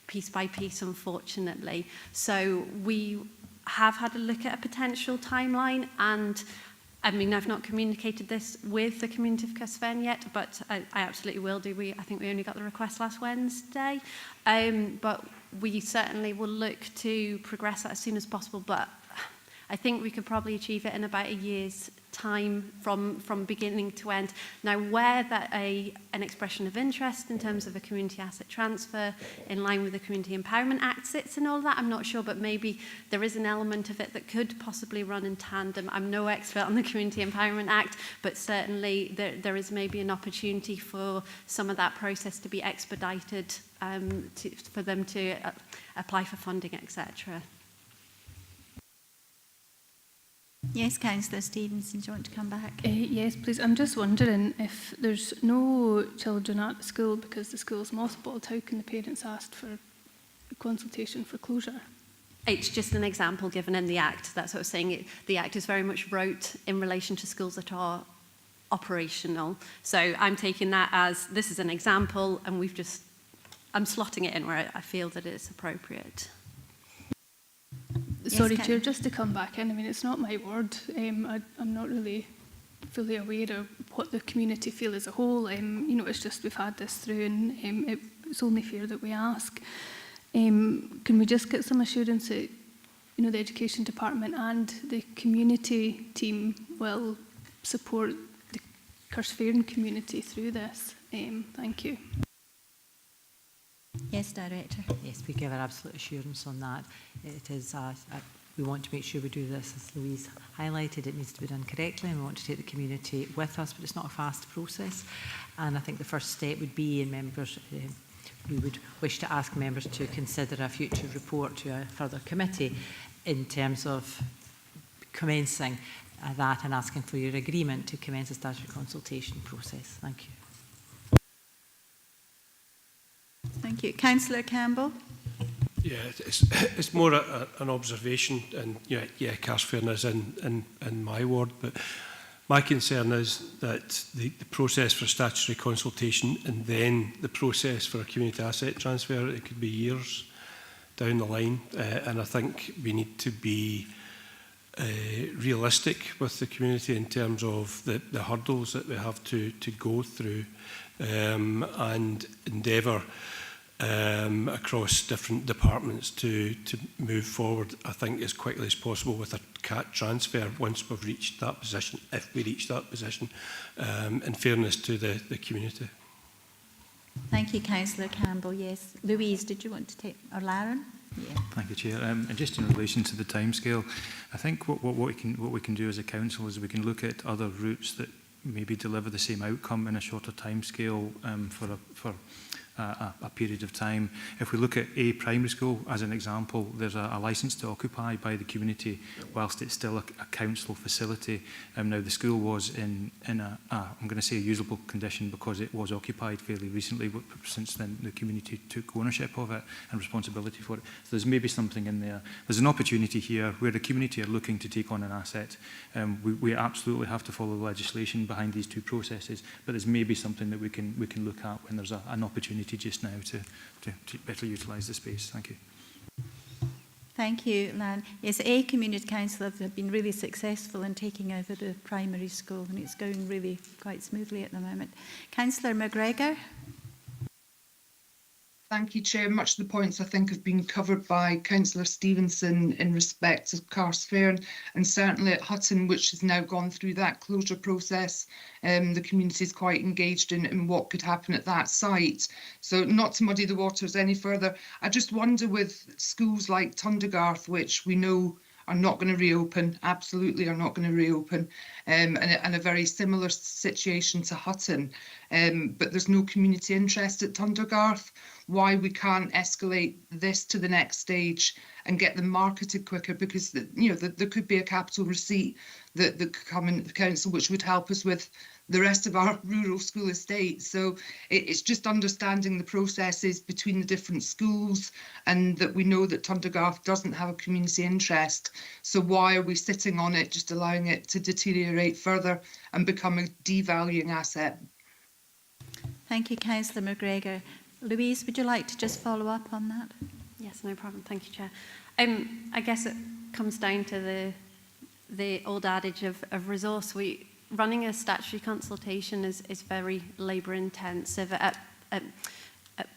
piece by piece, unfortunately. So we have had a look at a potential timeline, and I mean, I've not communicated this with the community of Cysfen yet, but I absolutely will do. I think we only got the request last Wednesday, but we certainly will look to progress that as soon as possible. But I think we could probably achieve it in about a year's time from beginning to end. Now, where that an expression of interest in terms of a community asset transfer in line with the Community Empowerment Act sits and all that, I'm not sure, but maybe there is an element of it that could possibly run in tandem. I'm no expert on the Community Empowerment Act, but certainly there is maybe an opportunity for some of that process to be expedited, for them to apply for funding, etc. Yes, Councillor Stevenson, do you want to come back? Yes, please. I'm just wondering, if there's no children at the school because the school's mothballed, how can the parents ask for a consultation for closure? It's just an example given in the Act. That's what I was saying. The Act is very much wrote in relation to schools that are operational. So I'm taking that as this is an example, and I'm slotting it in where I feel that it's appropriate. Sorry, Yes, Chair, just to come back in, I mean, it's not my word. I'm not really fully aware of what the community feel as a whole. You know, it's just we've had this through, and it's only fair that we ask. Can we just get some assurance that, you know, the Education Department and the community team will support the Cysfen community through this? Thank you. Yes, Director. Yes, we give our absolute assurance on that. It is, we want to make sure we do this, as Louise highlighted, it needs to be done correctly, and we want to take the community with us, but it's not a fast process. And I think the first step would be in members, we would wish to ask members to consider a future report to a further committee in terms of commencing that and asking for your agreement to commence a statutory consultation process. Thank you. Thank you. Councillor Campbell. Yeah, it's more an observation, and yeah, Cysfen is in my ward, but my concern is that the process for statutory consultation and then the process for a community asset transfer, it could be years down the line, and I think we need to be realistic with the community in terms of the hurdles that we have to go through, and endeavour across different departments to move forward, I think, as quickly as possible with a CAT transfer once we've reached that position, if we reach that position, in fairness to the community. Thank you, Councillor Campbell. Yes. Louise, did you want to take, or Lauren? Yeah. Thank you, Chair. And just in relation to the timescale, I think what we can do as a council is we can look at other routes that maybe deliver the same outcome in a shorter timescale for a period of time. If we look at a primary school as an example, there's a licence to occupy by the community whilst it's still a council facility. Now the school was in a I'm going to say a usable condition because it was occupied fairly recently, but since then the community took ownership of it and responsibility for it. So there's maybe something in there. There's an opportunity here where the community are looking to take on an asset. We absolutely have to follow the legislation behind these two processes, but there's maybe something that we can look at when there's an opportunity just now to better utilise the space. Thank you. Thank you, Lan. Yes, a community councillors have been really successful in taking over the primary school, and it's going really quite smoothly at the moment. Councillor McGregor. Thank you, Chair. Much of the points I think have been covered by Councillor Stevenson in respect of Cysfen, and certainly at Hutton, which has now gone through that closure process. The community is quite engaged in what could happen at that site. So not to muddy the waters any further, I just wonder with schools like Tundergarth, which we know are not going to reopen, absolutely are not going to reopen, and a very similar situation to Hutton, but there's no community interest at Tundergarth. Why we can't escalate this to the next stage and get them marketed quicker, because there could be a capital receipt that could come into the council, which would help us with the rest of our rural school estate. So it's just understanding the processes between the different schools, and that we know that Tundergarth doesn't have a community interest. So why are we sitting on it, just allowing it to deteriorate further and become a devaluing asset? Thank you, Councillor McGregor. Louise, would you like to just follow up on that? Yes, no problem. Thank you, Chair. I guess it comes down to the old adage of resource. Running a statutory consultation is very labour intensive at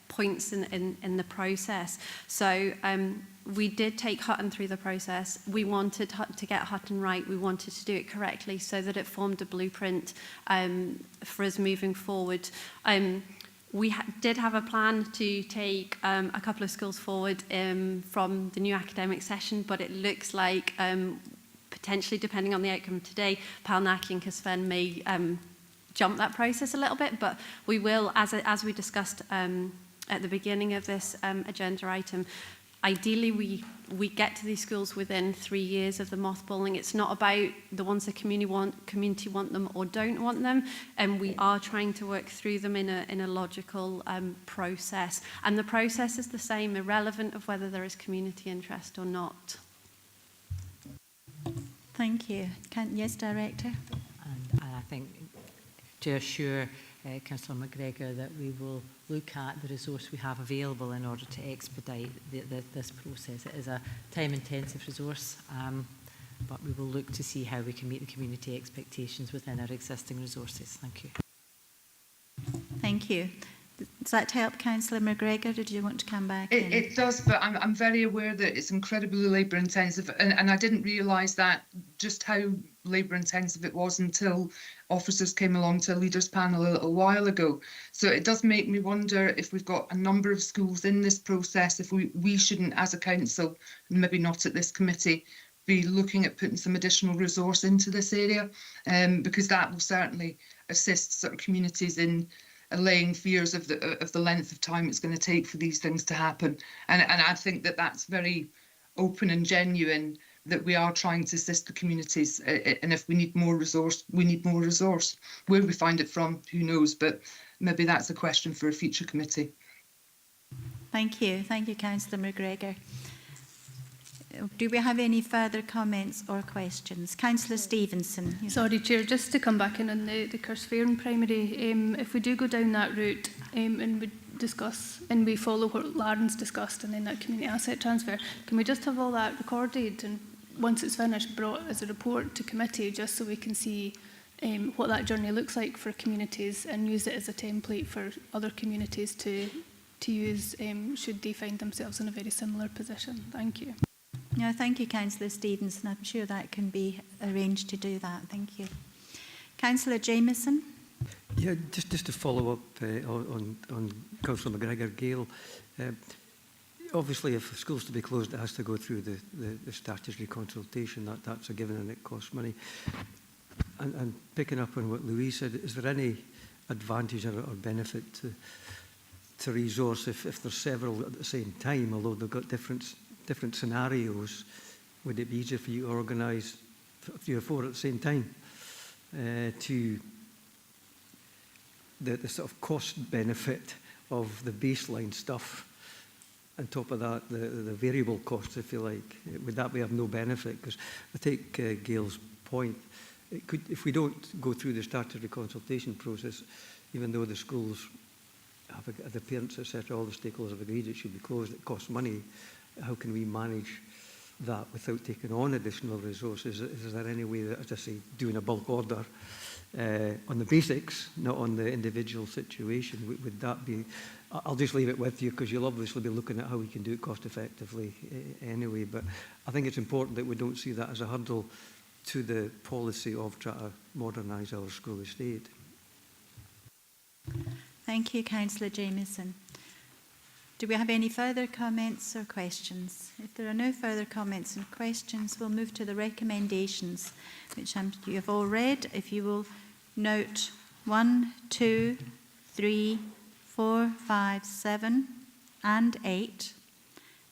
points in the process. So we did take Hutton through the process. We wanted to get Hutton right. We wanted to do it correctly so that it formed a blueprint for us moving forward. We did have a plan to take a couple of schools forward from the new academic session, but it looks like potentially, depending on the outcome today, Palnaki and Casfen may jump that process a little bit, but we will, as we discussed at the beginning of this agenda item, ideally we get to these schools within 3 years of the mothballing. It's not about the ones the community want them or don't want them, and we are trying to work through them in a logical process. And the process is the same, irrelevant of whether there is community interest or not. Thank you. Yes, Director? And I think to assure Councillor McGregor that we will look at the resource we have available in order to expedite this process. It is a time-intensive resource, but we will look to see how we can meet the community expectations within our existing resources. Thank you. Thank you. Does that help, Councillor McGregor, or did you want to come back in? It does, but I'm very aware that it's incredibly labour intensive, and I didn't realise that just how labour intensive it was until officers came along to a leaders panel a little while ago. So it does make me wonder if we've got a number of schools in this process, if we shouldn't, as a council, maybe not at this committee, be looking at putting some additional resource into this area, because that will certainly assist sort of communities in allaying fears of the length of time it's going to take for these things to happen. And I think that that's very open and genuine, that we are trying to assist the communities. And if we need more resource, we need more resource. Where we find it from, who knows? But maybe that's a question for a future committee. Thank you. Thank you, Councillor McGregor. Do we have any further comments or questions? Councillor Stevenson. Sorry, Chair, just to come back in on the Cursfairn primary, if we do go down that route and we discuss and we follow what Lauren's discussed and then that community asset transfer, can we just have all that recorded and once it's finished brought as a report to committee, just so we can see what that journey looks like for communities and use it as a template for other communities to use should they find themselves in a very similar position? Thank you. No, thank you, Councillor Stevenson. I'm sure that can be arranged to do that. Thank you. Councillor Jamieson. Yeah, just to follow up on Councillor McGregor, Gail. Obviously, if a school's to be closed, it has to go through the statutory consultation. That's a given and it costs money. And picking up on what Louise said, is there any advantage or benefit to resource if there's several at the same time, although they've got different scenarios? Would it be easier for you to organise 3 or 4 at the same time to the sort of cost benefit of the baseline stuff? On top of that, the variable costs, if you like, would that be of no benefit? Because I take Gail's point. It could, if we don't go through the statutory consultation process, even though the schools have the parents, etc., all the stakeholders have agreed it should be closed, it costs money. How can we manage that without taking on additional resources? Is there any way that, as I say, doing a bulk order on the basics, not on the individual situation, would that be? I'll just leave it with you because you'll obviously be looking at how we can do it cost effectively anyway. But I think it's important that we don't see that as a hurdle to the policy of trying to modernise our school estate. Thank you, Councillor Jamieson. Do we have any further comments or questions? If there are no further comments and questions, we'll move to the recommendations, which you have all read. If you will note 1, 2, 3, 4, 5, 7, and 8,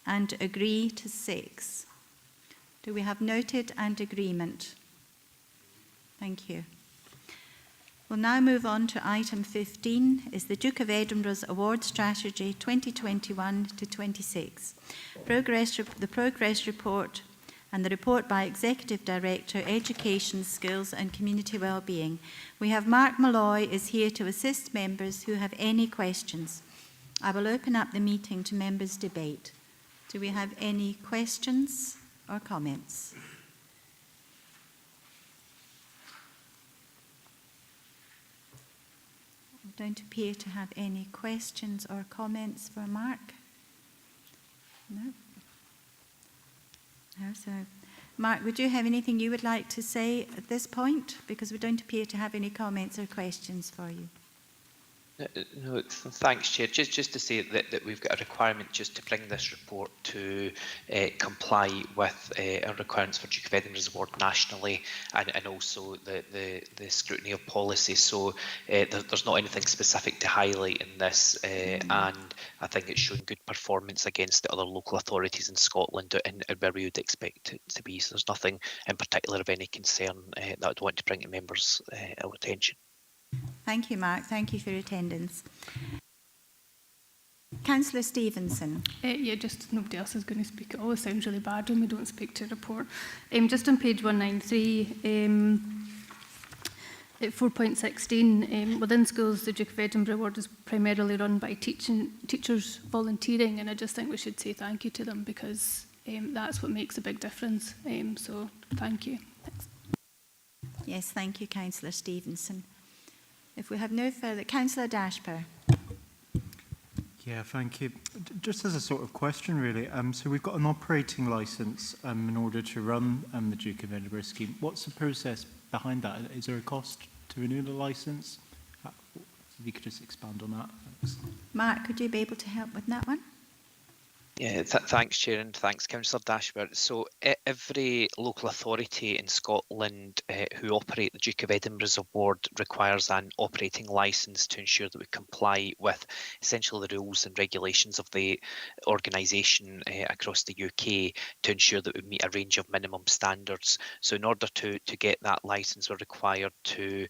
and agree to 6. Do we have noted and agreement? Thank you. We'll now move on to item 15, is the Duke of Edinburgh's Award Strategy 2021 to 26. The progress report and the report by Executive Director, Education, Skills and Community Wellbeing. We have Mark Malloy is here to assist members who have any questions. I will open up the meeting to members' debate. Do we have any questions or comments? Don't appear to have any questions or comments for Mark. No. No, so Mark, would you have anything you would like to say at this point? Because we don't appear to have any comments or questions for you. No, thanks, Chair. Just to say that we've got a requirement just to bring this report to comply with our requirements for Duke of Edinburgh's award nationally, and also the scrutiny of policy. So there's not anything specific to highlight in this, and I think it's shown good performance against the other local authorities in Scotland and where we would expect it to be. So there's nothing in particular of any concern that I'd want to bring to members' attention. Thank you, Mark. Thank you for your attendance. Councillor Stevenson. Yeah, just nobody else is going to speak. It always sounds really bad when we don't speak to a report. Just on page 193, at 4.16, within schools, the Duke of Edinburgh Award is primarily run by teachers volunteering, and I just think we should say thank you to them, because that's what makes a big difference. So thank you. Thanks. Yes, thank you, Councillor Stevenson. If we have no further, Councillor Dashper. Yeah, thank you. Just as a sort of question, really. So we've got an operating licence in order to run the Duke of Edinburgh scheme. What's the process behind that? Is there a cost to renew the licence? If you could just expand on that. Thanks. Mark, could you be able to help with that one? Yeah, thanks, Chair, and thanks, Councillor Dashboard. So every local authority in Scotland who operate the Duke of Edinburgh's Award requires an operating licence to ensure that we comply with essentially the rules and regulations of the organisation across the UK to ensure that we meet a range of minimum standards. So in order to get that licence, we're required to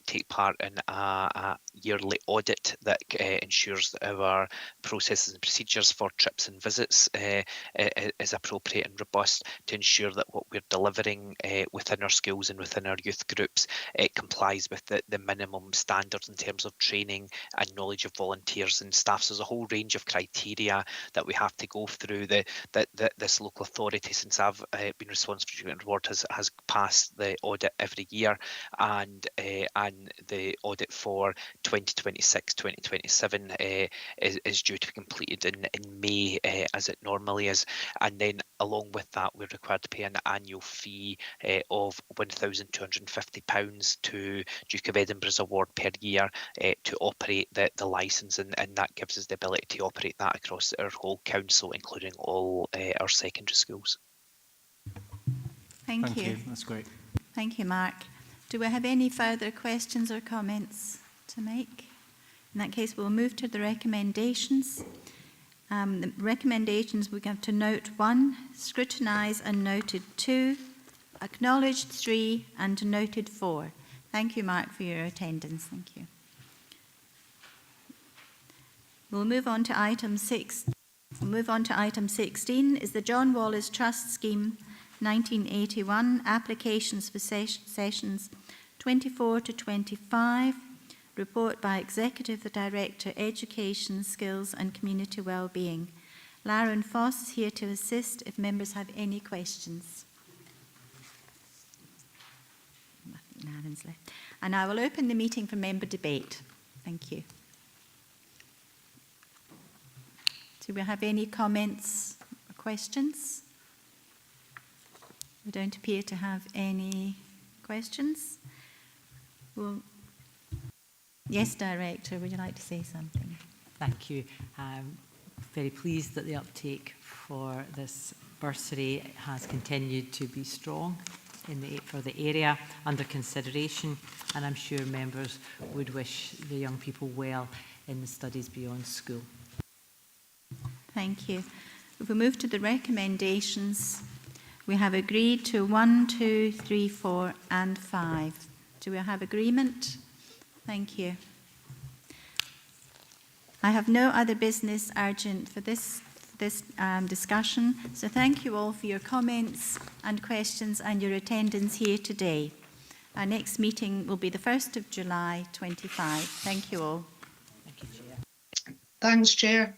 take part in a yearly audit that ensures that our processes and procedures for trips and visits is appropriate and robust, to ensure that what we're delivering within our schools and within our youth groups complies with the minimum standards in terms of training and knowledge of volunteers and staff. So there's a whole range of criteria that we have to go through. This local authority, since I've been responsible for the award, has passed the audit every year, and the audit for 2026-2027 is due to be completed in May, as it normally is. And then along with that, we're required to pay an annual fee of £1,250 to Duke of Edinburgh's Award per year to operate the licence, and that gives us the ability to operate that across our whole council, including all our secondary schools. Thank you. That's great. Thank you, Mark. Do we have any further questions or comments to make? In that case, we'll move to the recommendations. The recommendations, we have to note 1, scrutinise and noted 2, acknowledged 3, and noted 4. Thank you, Mark, for your attendance. Thank you. We'll move on to item 6. We'll move on to item 16, is the John Wallace Trust Scheme 1981, applications for sessions 24 to 25. Report by Executive Director, Education, Skills and Community Wellbeing. Lauren Foss is here to assist if members have any questions. Lauren's left. And I will open the meeting for member debate. Thank you. Do we have any comments or questions? We don't appear to have any questions. Yes, Director, would you like to say something? Thank you. I'm very pleased that the uptake for this bursary has continued to be strong for the area under consideration, and I'm sure members would wish the young people well in the studies beyond school. Thank you. If we move to the recommendations, we have agreed to 1, 2, 3, 4 and 5. Do we have agreement? Thank you. I have no other business urgent for this discussion, so thank you all for your comments and questions and your attendance here today. Our next meeting will be the 1st of July 25. Thank you all. Thank you, Chair. Thanks, Chair.